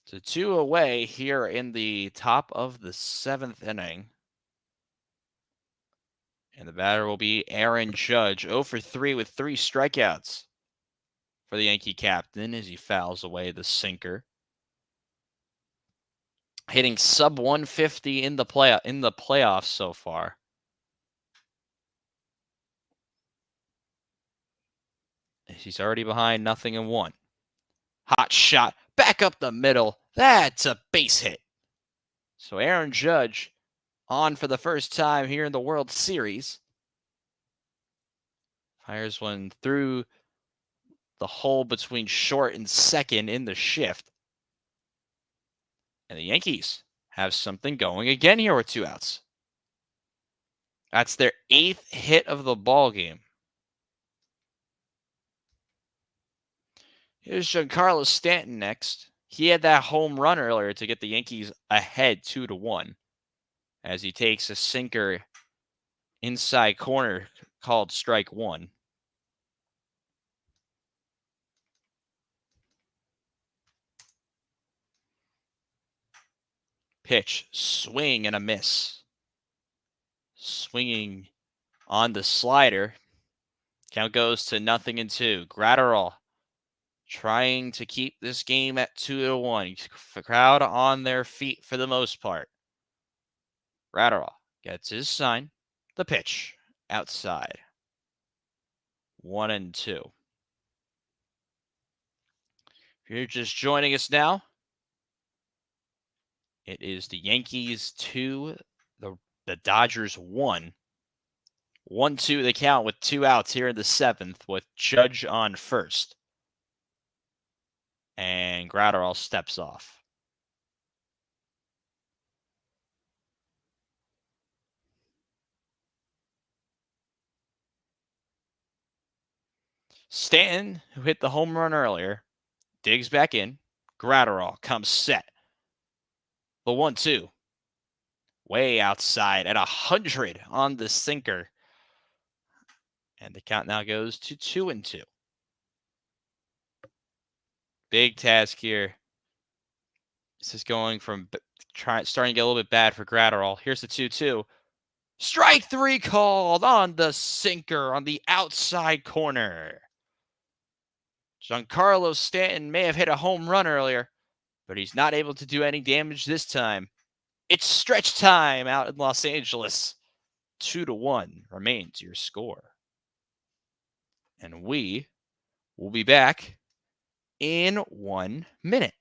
So 2 away here in the top of the 7th inning. And the batter will be Aaron Judge. 0 for 3 with 3 strikeouts for the Yankee captain as he fouls away the sinker. Hitting sub 150 in the playoffs so far. He's already behind 0-1. Hot shot back up the middle. That's a base hit. So Aaron Judge on for the first time here in the World Series. Fires one through the hole between short and second in the shift. And the Yankees have something going again here with 2 outs. That's their 8th hit of the ball game. Here's Giancarlo Stanton next. He had that home run earlier to get the Yankees ahead 2-1 as he takes a sinker inside corner called strike 1. Pitch, swing and a miss. Swinging on the slider. Count goes to 0-2. Gratterall trying to keep this game at 2-1. The crowd on their feet for the most part. Gratterall gets his sign. The pitch outside. 1-2. If you're just joining us now, it is the Yankees 2, the Dodgers 1. 1-2 the count with 2 outs here in the 7th with Judge on first. And Gratterall steps off. Stanton, who hit the home run earlier, digs back in. Gratterall comes set. The 1-2. Way outside at 100 on the sinker. And the count now goes to 2-2. Big task here. This is going from starting to get a little bit bad for Gratterall. Here's the 2-2. Strike 3 called on the sinker on the outside corner. Giancarlo Stanton may have hit a home run earlier, but he's not able to do any damage this time. It's stretch time out in Los Angeles. 2-1 remains your score. And we will be back in 1 minute.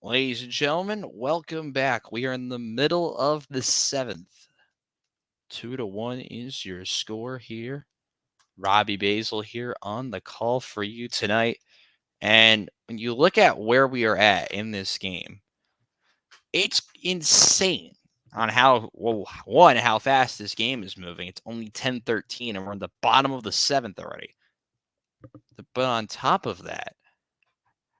Ladies and gentlemen, welcome back. We are in the middle of the 7th. 2-1 is your score here. Robbie Basel here on the call for you tonight. And when you look at where we are at in this game, it's insane on how fast this game is moving. It's only 10-13 and we're in the bottom of the 7th already. But on top of that,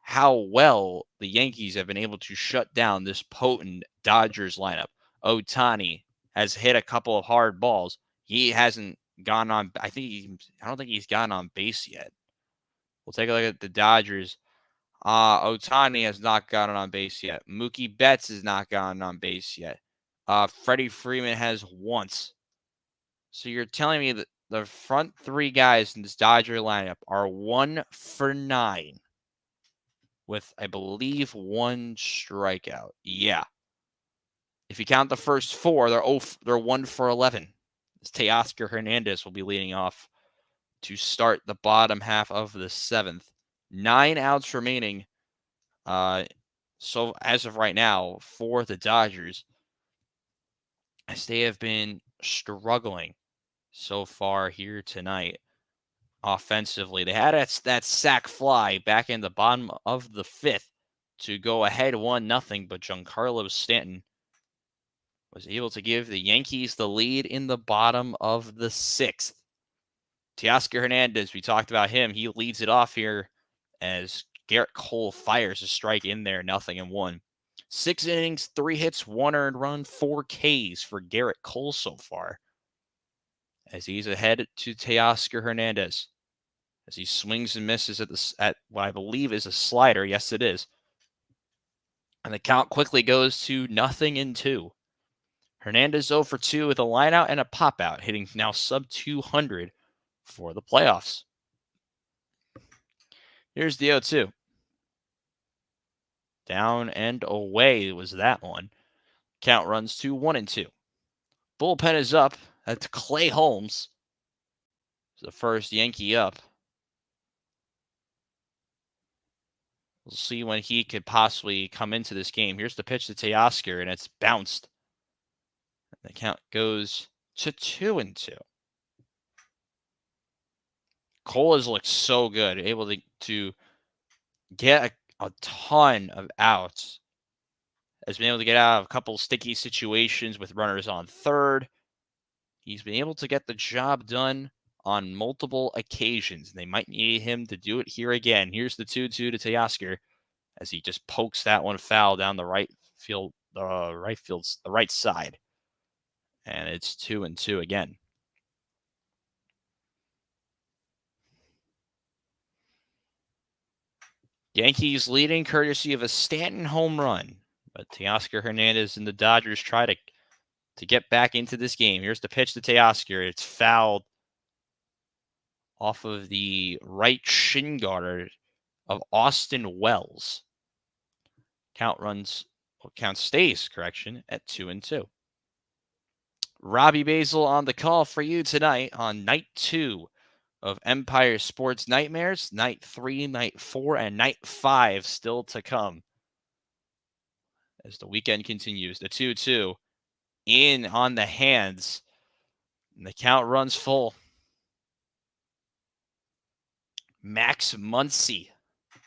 how well the Yankees have been able to shut down this potent Dodgers lineup. Ohtani has hit a couple of hard balls. He hasn't gone on. I don't think he's gotten on base yet. We'll take a look at the Dodgers. Ohtani has not gotten on base yet. Mookie Betts has not gotten on base yet. Freddie Freeman has once. So you're telling me that the front 3 guys in this Dodger lineup are 1 for 9. With, I believe, 1 strikeout. Yeah. If you count the first 4, they're 1 for 11. Teoscar Hernandez will be leading off to start the bottom half of the 7th. 9 outs remaining. So as of right now, for the Dodgers, as they have been struggling so far here tonight. Offensively, they had that sac fly back in the bottom of the 5th to go ahead 1-0, but Giancarlo Stanton was able to give the Yankees the lead in the bottom of the 6th. Teoscar Hernandez, we talked about him. He leads it off here as Garrett Cole fires a strike in there, 0-1. 6 innings, 3 hits, 1 earned run, 4 Ks for Garrett Cole so far. As he's ahead to Teoscar Hernandez. As he swings and misses at what I believe is a slider. Yes, it is. And the count quickly goes to 0-2. Hernandez 0 for 2 with a line out and a pop out, hitting now sub 200 for the playoffs. Here's the 0-2. Down and away was that one. Count runs to 1-2. Bullpen is up. That's Clay Holmes. The first Yankee up. We'll see when he could possibly come into this game. Here's the pitch to Teoscar, and it's bounced. The count goes to 2-2. Cole has looked so good, able to get a ton of outs. Has been able to get out of a couple sticky situations with runners on third. He's been able to get the job done on multiple occasions. They might need him to do it here again. Here's the 2-2 to Teoscar as he just pokes that one foul down the right side. And it's 2-2 again. Yankees leading courtesy of a Stanton home run. But Teoscar Hernandez and the Dodgers try to get back into this game. Here's the pitch to Teoscar. It's fouled off of the right shin guard of Austin Wells. Count stays at 2-2. Robbie Basel on the call for you tonight on night 2 of Empire Sports Nightmares. Night 3, night 4, and night 5 still to come as the weekend continues. The 2-2 in on the hands, and the count runs full. Max Muncy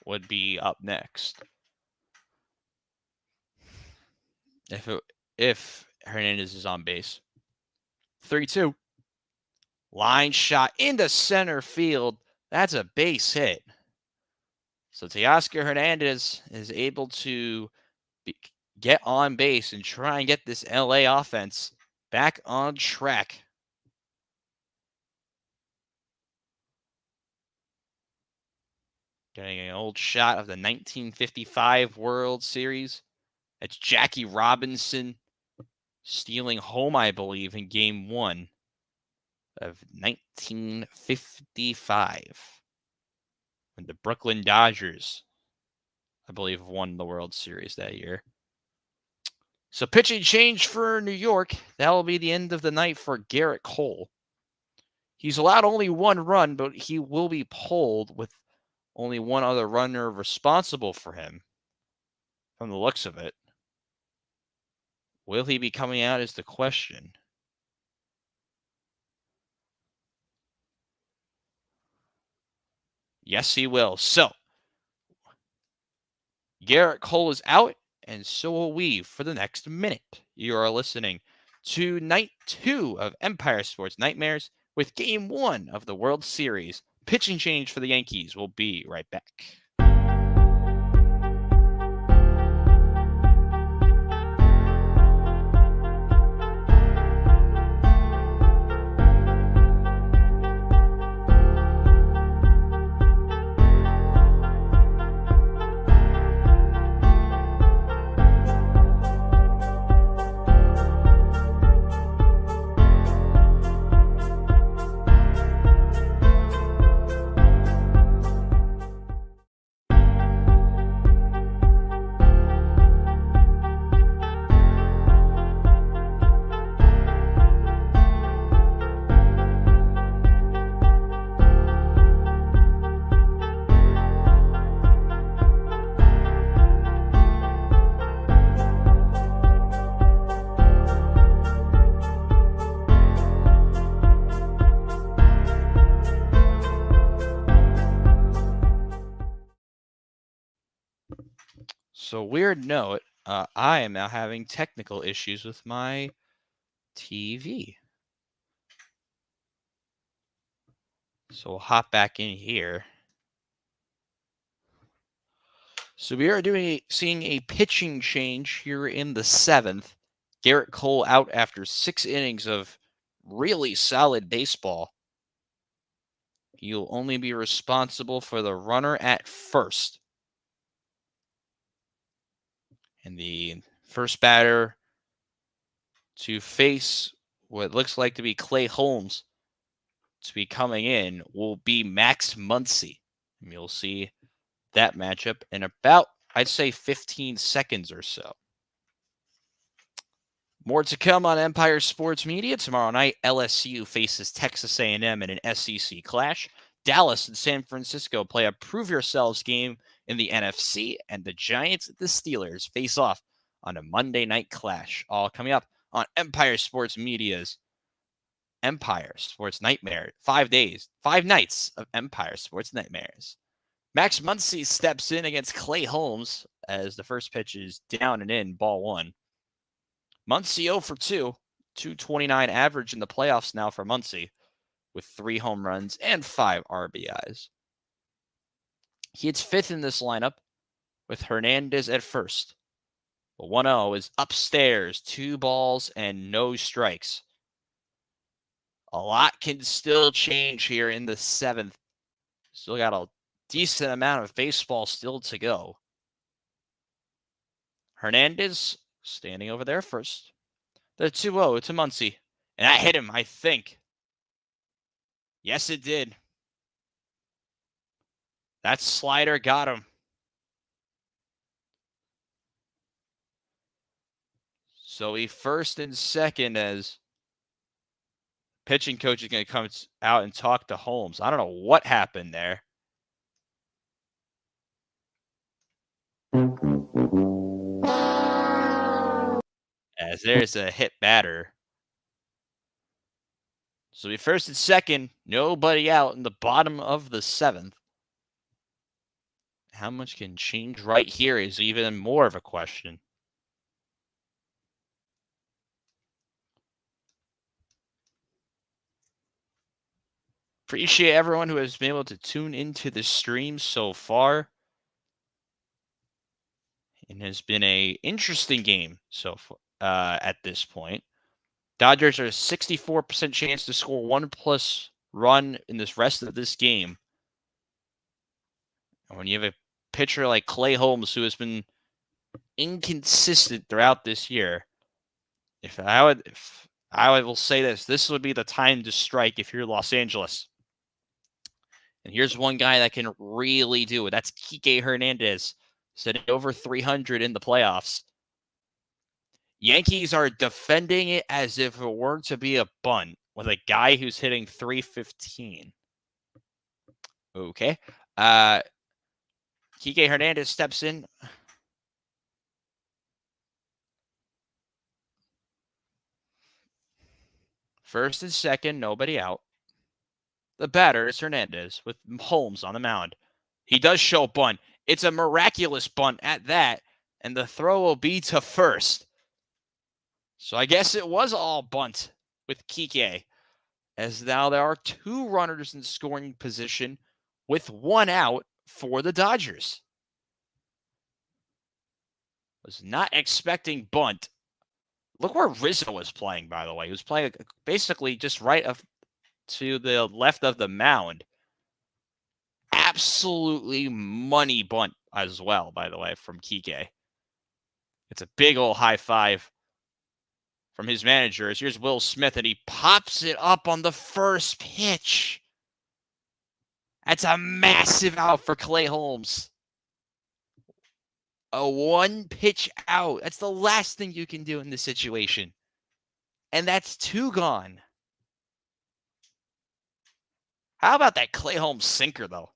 would be up next if Hernandez is on base. 3-2. Line shot into center field. That's a base hit. So Teoscar Hernandez is able to get on base and try and get this LA offense back on track. Getting an old shot of the 1955 World Series. That's Jackie Robinson stealing home, I believe, in Game 1 of 1955. When the Brooklyn Dodgers, I believe, won the World Series that year. So pitching change for New York. That will be the end of the night for Garrett Cole. He's allowed only one run, but he will be pulled with only one other runner responsible for him, from the looks of it. Will he be coming out is the question. Yes, he will. So, Garrett Cole is out, and so will we for the next minute. You are listening to Night 2 of Empire Sports Nightmares with Game 1 of the World Series. Pitching change for the Yankees. We'll be right back. So, weird note, I am now having technical issues with my TV. So, we'll hop back in here. So, we are seeing a pitching change here in the 7th. Garrett Cole out after 6 innings of really solid baseball. He'll only be responsible for the runner at first. And the first batter to face what looks like to be Clay Holmes to be coming in will be Max Muncy. And you'll see that matchup in about, I'd say, 15 seconds or so. More to come on Empire Sports Media. Tomorrow night, LSU faces Texas A&M in an SEC clash. Dallas and San Francisco play a prove-yourselves game in the NFC, and the Giants and the Steelers face off on a Monday night clash. All coming up on Empire Sports Media's Empire Sports Nightmare. 5 days, 5 nights of Empire Sports Nightmares. Max Muncy steps in against Clay Holmes as the first pitch is down and in, ball 1. Muncy 0 for 2, 229 average in the playoffs now for Muncy, with 3 home runs and 5 RBIs. He hits 5th in this lineup with Hernandez at first. The 1-0 is upstairs, 2 balls and no strikes. A lot can still change here in the 7th. Still got a decent amount of baseball still to go. Hernandez standing over there first. The 2-0 to Muncy. And that hit him, I think. Yes, it did. That slider got him. So he first and second as pitching coach is going to come out and talk to Holmes. I don't know what happened there. As there's a hit batter. So we first and second, nobody out in the bottom of the 7th. How much can change right here is even more of a question. Appreciate everyone who has been able to tune into the stream so far. It has been an interesting game so far at this point. Dodgers are a 64% chance to score 1+ run in this rest of this game. And when you have a pitcher like Clay Holmes, who has been inconsistent throughout this year, if I will say this would be the time to strike if you're Los Angeles. And here's one guy that can really do it. That's Kike Hernandez, sitting over 300 in the playoffs. Yankees are defending it as if it were to be a bunt with a guy who's hitting 315. Okay. Kike Hernandez steps in. First and second, nobody out. The batter is Hernandez with Holmes on the mound. He does show bunt. It's a miraculous bunt at that, and the throw will be to first. So I guess it was all bunt with Kike, as now there are 2 runners in scoring position with 1 out for the Dodgers. Was not expecting bunt. Look where Rizzo was playing, by the way. He was playing basically just right up to the left of the mound. Absolutely money bunt as well, by the way, from Kike. It's a big old high five from his managers. Here's Will Smith, and he pops it up on the first pitch. That's a massive out for Clay Holmes. A 1-pitch out. That's the last thing you can do in this situation. And that's 2 gone. How about that Clay Holmes sinker, though?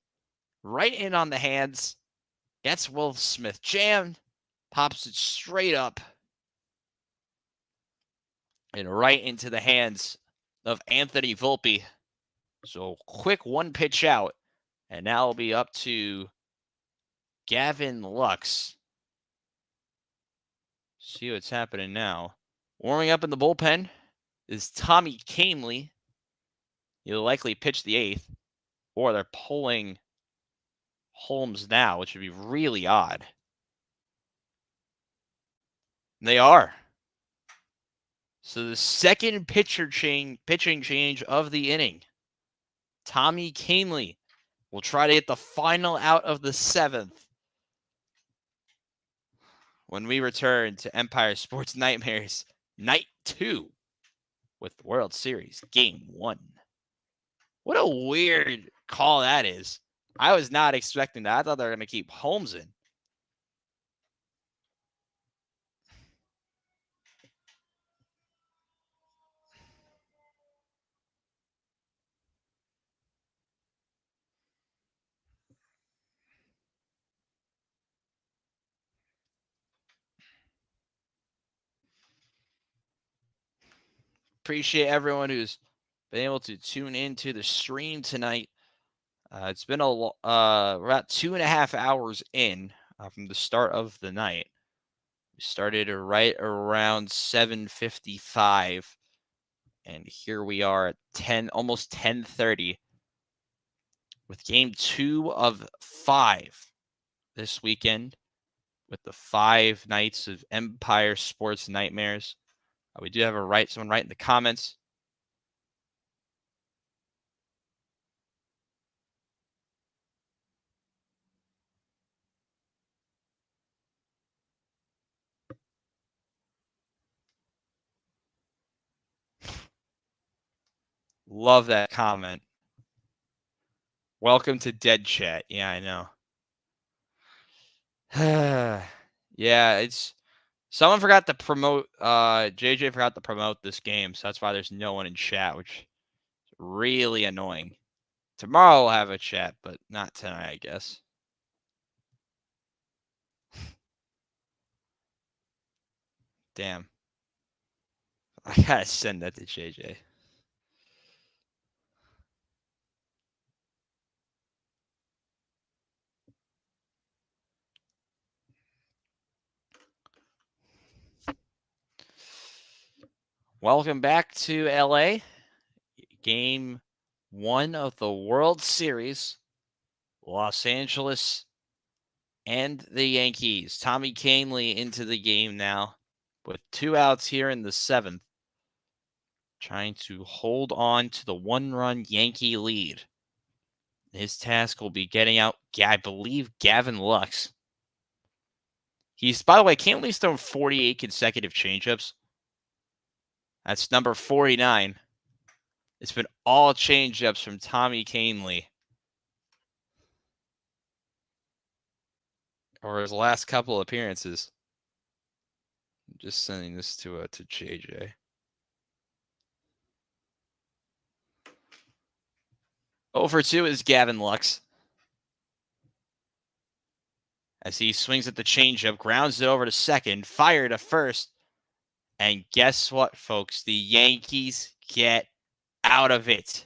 Right in on the hands. Gets Will Smith jammed. Pops it straight up. And right into the hands of Anthony Volpe. So quick 1-pitch out. And now it'll be up to Gavin Lux. See what's happening now. Warming up in the bullpen is Tommy Kahnle. He'll likely pitch the 8th. Or they're pulling Holmes now, which would be really odd. They are. So the second pitching change of the inning. Tommy Kahnle will try to get the final out of the 7th. When we return to Empire Sports Nightmares, Night 2 with World Series Game 1. What a weird call that is. I was not expecting that. I thought they were going to keep Holmes in. Appreciate everyone who's been able to tune into the stream tonight. It's been we're about 2.5 hours in from the start of the night. We started right around 7:55, and here we are at almost 10:30, with game 2 of 5 this weekend, with the 5 nights of Empire Sports Nightmares. We do have someone write in the comments. Love that comment. Welcome to Dead Chat. Yeah, I know. Yeah, it's someone forgot to promote. JJ forgot to promote this game, so that's why there's no one in chat, which is really annoying. Tomorrow we'll have a chat, but not tonight, I guess. Damn. I gotta send that to JJ. Welcome back to LA. Game 1 of the World Series. Los Angeles and the Yankees. Tommy Kahnle into the game now with 2 outs here in the 7th, trying to hold on to the 1-run Yankee lead. His task will be getting out, I believe, Gavin Lux. By the way, Kahnle's thrown 48 consecutive changeups. That's number 49. It's been all changeups from Tommy Kahnle over his last couple appearances. I'm just sending this to JJ. 0 for 2 is Gavin Lux, as he swings at the changeup, grounds it over to second, fire to first, and guess what, folks? The Yankees get out of it.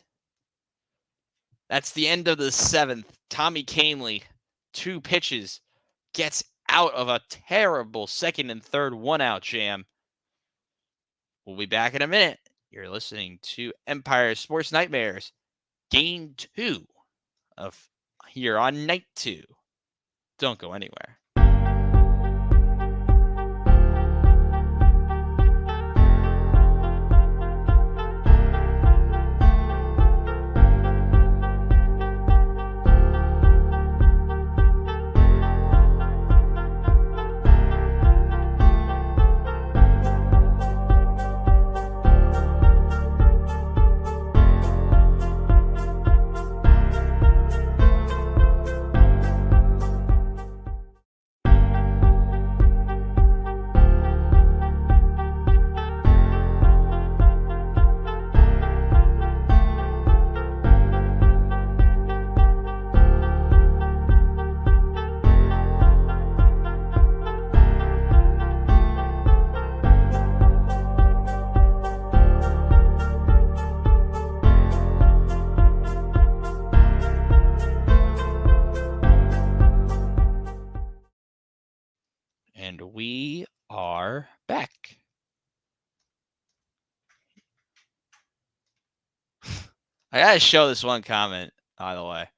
That's the end of the 7th. Tommy Kahnle, 2 pitches, gets out of a terrible second and third 1-out jam. We'll be back in a minute. You're listening to Empire Sports Nightmares, Game 2 of here on Night 2. Don't go anywhere. And we are back. I gotta show this one comment, by the way.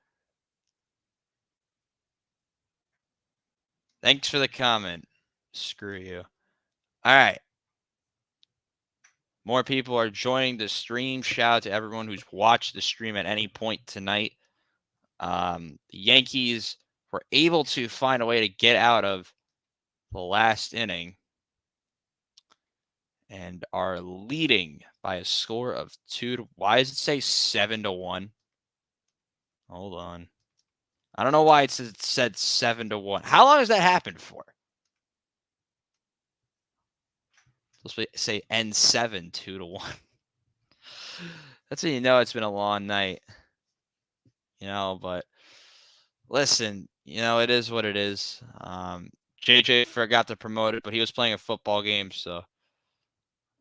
Thanks for the comment. Screw you. All right. More people are joining the stream. Shout out to everyone who's watched the stream at any point tonight. The Yankees were able to find a way to get out of the last inning and are leading by a score of 2 why does it say 7-1? Hold on. I don't know why it said 7-1. How long has that happened for? Let's say N7 2-1. That's how you know it's been a long night. But listen, it is what it is. JJ forgot to promote it, but he was playing a football game, so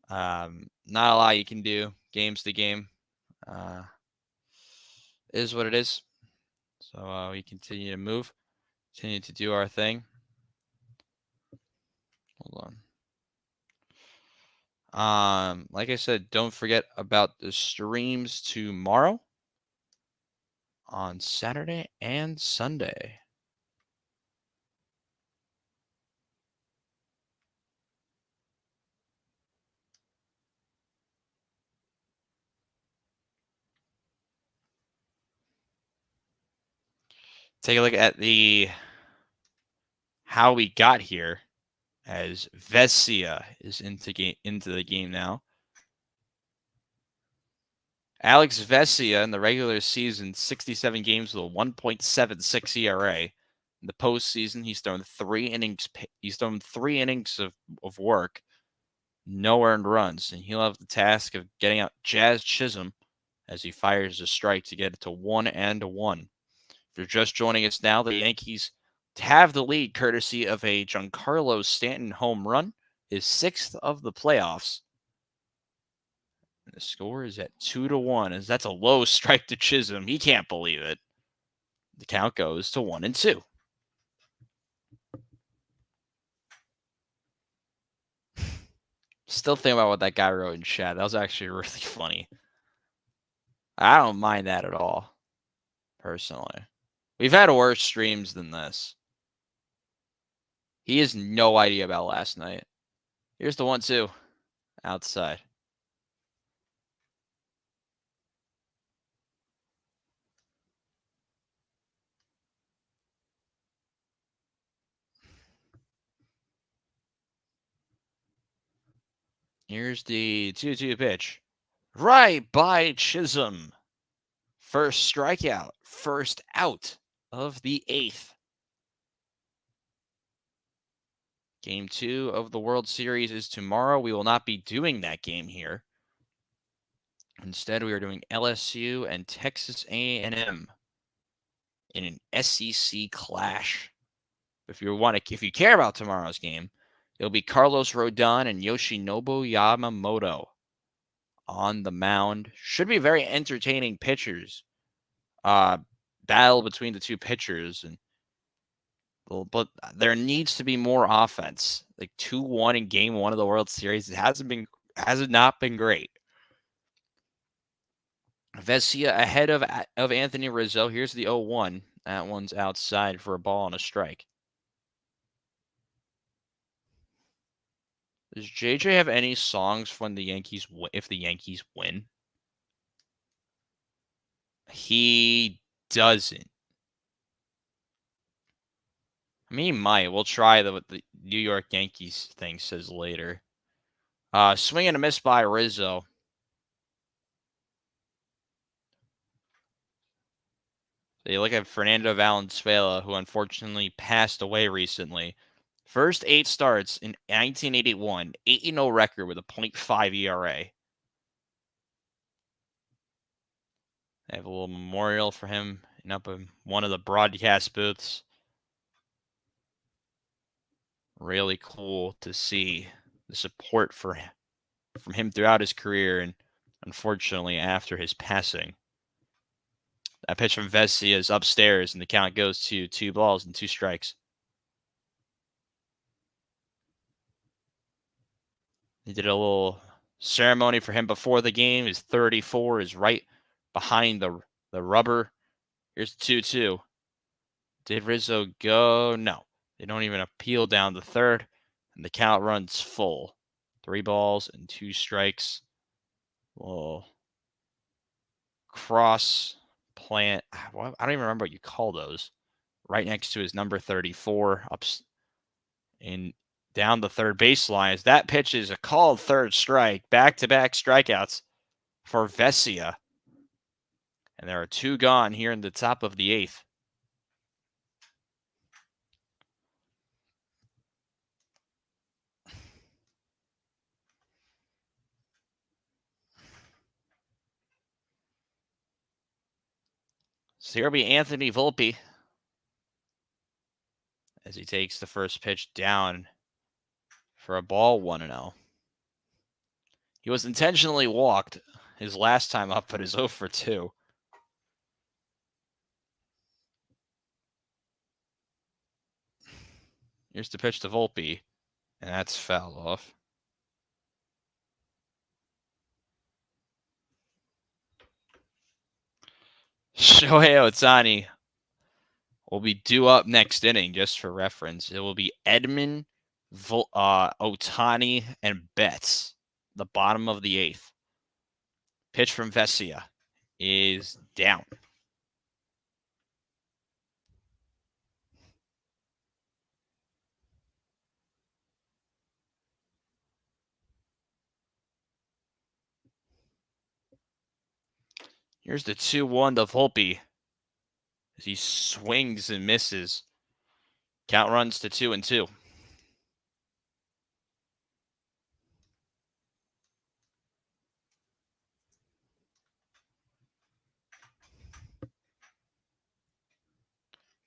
Not a lot you can do. Games to game. Is what it is. So we continue to move, continue to do our thing. Hold on. Like I said, don't forget about the streams tomorrow on Saturday and Sunday. Take a look at the how we got here, as Vesia is into the game now. Alex Vesia in the regular season, 67 games with a 1.76 ERA. In the postseason, he's thrown 3 innings. He's thrown 3 innings of work, no earned runs, and he'll have the task of getting out Jazz Chisholm as he fires a strike to get it to 1-1. If you're just joining us now, the Yankees have the lead courtesy of a Giancarlo Stanton home run, his 6th of the playoffs. And the score is at 2-1, as that's a low strike to Chisholm. He can't believe it. The count goes to 1-2. Still thinking about what that guy wrote in chat. That was actually really funny. I don't mind that at all, personally. We've had worse streams than this. He has no idea about last night. Here's the 1-2 outside. Here's the 2-2 pitch. Right by Chisholm. First strikeout, first out of the 8th. Game 2 of the World Series is tomorrow. We will not be doing that game here. Instead, we are doing LSU and Texas A&M in an SEC clash. If you care about tomorrow's game, it'll be Carlos Rodon and Yoshinobu Yamamoto on the mound. Should be very entertaining pitchers. Battle between the two pitchers, but there needs to be more offense. Like 2-1 in game 1 of the World Series, it has not been great. Vesia ahead of Anthony Rizzo. Here's the 0-1. That one's outside for a ball and a strike. Does JJ have any songs from the Yankees if the Yankees win? He doesn't. I mean, he might. We'll try what the New York Yankees thing says later. Swing and a miss by Rizzo. So you look at Fernando Valenzuela, who unfortunately passed away recently. First 8 starts in 1981, 8-0 record with a .5 ERA. They have a little memorial for him up in one of the broadcast booths. Really cool to see the support from him throughout his career, and unfortunately after his passing. That pitch from Vesia is upstairs, and the count goes to 2 balls and 2 strikes. They did a little ceremony for him before the game. His 34 is right behind the rubber. Here's 2-2. Did Rizzo go? No. They don't even appeal down the 3rd, and the count runs full. 3 balls and 2 strikes. Well, cross plant. I don't even remember what you call those. Right next to his number 34, up in down the third baseline. As that pitch is a called 3rd strike. Back-to-back strikeouts for Vesia. And there are 2 gone here in the top of the 8th. So here will be Anthony Volpe as he takes the first pitch down for a ball, 1-0. He was intentionally walked his last time up, but is 0 for 2. Here's the pitch to Volpe, and that's fouled off. Shohei Ohtani will be due up next inning, just for reference. It will be Edman, Ohtani, and Betts, the bottom of the 8th. Pitch from Vesia is down. Here's the 2-1 to Volpe as he swings and misses. Count runs to 2-2.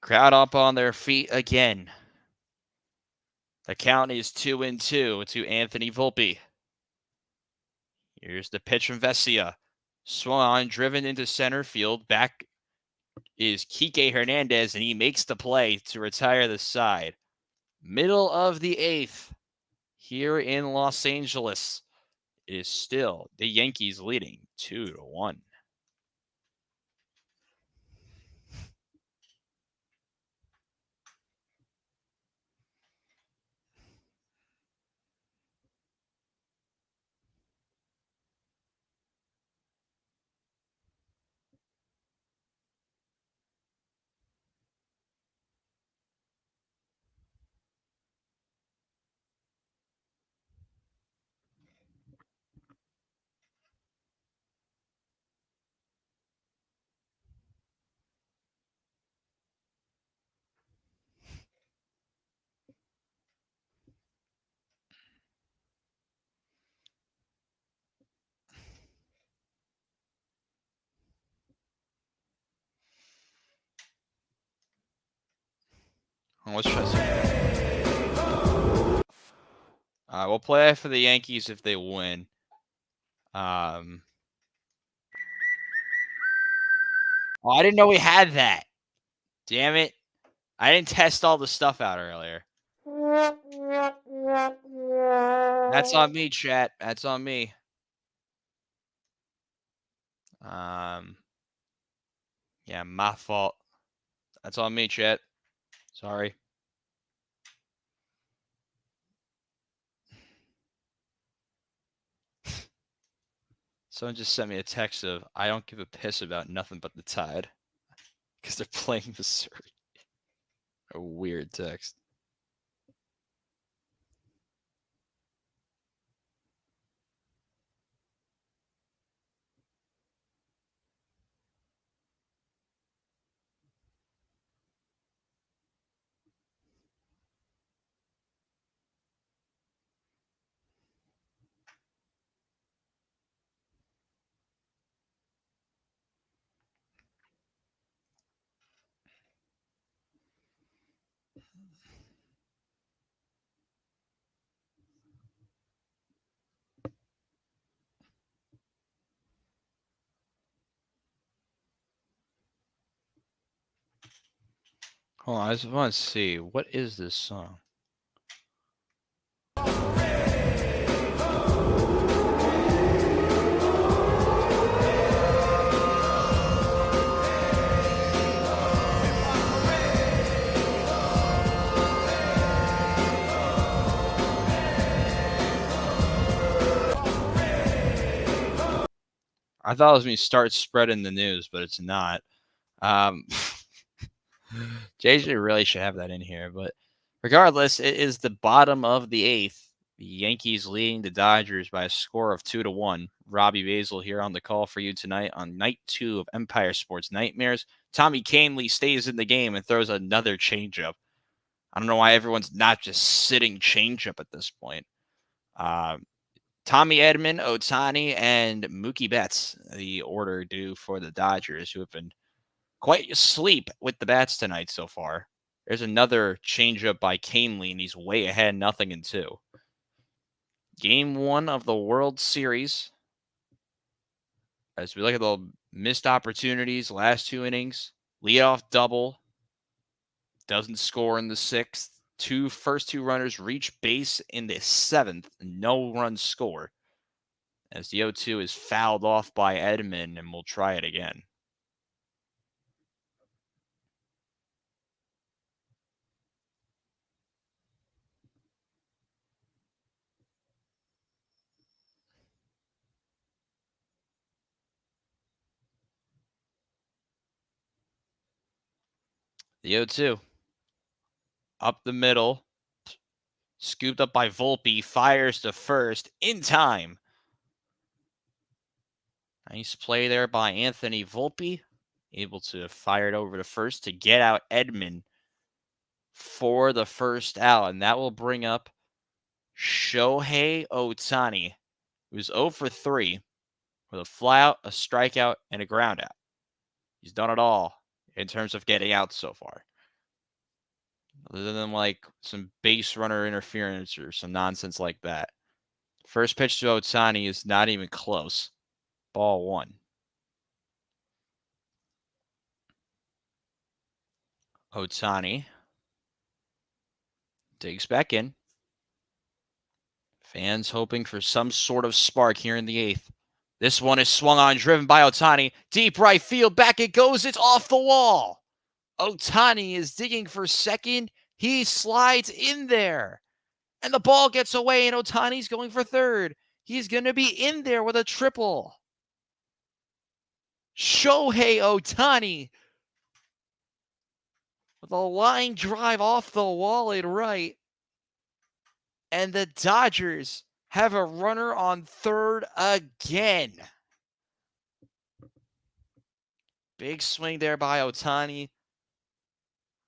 Crowd up on their feet again. The count is 2-2 to Anthony Volpe. Here's the pitch from Vesia. Swung on, driven into center field. Back is Kike Hernandez, and he makes the play to retire the side. Middle of the 8th here in Los Angeles. It is still the Yankees leading 2-1. Let's try some. We'll play for the Yankees if they win. Oh, I didn't know we had that. Damn it. I didn't test all the stuff out earlier. That's on me, chat. That's on me. Yeah, my fault. That's on me, chat. Sorry. Someone just sent me a text of, I don't give a piss about nothing but the Tide. Because they're playing Missouri. A weird text. Hold on, I just want to see. What is this song? I thought it was me start spreading the news, but it's not. JJ really should have that in here, but regardless, it is the bottom of the 8th. The Yankees leading the Dodgers by a score of 2-1. Robbie Basel here on the call for you tonight on night 2 of Empire Sports Nightmares. Tommy Kahnle stays in the game and throws another changeup. I don't know why everyone's not just sitting changeup at this point. Tommy Edman, Ohtani, and Mookie Betts, the order due for the Dodgers, who have been quite asleep with the bats tonight so far. There's another changeup by Kahnle, and he's way ahead, 0-2. Game 1 of the World Series. As we look at the missed opportunities, last 2 innings, leadoff double, doesn't score in the 6th. First two runners reach base in the 7th, no runs score. As the 0-2 is fouled off by Edman, and we'll try it again. The 0-2. Up the middle. Scooped up by Volpe. Fires to first in time. Nice play there by Anthony Volpe. Able to fire it over to first to get out Edman for the first out. And that will bring up Shohei Ohtani, who's 0 for 3 with a flyout, a strikeout, and a groundout. He's done it all in terms of getting out so far. Other than like some base runner interference or some nonsense like that. First pitch to Ohtani is not even close. Ball 1. Ohtani digs back in. Fans hoping for some sort of spark here in the 8th. This one is swung on, driven by Ohtani. Deep right field, back it goes. It's off the wall. Ohtani is digging for second. He slides in there. And the ball gets away, and Ohtani's going for third. He's going to be in there with a triple. Shohei Ohtani with a line drive off the wall at right. And the Dodgers have a runner on third again. Big swing there by Ohtani.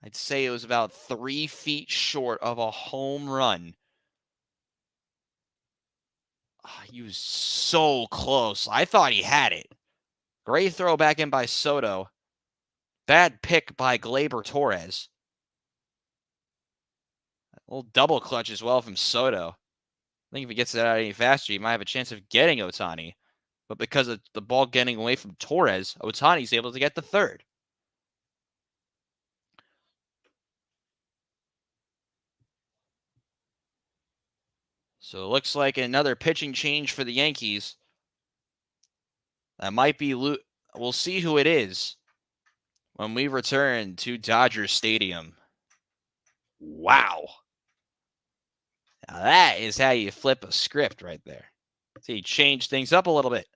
I'd say it was about 3 feet short of a home run. He was so close. I thought he had it. Great throw back in by Soto. Bad pick by Gleyber Torres. A little double clutch as well from Soto. I think if he gets it out any faster, he might have a chance of getting Ohtani. But because of the ball getting away from Torres, Ohtani's able to get the third. So it looks like another pitching change for the Yankees. That might be we'll see who it is when we return to Dodger Stadium. Wow. Now that is how you flip a script right there. See, change things up a little bit.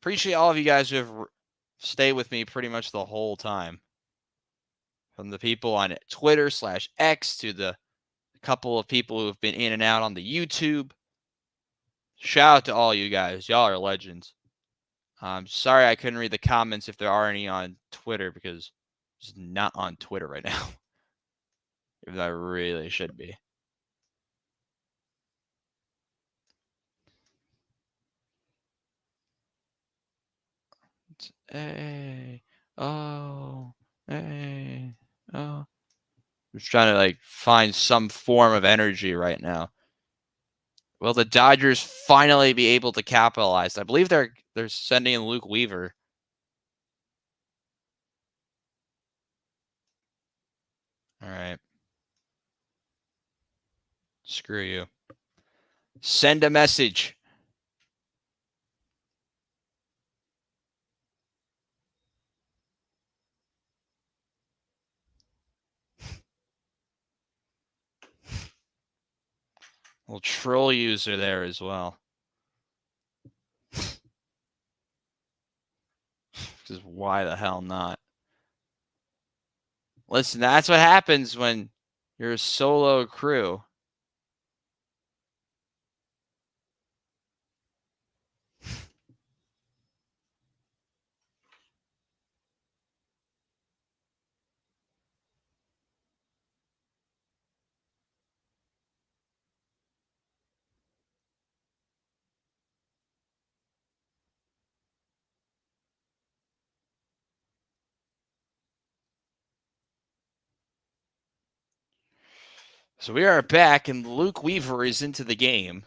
Appreciate all of you guys who have stayed with me pretty much the whole time. From the people on Twitter/X to the couple of people who have been in and out on the YouTube. Shout out to all you guys. Y'all are legends. I'm sorry I couldn't read the comments if there are any on Twitter because I'm just not on Twitter right now. Even though I really should be. Hey, oh, hey, oh. Just trying to like find some form of energy right now. Will the Dodgers finally be able to capitalize? I believe they're sending in Luke Weaver. All right. Screw you. Send a message. Little troll user there as well. Because why the hell not? Listen, that's what happens when you're a solo crew. So we are back, and Luke Weaver is into the game.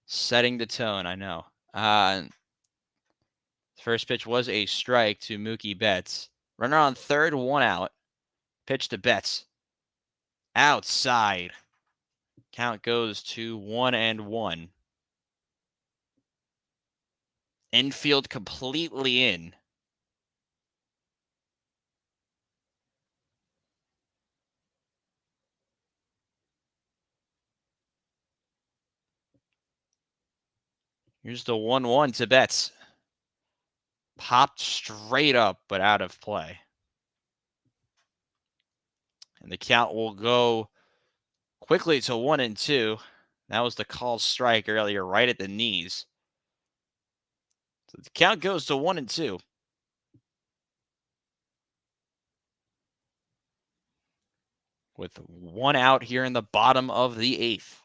Setting the tone, I know. First pitch was a strike to Mookie Betts. Runner on third, one out. Pitch to Betts. Outside. Count goes to 1-1. Infield completely in. Here's the 1-1 to Betts. Popped straight up, but out of play. And the count will go quickly to 1-2. That was the called strike earlier, right at the knees. So the count goes to 1-2. With one out here in the bottom of the eighth.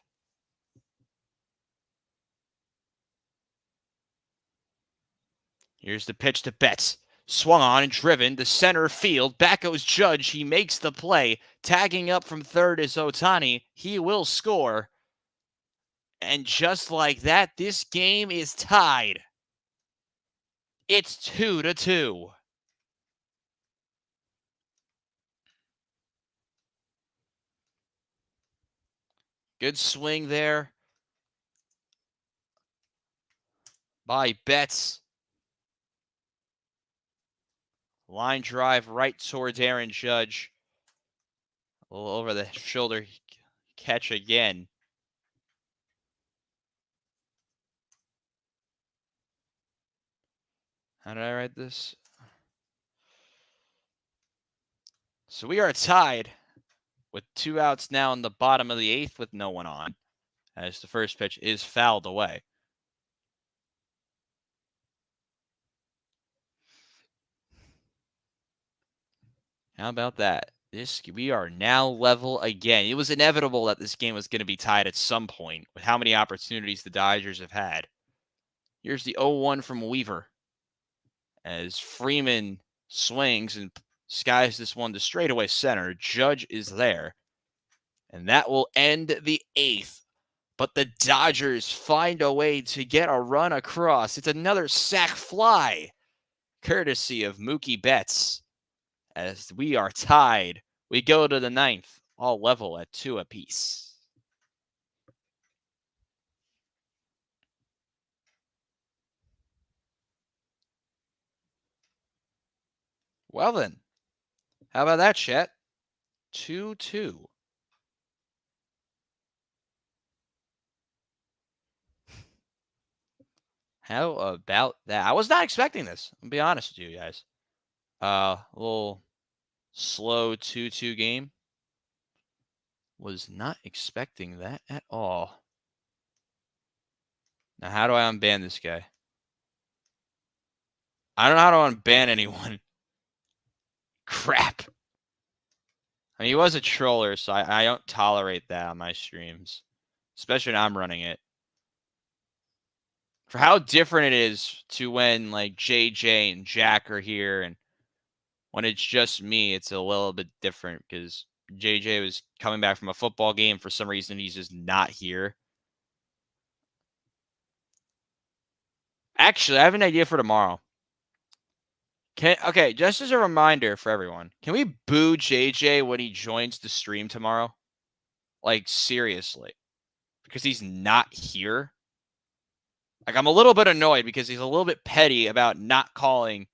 Here's the pitch to Betts. Swung on and driven to center field. Back goes Judge. He makes the play. Tagging up from third is Ohtani. He will score. And just like that, this game is tied. It's 2-2. Good swing there by Betts. Line drive right towards Aaron Judge. A little over the shoulder catch again. How did I write this? So we are tied with 2 outs now in the bottom of the eighth with no one on, as the first pitch is fouled away. How about that? We are now level again. It was inevitable that this game was going to be tied at some point with how many opportunities the Dodgers have had. Here's the 0-1 from Weaver as Freeman swings and skies this one to straightaway center. Judge is there. And that will end the eighth. But the Dodgers find a way to get a run across. It's another sac fly, courtesy of Mookie Betts. As we are tied, we go to the ninth, all level at 2 apiece. Well then, how about that, Chet? 2-2. How about that? I was not expecting this. I'll be honest with you guys. A little slow 2-2 game. Was not expecting that at all. Now, how do I unban this guy? I don't know how to unban anyone. Crap. I mean, he was a troller, so I don't tolerate that on my streams. Especially when I'm running it. For how different it is to when, like, JJ and Jack are here, and when it's just me, it's a little bit different because JJ was coming back from a football game. For some reason, he's just not here. Actually, I have an idea for tomorrow. Okay, just as a reminder for everyone, can we boo JJ when he joins the stream tomorrow? Like, seriously. Because he's not here. Like, I'm a little bit annoyed because he's a little bit petty about not calling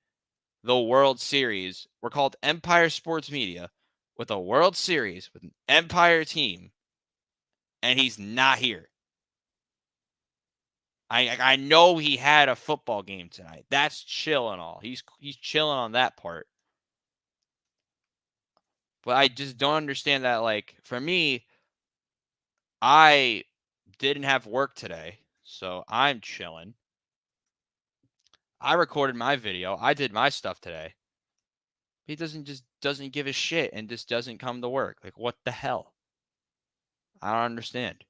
the World Series. We're called Empire Sports Media with a World Series with an Empire team, and he's not here. I know he had a football game tonight. That's chill and all. He's chilling on that part. But I just don't understand that. Like, for me, I didn't have work today, so I'm chilling. I recorded my video. I did my stuff today. He doesn't give a shit and just doesn't come to work. Like, what the hell? I don't understand.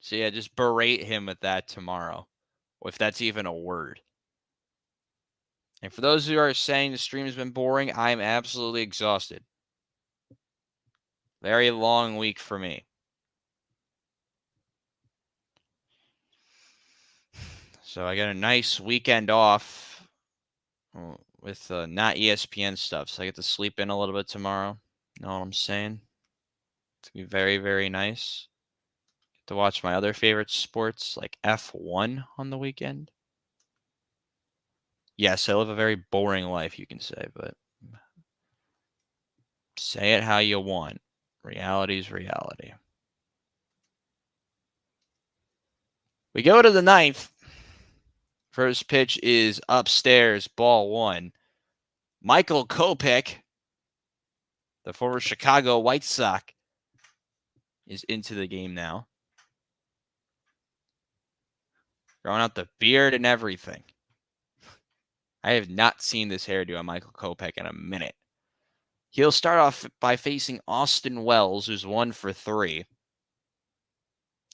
So yeah, just berate him with that tomorrow, if that's even a word. And for those who are saying the stream has been boring, I'm absolutely exhausted. Very long week for me. So I got a nice weekend off with not ESPN stuff. So I get to sleep in a little bit tomorrow. Know what I'm saying? It's going to be very, very nice. Get to watch my other favorite sports like F1 on the weekend. Yes, I live a very boring life, you can say, but say it how you want. Reality's reality. We go to the ninth. First pitch is upstairs, ball one. Michael Kopech, the former Chicago White Sox, is into the game now. Growing out the beard and everything. I have not seen this hairdo on Michael Kopech in a minute. He'll start off by facing Austin Wells, who's 1 for 3.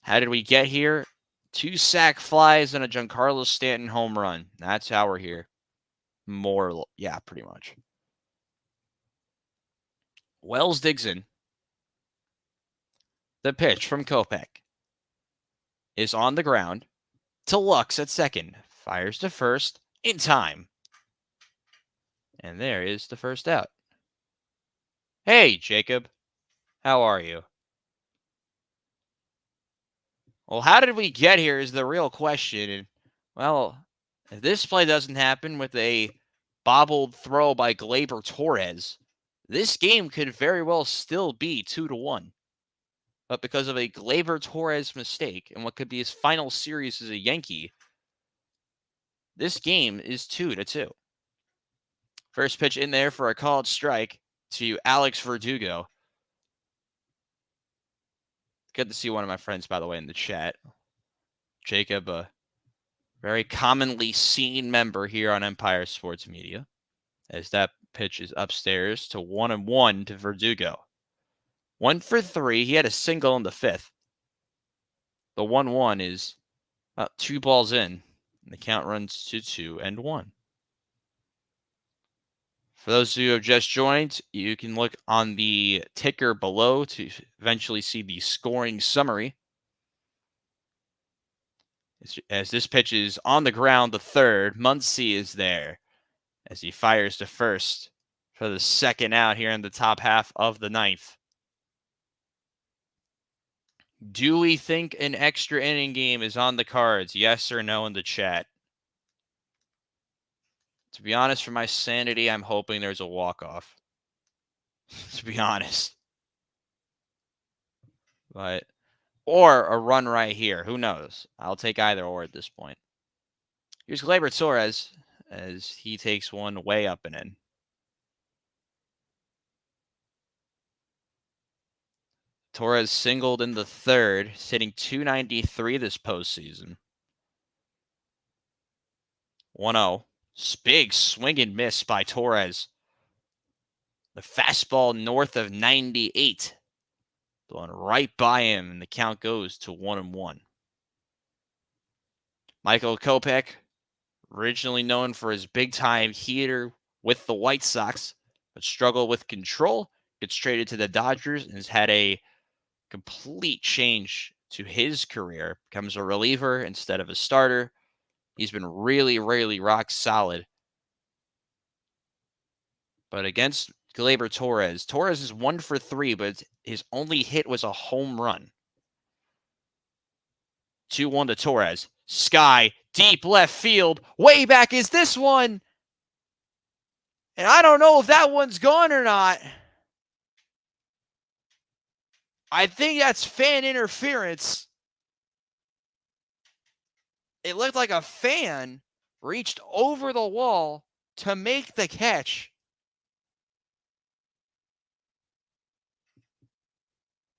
How did we get here? 2 sac flies and a Giancarlo Stanton home run. That's how we're here. Yeah, pretty much. Wells digs in. The pitch from Kopech is on the ground to Lux at second. Fires to first in time. And there is the first out. Hey, Jacob. How are you? Well, how did we get here is the real question. And, well, if this play doesn't happen with a bobbled throw by Gleyber Torres, this game could very well still be 2-1. But because of a Gleyber Torres mistake and what could be his final series as a Yankee, this game is 2-2. First pitch in there for a called strike to Alex Verdugo. Good to see one of my friends, by the way, in the chat. Jacob, a very commonly seen member here on Empire Sports Media, as that pitch is upstairs to 1-1 to Verdugo. 1 for 3. He had a single in the fifth. The 1-1 is about 2 balls in, and the count runs to 2-1. For those who have just joined, you can look on the ticker below to eventually see the scoring summary. As this pitch is on the ground, the third, Muncy is there as he fires to first for the second out here in the top half of the ninth. Do we think an extra inning game is on the cards? Yes or no in the chat. To be honest, for my sanity, I'm hoping there's a walk-off. To be honest. Or a run right here. Who knows? I'll take either or at this point. Here's Gleyber Torres as he takes one way up and in. Torres singled in the third, hitting .293 this postseason. 1-0. Big swing and miss by Torres. The fastball north of 98. Blown right by him, and the count goes to 1-1. Michael Kopech, originally known for his big-time heater with the White Sox, but struggled with control, gets traded to the Dodgers, and has had a complete change to his career. Becomes a reliever instead of a starter. He's been really, really rock solid. But against Gleyber Torres is 1 for 3, but his only hit was a home run. 2-1 to Torres. Sky, deep left field. Way back is this one. And I don't know if that one's gone or not. I think that's fan interference. It looked like a fan reached over the wall to make the catch.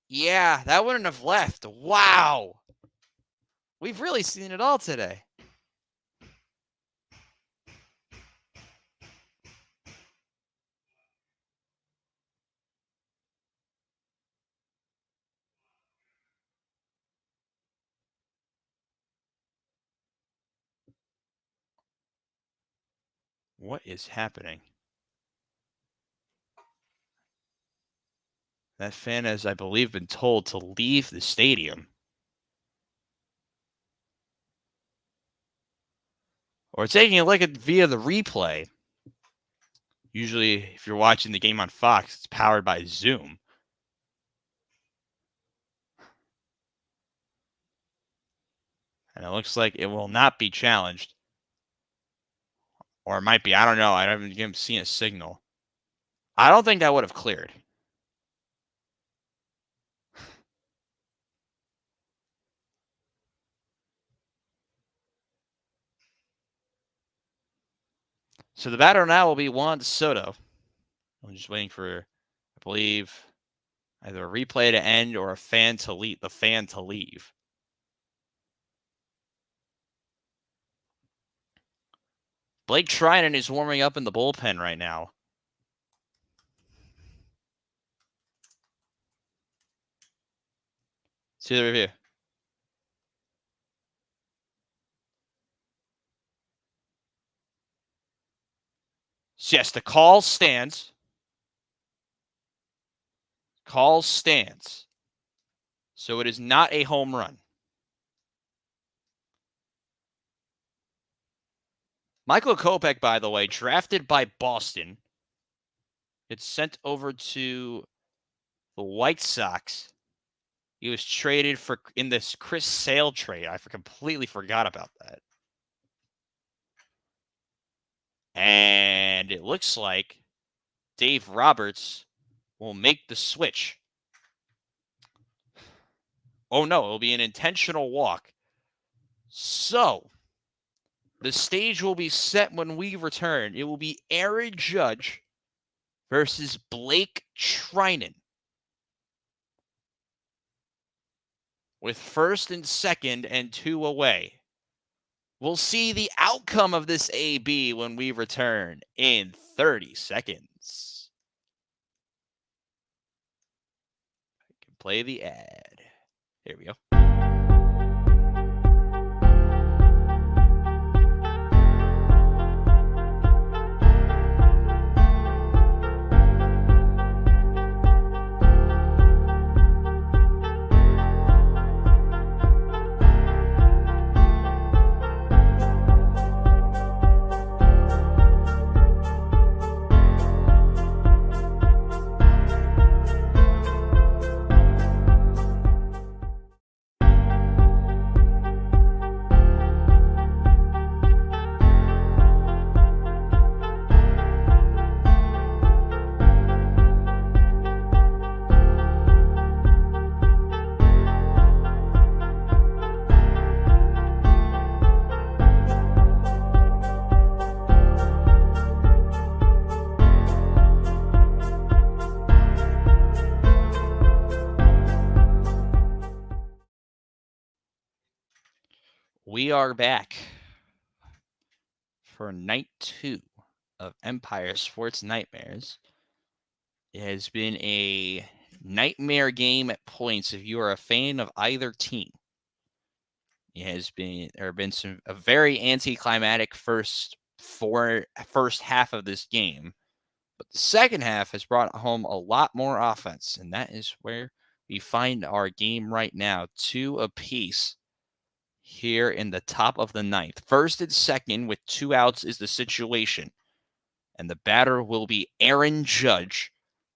Yeah, that wouldn't have left. Wow. We've really seen it all today. What is happening? That fan has, I believe, been told to leave the stadium. Or taking a look at via the replay. Usually, if you're watching the game on Fox, it's powered by Zoom. And it looks like it will not be challenged. Or it might be. I don't know. I haven't even seen a signal. I don't think that would have cleared. So the batter now will be Juan Soto. I'm just waiting for, I believe, either a replay to end or a fan to leave. The fan to leave. Blake Trinan is warming up in the bullpen right now. See the review. So yes, the call stands. Call stands. So it is not a home run. Michael Kopech, by the way, drafted by Boston. It's sent over to the White Sox. He was traded in this Chris Sale trade. I completely forgot about that. And it looks like Dave Roberts will make the switch. Oh no, it'll be an intentional walk. So, the stage will be set when we return. It will be Aaron Judge versus Blake Trinan, with first and second and 2 away. We'll see the outcome of this AB when we return in 30 seconds. I can play the ad. Here we go. We are back for night 2 of Empire Sports Nightmares. It has been a nightmare game at points if you are a fan of either team. There have been a very anticlimactic first half of this game, but the second half has brought home a lot more offense, and that is where we find our game right now, 2 apiece here in the top of the ninth. First and second with 2 outs is the situation, and the batter will be Aaron Judge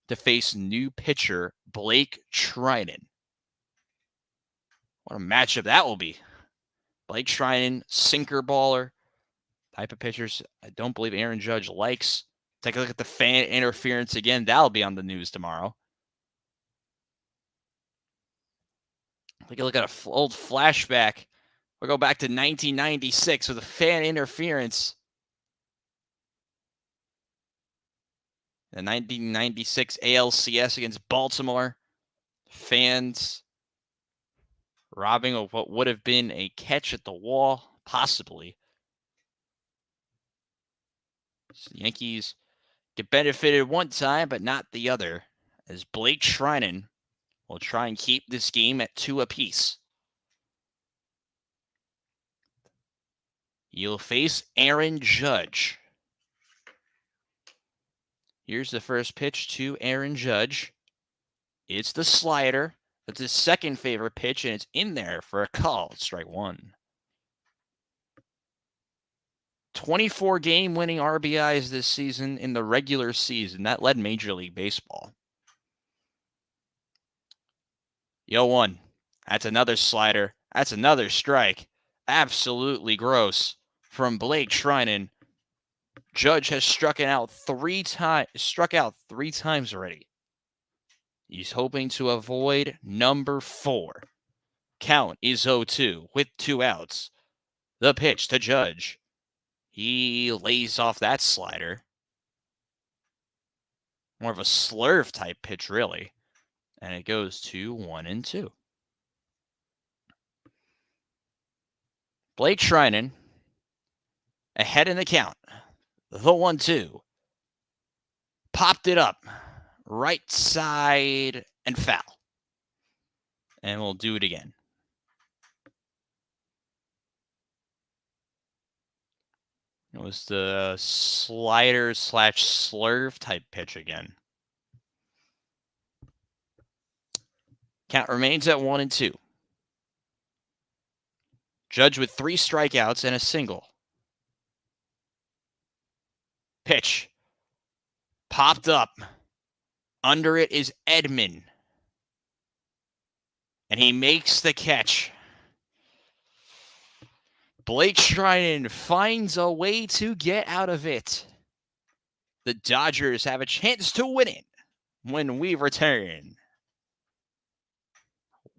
to face new pitcher Blake Trinan. What a matchup that will be. Blake Trinan, sinker baller, type of pitchers I don't believe Aaron Judge likes. Take a look at the fan interference again. That'll be on the news tomorrow. Take a look at an old flashback. We'll go back to 1996 with a fan interference. The 1996 ALCS against Baltimore. Fans robbing of what would have been a catch at the wall, possibly. So the Yankees get benefited one time, but not the other, as Blake Trinan will try and keep this game at 2 apiece. You'll face Aaron Judge. Here's the first pitch to Aaron Judge. It's the slider. That's his second favorite pitch, and it's in there for a call. Strike one. 24 game winning RBIs this season in the regular season. That led Major League Baseball. 0-1. That's another slider. That's another strike. Absolutely gross from Blake Treinen. Judge has struck out three times already. He's hoping to avoid number 4. Count is 0-2 with 2 outs. The pitch to Judge. He lays off that slider. More of a slurve type pitch, really. And it goes to 1-2. Blake Treinen ahead in the count. The 1-2. Popped it up. Right side and foul. And we'll do it again. It was the slider / slurve type pitch again. Count remains at 1-2. Judge with 3 strikeouts and a single. Pitch. Popped up. Under it is Edman. And he makes the catch. Blake Treinen finds a way to get out of it. The Dodgers have a chance to win it when we return.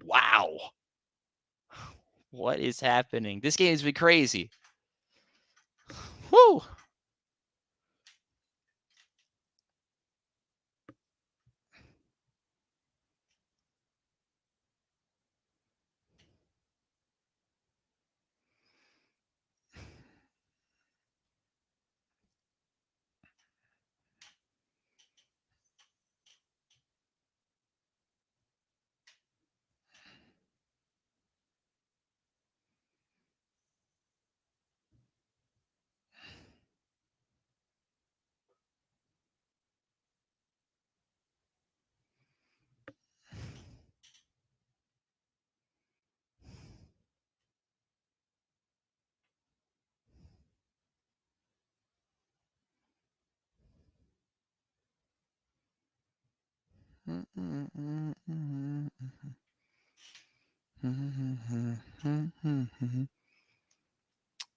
Wow. What is happening? This game's been crazy. Woo!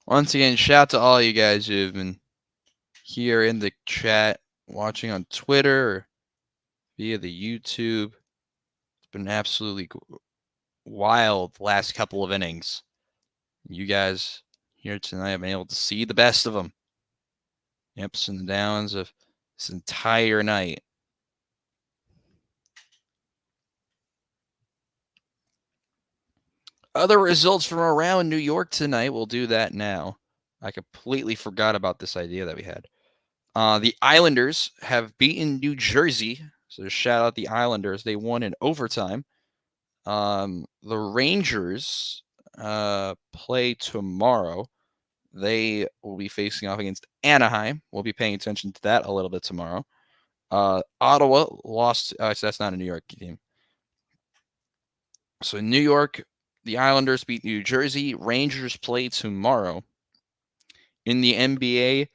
Once again, shout out to all you guys who have been here in the chat, watching on Twitter or via the YouTube. It's been absolutely wild last couple of innings. You guys here tonight have been able to see the best of them. The ups and the downs of this entire night. Other results from around New York tonight. We'll do that now. I completely forgot about this idea that we had. The Islanders have beaten New Jersey. So shout out the Islanders. They won in overtime. The Rangers play tomorrow. They will be facing off against Anaheim. We'll be paying attention to that a little bit tomorrow. Ottawa lost. So that's not a New York team. So New York, the Islanders beat New Jersey. Rangers play tomorrow. In the NBA,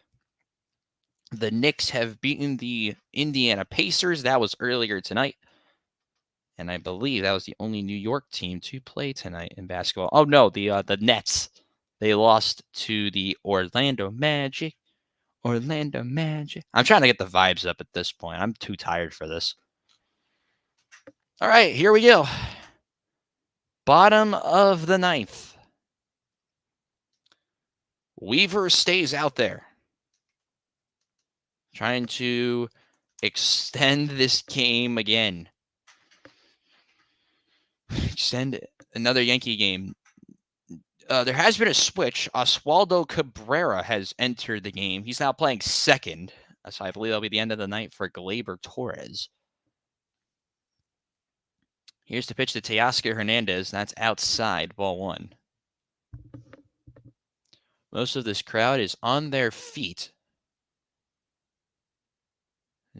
the Knicks have beaten the Indiana Pacers. That was earlier tonight. And I believe that was the only New York team to play tonight in basketball. Oh, no, the Nets. They lost to the Orlando Magic. Orlando Magic. I'm trying to get the vibes up at this point. I'm too tired for this. All right, here we go. Bottom of the 9th. Weaver stays out there, trying to extend this game again. Extend another Yankee game. There has been a switch. Oswaldo Cabrera has entered the game. He's now playing second. So I believe that'll be the end of the night for Gleyber Torres. Here's the pitch to Teoscar Hernandez. That's outside, ball 1. Most of this crowd is on their feet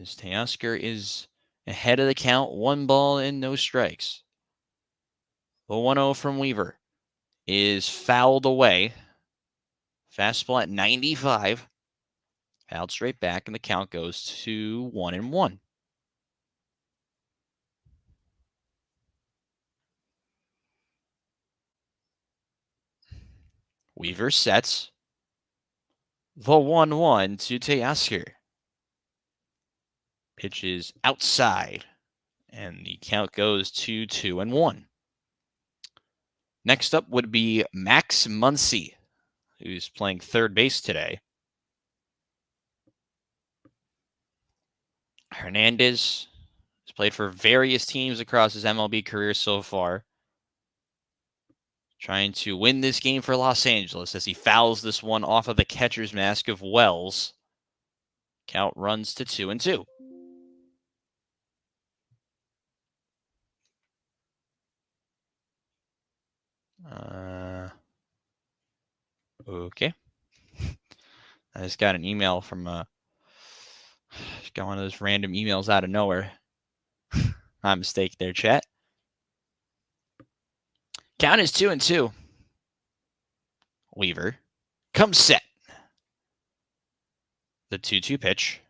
As Teoscar is ahead of the count, 1 ball and no strikes. The 1-0 from Weaver is fouled away. Fastball at 95. Fouled straight back, and the count goes to 1-1. Weaver sets. The 1-1 to Teoscar. Pitch is outside, and the count goes to 2-1. Next up would be Max Muncy, who's playing third base today. Hernandez has played for various teams across his MLB career so far. Trying to win this game for Los Angeles as he fouls this one off of the catcher's mask of Wells. Count runs to 2-2. Okay. I just got an email from got one of those random emails out of nowhere. My mistake there, chat. Count is 2-2. Weaver comes set. The 2-2 pitch.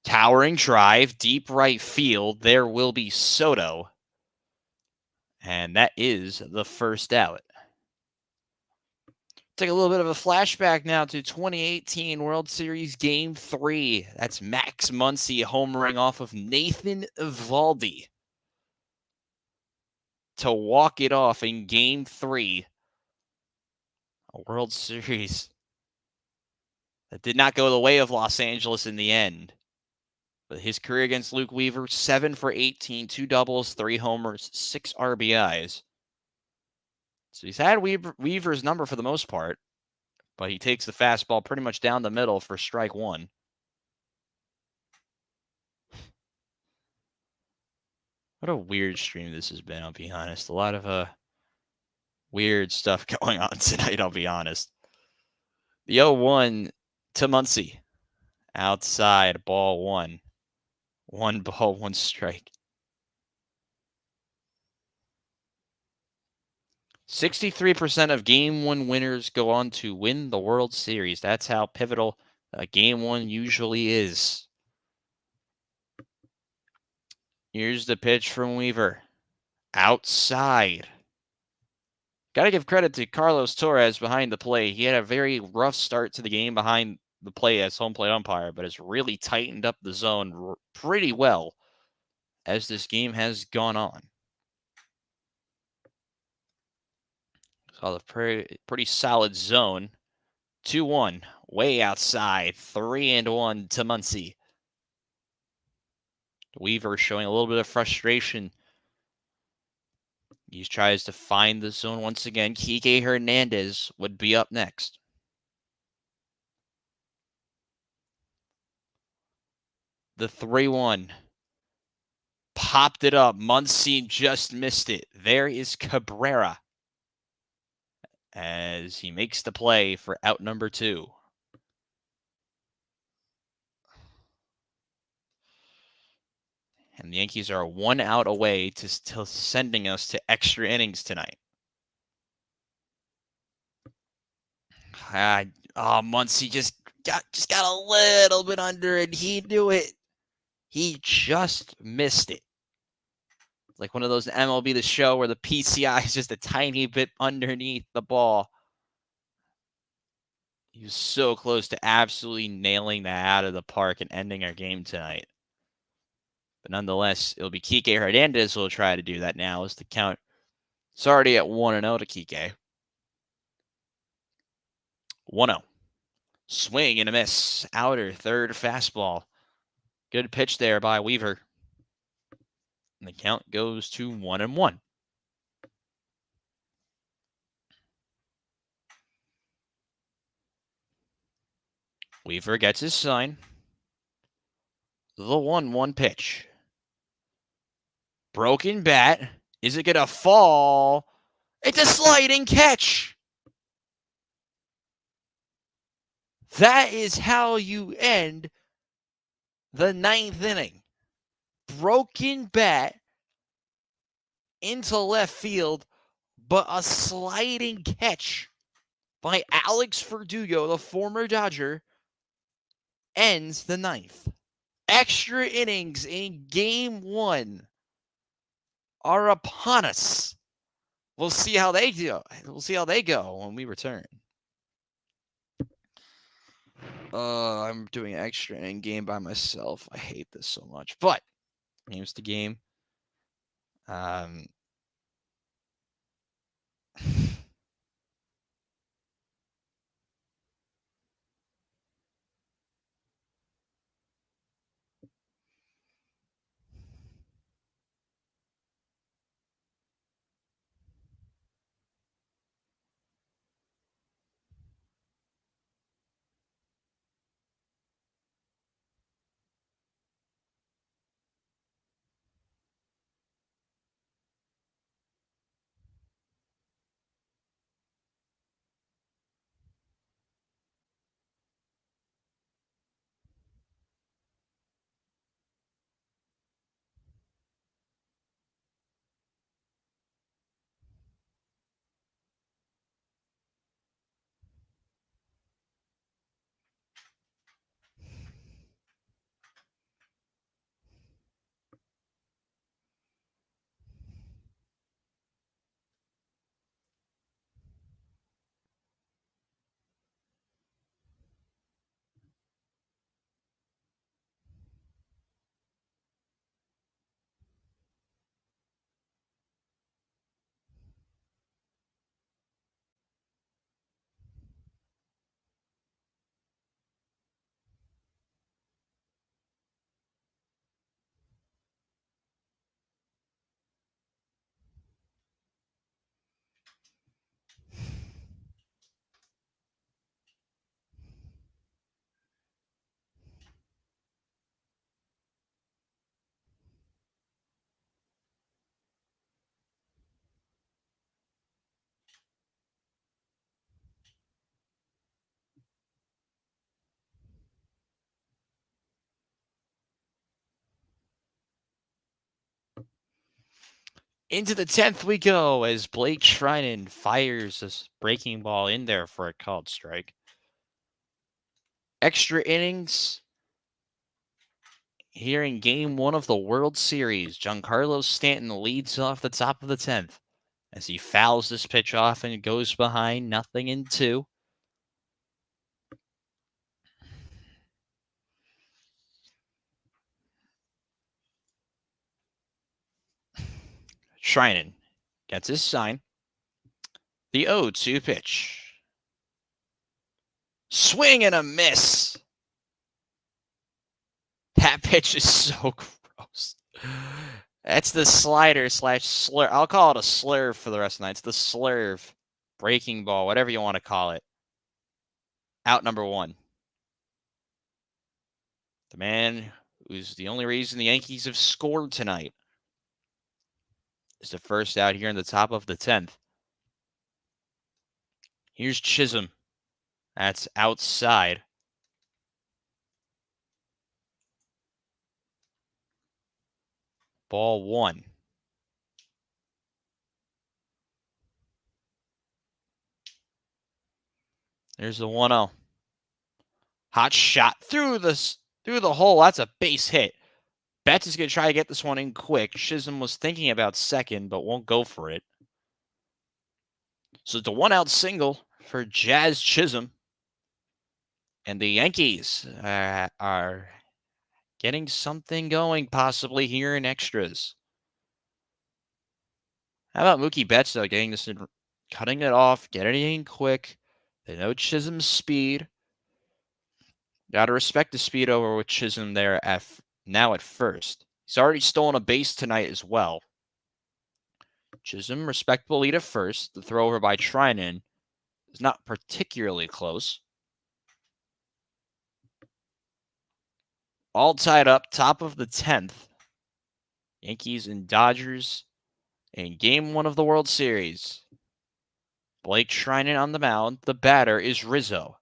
Towering drive, deep right field. There will be Soto. And that is the first out. Take a little bit of a flashback now to 2018 World Series Game 3. That's Max Muncy homering off of Nathan Eovaldi to walk it off in Game 3. A World Series that did not go the way of Los Angeles in the end. But his career against Luke Weaver, 7 for 18, 2 doubles, 3 homers, 6 RBIs. So he's had Weaver's number for the most part, but he takes the fastball pretty much down the middle for strike 1. What a weird stream this has been, I'll be honest. A lot of weird stuff going on tonight, I'll be honest. The 0-1 to Muncy. Outside, ball 1. 1 ball, 1 strike. 63% of Game 1 winners go on to win the World Series. That's how pivotal Game 1 usually is. Here's the pitch from Weaver. Outside. Got to give credit to Carlos Torres behind the plate. He had a very rough start to the game behind the plate as home plate umpire, but has really tightened up the zone pretty well as this game has gone on. Saw the pretty solid zone. 2-1, way outside. 3-1 to Muncy. Weaver showing a little bit of frustration. He tries to find the zone once again. Kike Hernandez would be up next. The 3-1. Popped it up. Muncy just missed it. There is Cabrera as he makes the play for out number 2. And the Yankees are 1 out away to sending us to extra innings tonight. Muncy just got a little bit under it. He knew it. He just missed it. Like one of those MLB The Show where the PCI is just a tiny bit underneath the ball. He was so close to absolutely nailing that out of the park and ending our game tonight. But nonetheless, it'll be Kike Hernandez who will try to do that now as the count is already at 1-0 to Kike. 1-0. Swing and a miss. Outer third fastball. Good pitch there by Weaver. And the count goes to 1-1. Weaver gets his sign. The 1-1 pitch. Broken bat. Is it going to fall? It's a sliding catch. That is how you end the ninth inning. Broken bat into left field, but a sliding catch by Alex Verdugo, the former Dodger, ends the ninth. Extra innings in Game 1 are upon us. We'll see how they do. We'll see how they go when we return. I'm doing an extra inning game by myself. I hate this so much, but here's the game. Into the 10th we go as Blake Treinen fires this breaking ball in there for a called strike. Extra innings here in Game 1 of the World Series. Giancarlo Stanton leads off the top of the 10th as he fouls this pitch off and goes behind 0-2. Treinen gets his sign. The 0-2 pitch. Swing and a miss. That pitch is so gross. That's the slider / slur. I'll call it a slurve for the rest of the night. It's the slurve, breaking ball, whatever you want to call it. Out number 1. The man who's the only reason the Yankees have scored tonight is the first out here in the top of the 10th. Here's Chisholm. That's outside. Ball 1. There's the 1-0. Hot shot through the hole. That's a base hit. Betts is going to try to get this one in quick. Chisholm was thinking about second, but won't go for it. So it's a 1-out single for Jazz Chisholm. And the Yankees are getting something going, possibly here in extras. How about Mookie Betts, though, getting this in, cutting it off, getting it in quick. They know Chisholm's speed. Got to respect the speed over with Chisholm there now at first. He's already stolen a base tonight as well. Chisholm, respectable lead at first. The throw over by Treinen is not particularly close. All tied up, top of the 10th. Yankees and Dodgers in Game 1 of the World Series. Blake Treinen on the mound. The batter is Rizzo.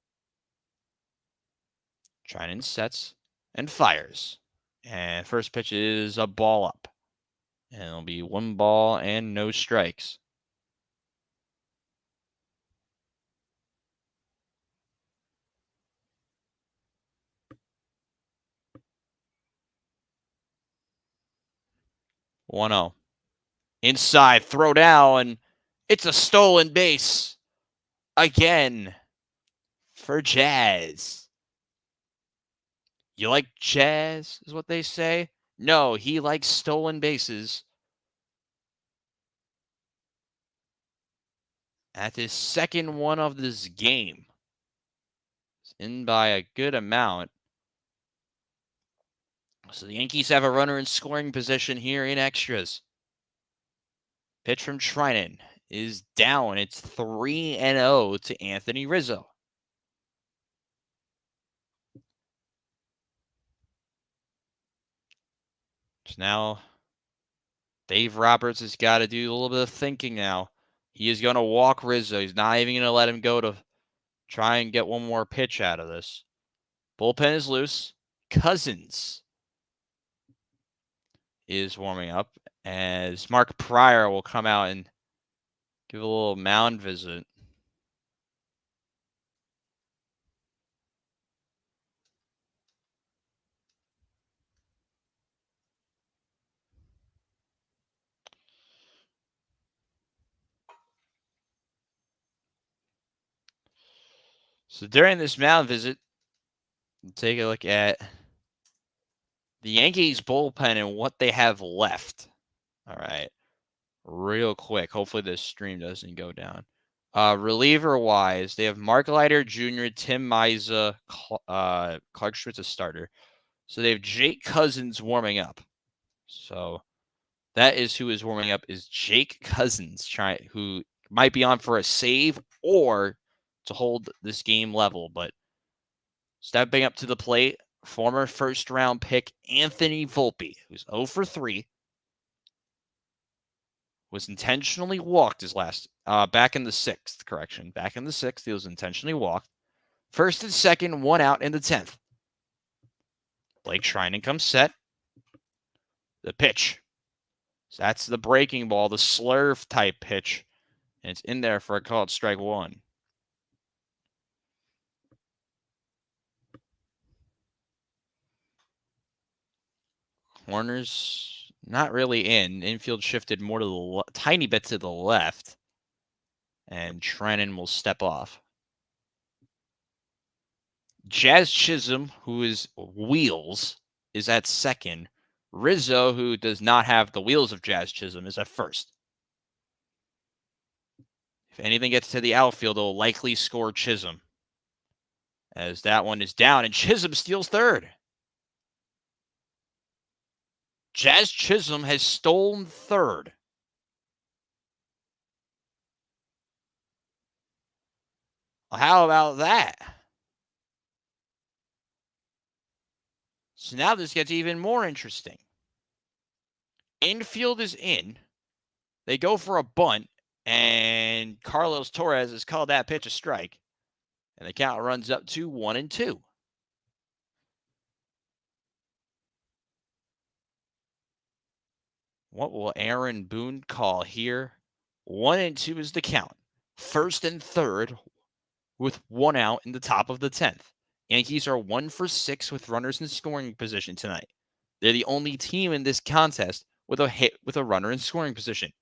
Treinen sets and fires. And first pitch is a ball up. And it'll be 1 ball and no strikes. One zero. Inside, throw down. It's a stolen base. Again for Jazz. You like jazz, is what they say? No, he likes stolen bases. At his second one of this game. It's in by a good amount. So the Yankees have a runner in scoring position here in extras. Pitch from Trinan is down. It's 3-0 to Anthony Rizzo. So now Dave Roberts has got to do a little bit of thinking now. He is going to walk Rizzo. He's not even going to let him go to try and get one more pitch out of this. Bullpen is loose. Cousins is warming up as Mark Pryor will come out and give a little mound visit. So during this mound visit, take a look at the Yankees bullpen and what they have left. All right. Real quick. Hopefully this stream doesn't go down. Reliever-wise, they have Mark Leiter Jr., Tim Maiza, Clark Schmidt's a starter. So they have Jake Cousins warming up. So that is who is warming up is Jake Cousins, who might be on for a save or to hold this game level. But stepping up to the plate, former first-round pick Anthony Volpe, who's 0 for 3, was intentionally walked his last back in the 6th, correction. Back in the 6th, he was intentionally walked. First and second, 1 out in the 10th. Blake Trinan comes set. The pitch. So that's the breaking ball, the slurve type pitch. And it's in there for a called strike 1. Corners not really in. Infield shifted more to the tiny bit to the left. And Trinan will step off. Jazz Chisholm, who is wheels, is at second. Rizzo, who does not have the wheels of Jazz Chisholm, is at first. If anything gets to the outfield, it'll likely score Chisholm. As that one is down, and Chisholm steals third. Jazz Chisholm has stolen third. Well, how about that? So now this gets even more interesting. Infield is in. They go for a bunt, and Carlos Torres has called that pitch a strike. And the count runs up to 1-2. What will Aaron Boone call here? 1-2 is the count. First and third with 1 out in the top of the 10th. Yankees are 1 for 6 with runners in scoring position tonight. They're the only team in this contest with a hit with a runner in scoring position.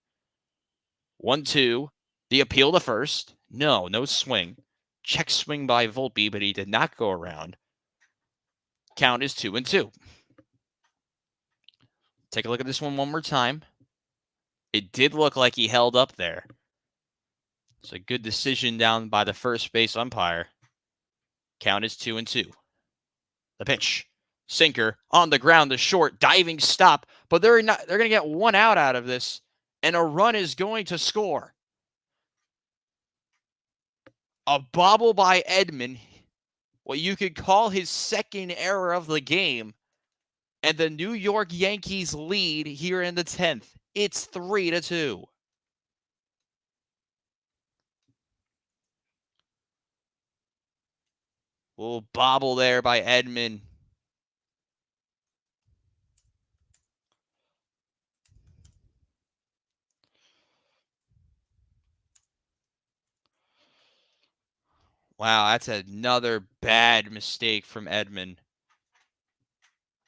1-2. The appeal to first. No swing. Check swing by Volpe, but he did not go around. Count is 2-2. Take a look at this one more time. It did look like he held up there. It's a good decision down by the first base umpire. Count is 2-2. The pitch. Sinker on the ground, the short diving stop, but they're going to get 1 out of this, and a run is going to score. A bobble by Edman, what you could call his second error of the game, and the New York Yankees lead here in the 10th. It's 3-2. Little bobble there by Edman. Wow, that's another bad mistake from Edman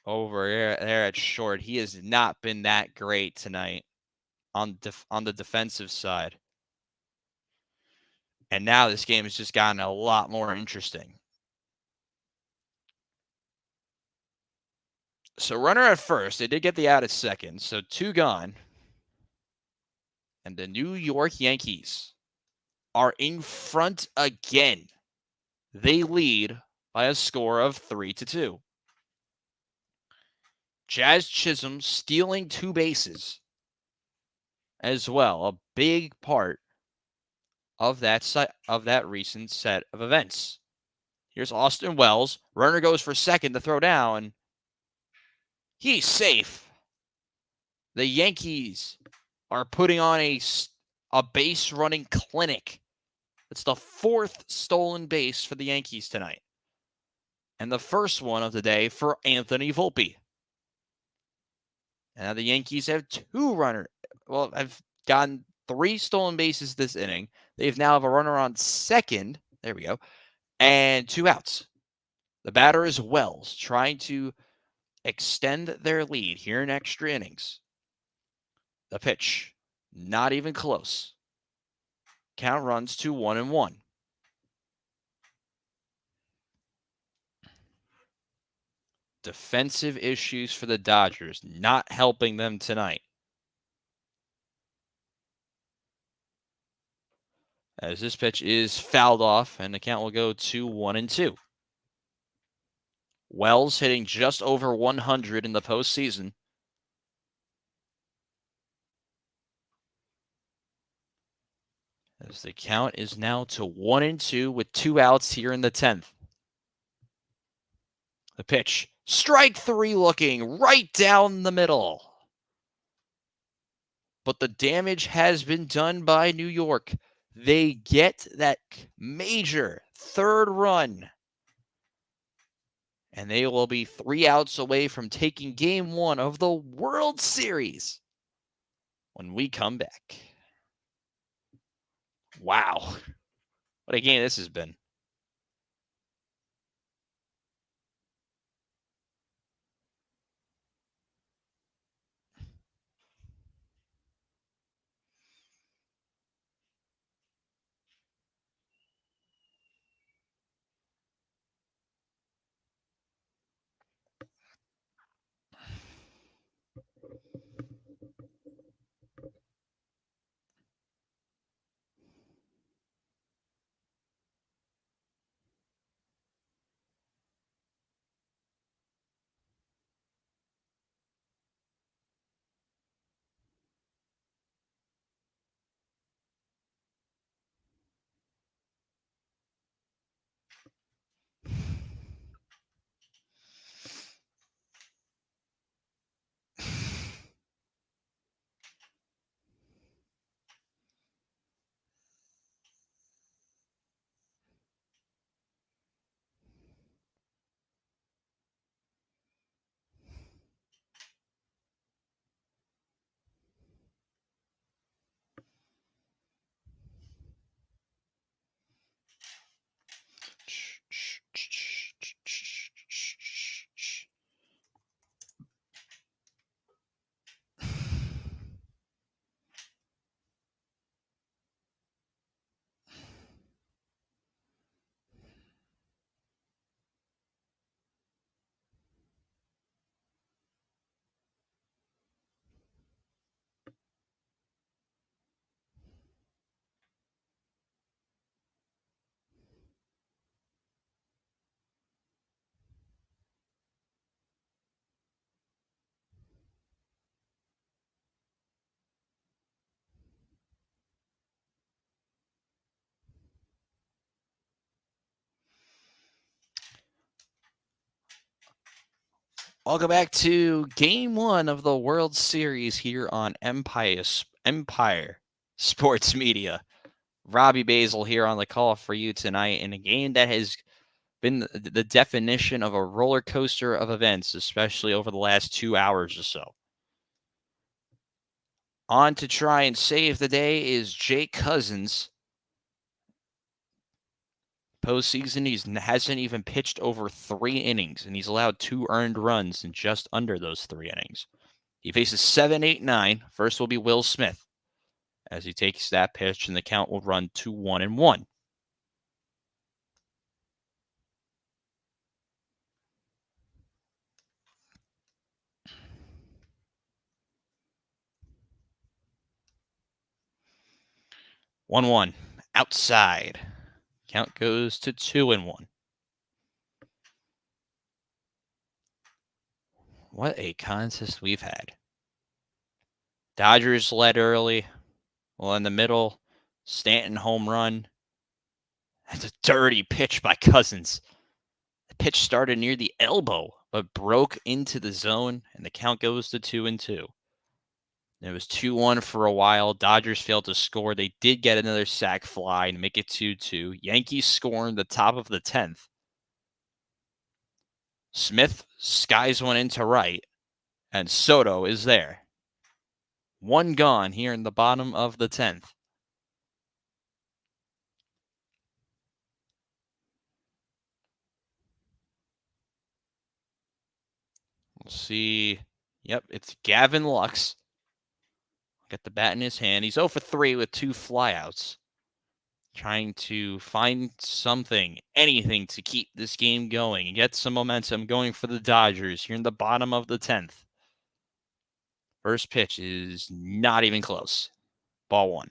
over there at short. He has not been that great tonight on the defensive side. And now this game has just gotten a lot more interesting. So runner at first. They did get the out at second. So 2 gone. And the New York Yankees are in front again. They lead by a score of 3-2. Jazz Chisholm stealing 2 bases as well. A big part of that recent set of events. Here's Austin Wells. Runner goes for second to throw down. He's safe. The Yankees are putting on a base running clinic. It's the 4th stolen base for the Yankees tonight. And the first one of the day for Anthony Volpe. And now the Yankees have have gotten 3 stolen bases this inning. They've now have a runner on second. There we go. And 2 outs. The batter is Wells, trying to extend their lead here in extra innings. The pitch, not even close. Count runs to 1-1. Defensive issues for the Dodgers, not helping them tonight. As this pitch is fouled off, and the count will go to 1-2. Wells hitting just over 100 in the postseason. As the count is now to 1-2 with 2 outs here in the 10th. The pitch, strike 3 looking right down the middle. But the damage has been done by New York. They get that major 3rd run. And they will be 3 outs away from taking game 1 of the World Series when we come back. Wow. What a game this has been. Welcome back to game 1 of the World Series here on Empire Sports Media. Robbie Basel here on the call for you tonight in a game that has been the definition of a roller coaster of events, especially over the last 2 hours or so. On to try and save the day is Jake Cousins. postseason, he hasn't even pitched over 3 innings, and he's allowed 2 earned runs in just under those 3 innings. He faces 7, 8, 9. First will be Will Smith as he takes that pitch, and the count will run to 1-1. One outside. Count goes to 2-1. What a contest we've had. Dodgers led early. Well, in the middle, Stanton home run. That's a dirty pitch by Cousins. The pitch started near the elbow, but broke into the zone, and the count goes to 2-2. It was 2-1 for a while. Dodgers failed to score. They did get another sac fly and make it 2-2. Yankees score in the top of the 10th. Smith skies one into right, and Soto is there. 1 gone here in the bottom of the 10th. We'll see. Yep, it's Gavin Lux. Got the bat in his hand. He's 0 for 3 with 2 flyouts. Trying to find something, anything to keep this game going and get some momentum going for the Dodgers here in the bottom of the 10th. First pitch is not even close. Ball 1.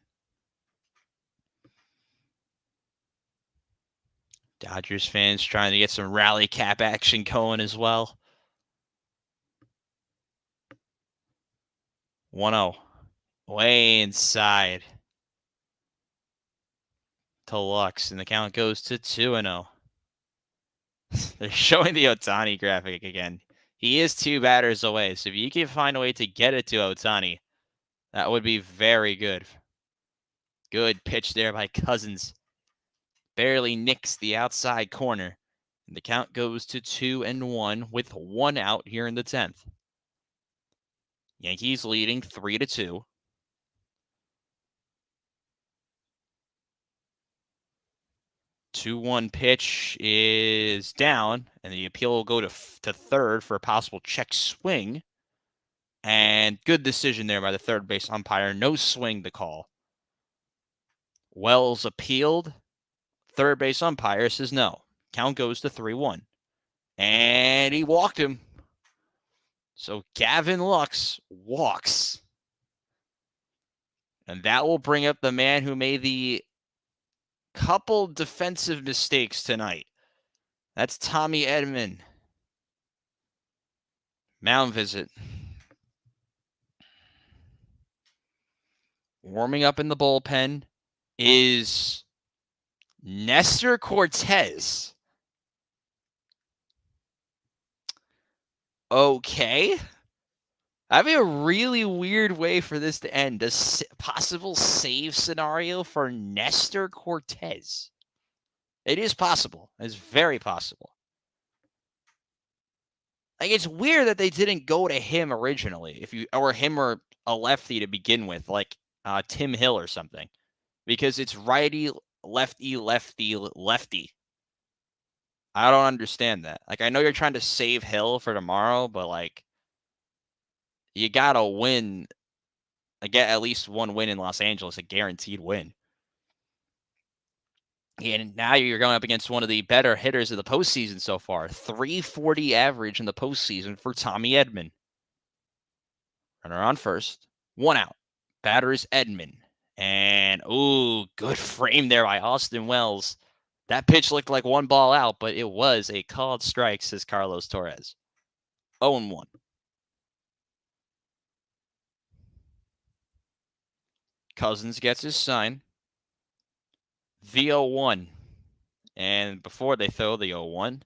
Dodgers fans trying to get some rally cap action going as well. 1-0. Way inside to Lux, and the count goes to 2-0. They're showing the Ohtani graphic again. He is 2 batters away, so if you can find a way to get it to Ohtani, that would be very good. Good pitch there by Cousins. Barely nicks the outside corner. And the count goes to 2-1 with 1 out here in the 10th. Yankees leading 3-2. 2-1 pitch is down, and the appeal will go to third for a possible check swing. And good decision there by the third base umpire. No swing to call. Wells appealed. Third base umpire says no. Count goes to 3-1. And he walked him. So Gavin Lux walks. And that will bring up the man who made the couple defensive mistakes tonight. That's Tommy Edman. Mound visit. Warming up in the bullpen is Nestor Cortez. Okay. That'd be a really weird way for this to end. A possible save scenario for Nestor Cortez. It is possible. It's very possible. Like, it's weird that they didn't go to him originally, or him or a lefty to begin with, like Tim Hill or something, because it's righty, lefty, lefty, lefty. I don't understand that. Like, I know you're trying to save Hill for tomorrow, but like, you gotta win. Get at least 1 win in Los Angeles, a guaranteed win. And now you're going up against one of the better hitters of the postseason so far. 340 average in the postseason for Tommy Edman. Runner on first. 1 out. Batter is Edman. And, ooh, good frame there by Austin Wells. That pitch looked like 1 ball out, but it was a called strike, says Carlos Torres. 0-1. Cousins gets his sign. The 0-1. And before they throw the 0-1,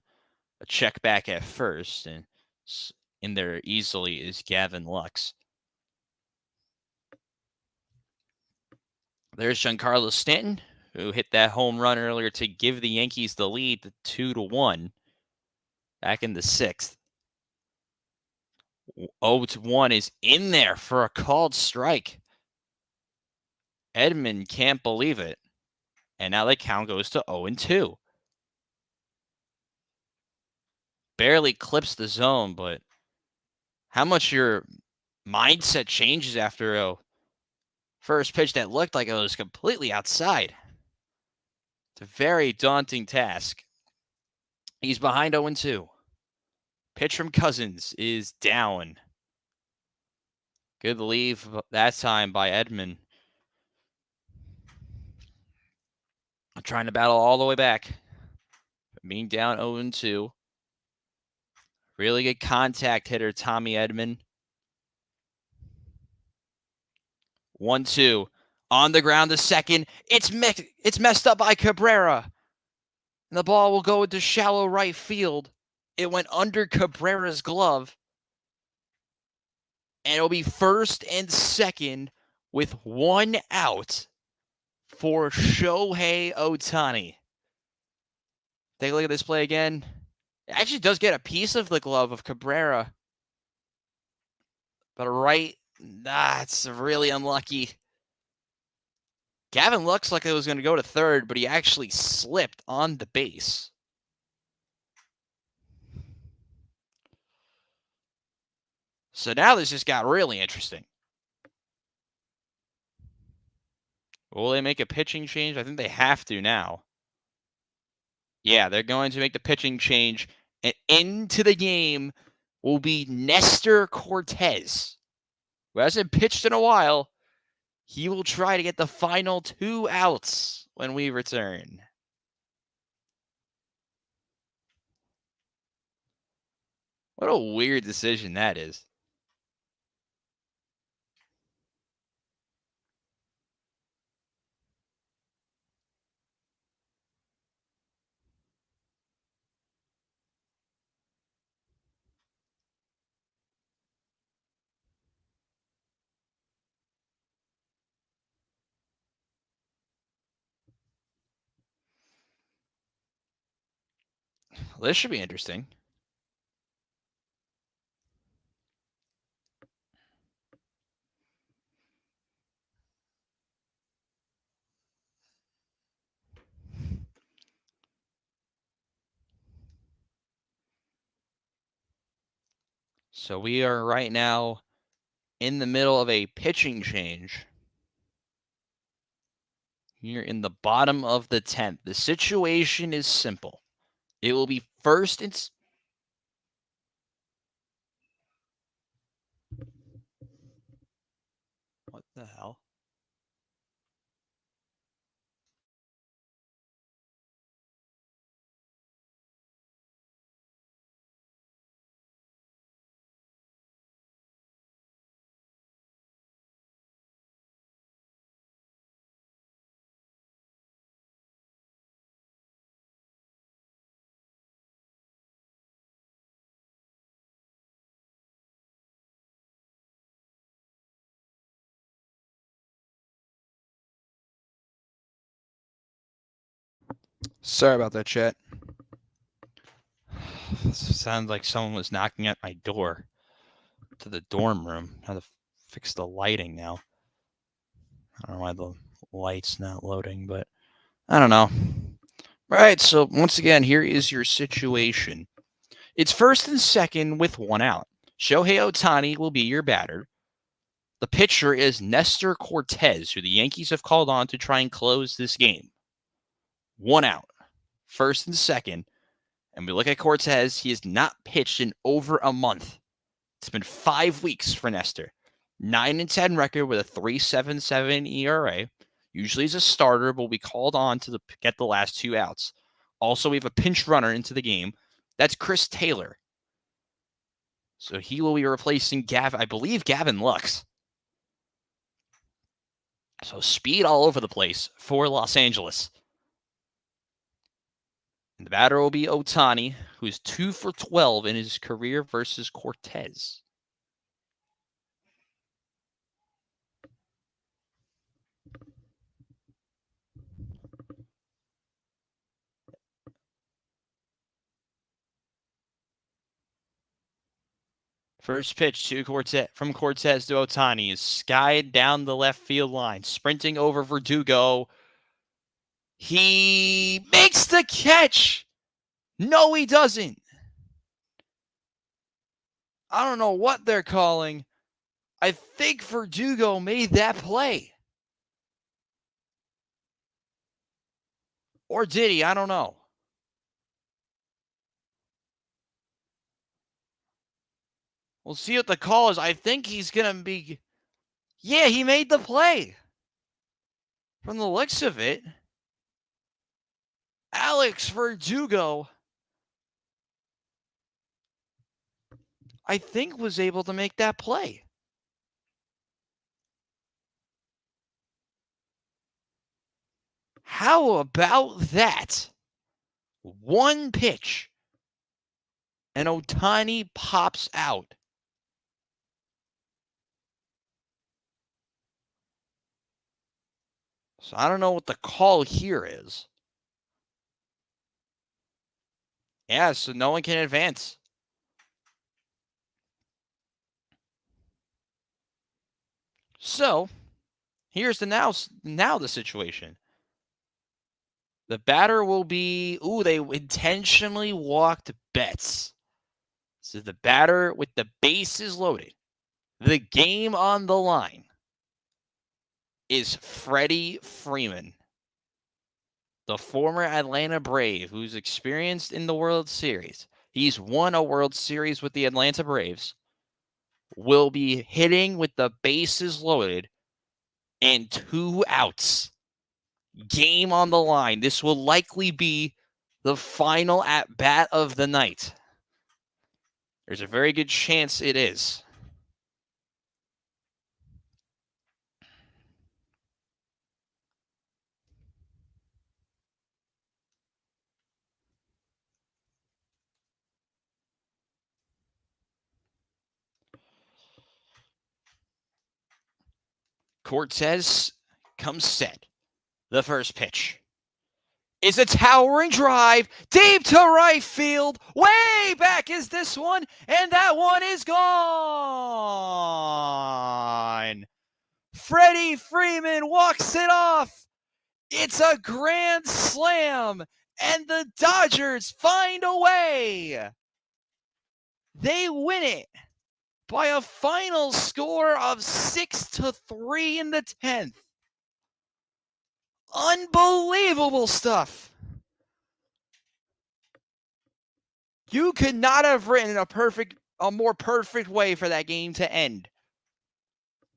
a check back at first. And in there easily is Gavin Lux. There's Giancarlo Stanton, who hit that home run earlier to give the Yankees the lead to 2-1 back in the 6th. 0-1 is in there for a called strike. Edman can't believe it. And now the count goes to 0-2. barely clips the zone, but how much your mindset changes after a first pitch that looked like it was completely outside. It's a very daunting task. He's behind 0-2. Pitch from Cousins is down. Good leave that time by Edman. Trying to battle all the way back. Being down 0-2. Really good contact hitter, Tommy Edman. 1-2. On the ground to second. It's messed up by Cabrera. And the ball will go into shallow right field. It went under Cabrera's glove. And it'll be first and second with 1 out for Shohei Ohtani. Take a look at this play again. It actually does get a piece of the glove of Cabrera. But that's really unlucky. Gavin looks like it was going to go to third, but he actually slipped on the base. So now this just got really interesting. Will they make a pitching change? I think they have to now. Yeah, they're going to make the pitching change. And into the game will be Nestor Cortez, who hasn't pitched in a while. He will try to get the final 2 outs when we return. What a weird decision that is. Well, this should be interesting. So we are right now in the middle of a pitching change. Here in the bottom of the 10th. The situation is simple. It will be first and... What the hell? Sorry about that, chat. Sounds like someone was knocking at my door to the dorm room. I have to fix the lighting now. I don't know why the light's not loading, but I don't know. All right, so once again, here is your situation. It's first and second with 1 out. Shohei Ohtani will be your batter. The pitcher is Nestor Cortez, who the Yankees have called on to try and close this game. 1 out. First and second. And we look at Cortez. He has not pitched in over a month. It's been 5 weeks for Nestor. 9-10 record with a 3.77 ERA. Usually he's a starter, but will be called on to get the last 2 outs. Also, we have a pinch runner into the game. That's Chris Taylor. So he will be replacing I believe Gavin Lux. So speed all over the place for Los Angeles. And the batter will be Ohtani, who's 2 for 12 in his career versus Cortez. First pitch to from Cortez to Ohtani is skied down the left field line, sprinting over Verdugo. He makes the catch. No, he doesn't. I don't know what they're calling. I think Verdugo made that play. Or did he? I don't know. We'll see what the call is. I think he's going to be. Yeah, he made the play. From the looks of it, Alex Verdugo, I think, was able to make that play. How about that? One pitch, and Ohtani pops out. So I don't know what the call here is. Yeah, so no one can advance. So here's the now the situation. The batter will be, they intentionally walked Betts. So the batter with the bases loaded, the game on the line, is Freddie Freeman, the former Atlanta Brave, who's experienced in the World Series. He's won a World Series with the Atlanta Braves. Will be hitting with the bases loaded and 2 outs. Game on the line. This will likely be the final at bat of the night. There's a very good chance it is. Cortez comes set. The first pitch is a towering drive deep to right field. Way back is this one, and that one is gone. Freddie Freeman walks it off. It's a grand slam, and the Dodgers find a way. They win it by a final score of 6-3 in the 10th. Unbelievable stuff. You could not have written a more perfect way for that game to end.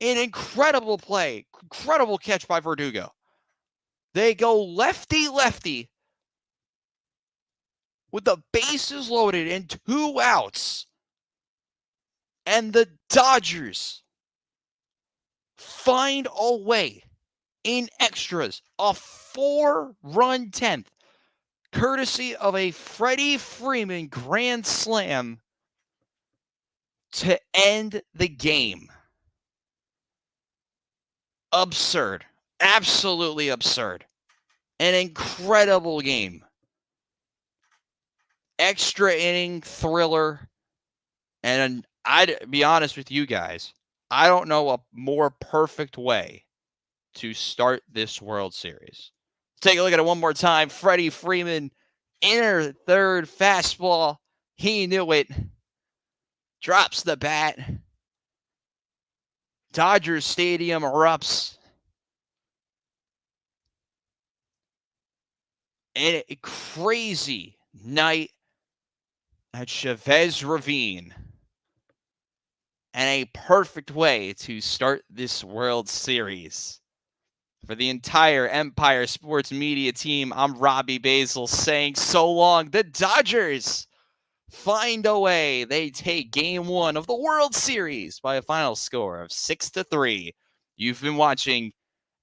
An incredible play, incredible catch by Verdugo. They go lefty with the bases loaded and 2 outs. And the Dodgers find a way in extras, a 4-run 10th, courtesy of a Freddie Freeman grand slam to end the game. Absurd. Absolutely absurd. An incredible game. Extra inning thriller. And I'd be honest with you guys, I don't know a more perfect way to start this World Series. Take a look at it one more time. Freddie Freeman, inner third fastball. He knew it. Drops the bat. Dodgers Stadium erupts. And a crazy night at Chavez Ravine. And a perfect way to start this World Series. For the entire Empire Sports Media team, I'm Robbie Basel saying so long. The Dodgers find a way. They take game 1 of the World Series by a final score of 6-3. You've been watching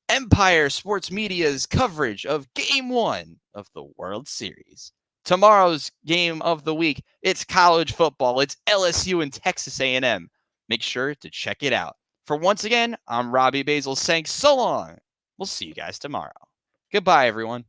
Empire Sports Media's coverage of game 1 of the World Series. Tomorrow's game of the week, it's college football. It's LSU and Texas A&M. Make sure to check it out. For once again, I'm Robbie Basel saying so long. We'll see you guys tomorrow. Goodbye, everyone.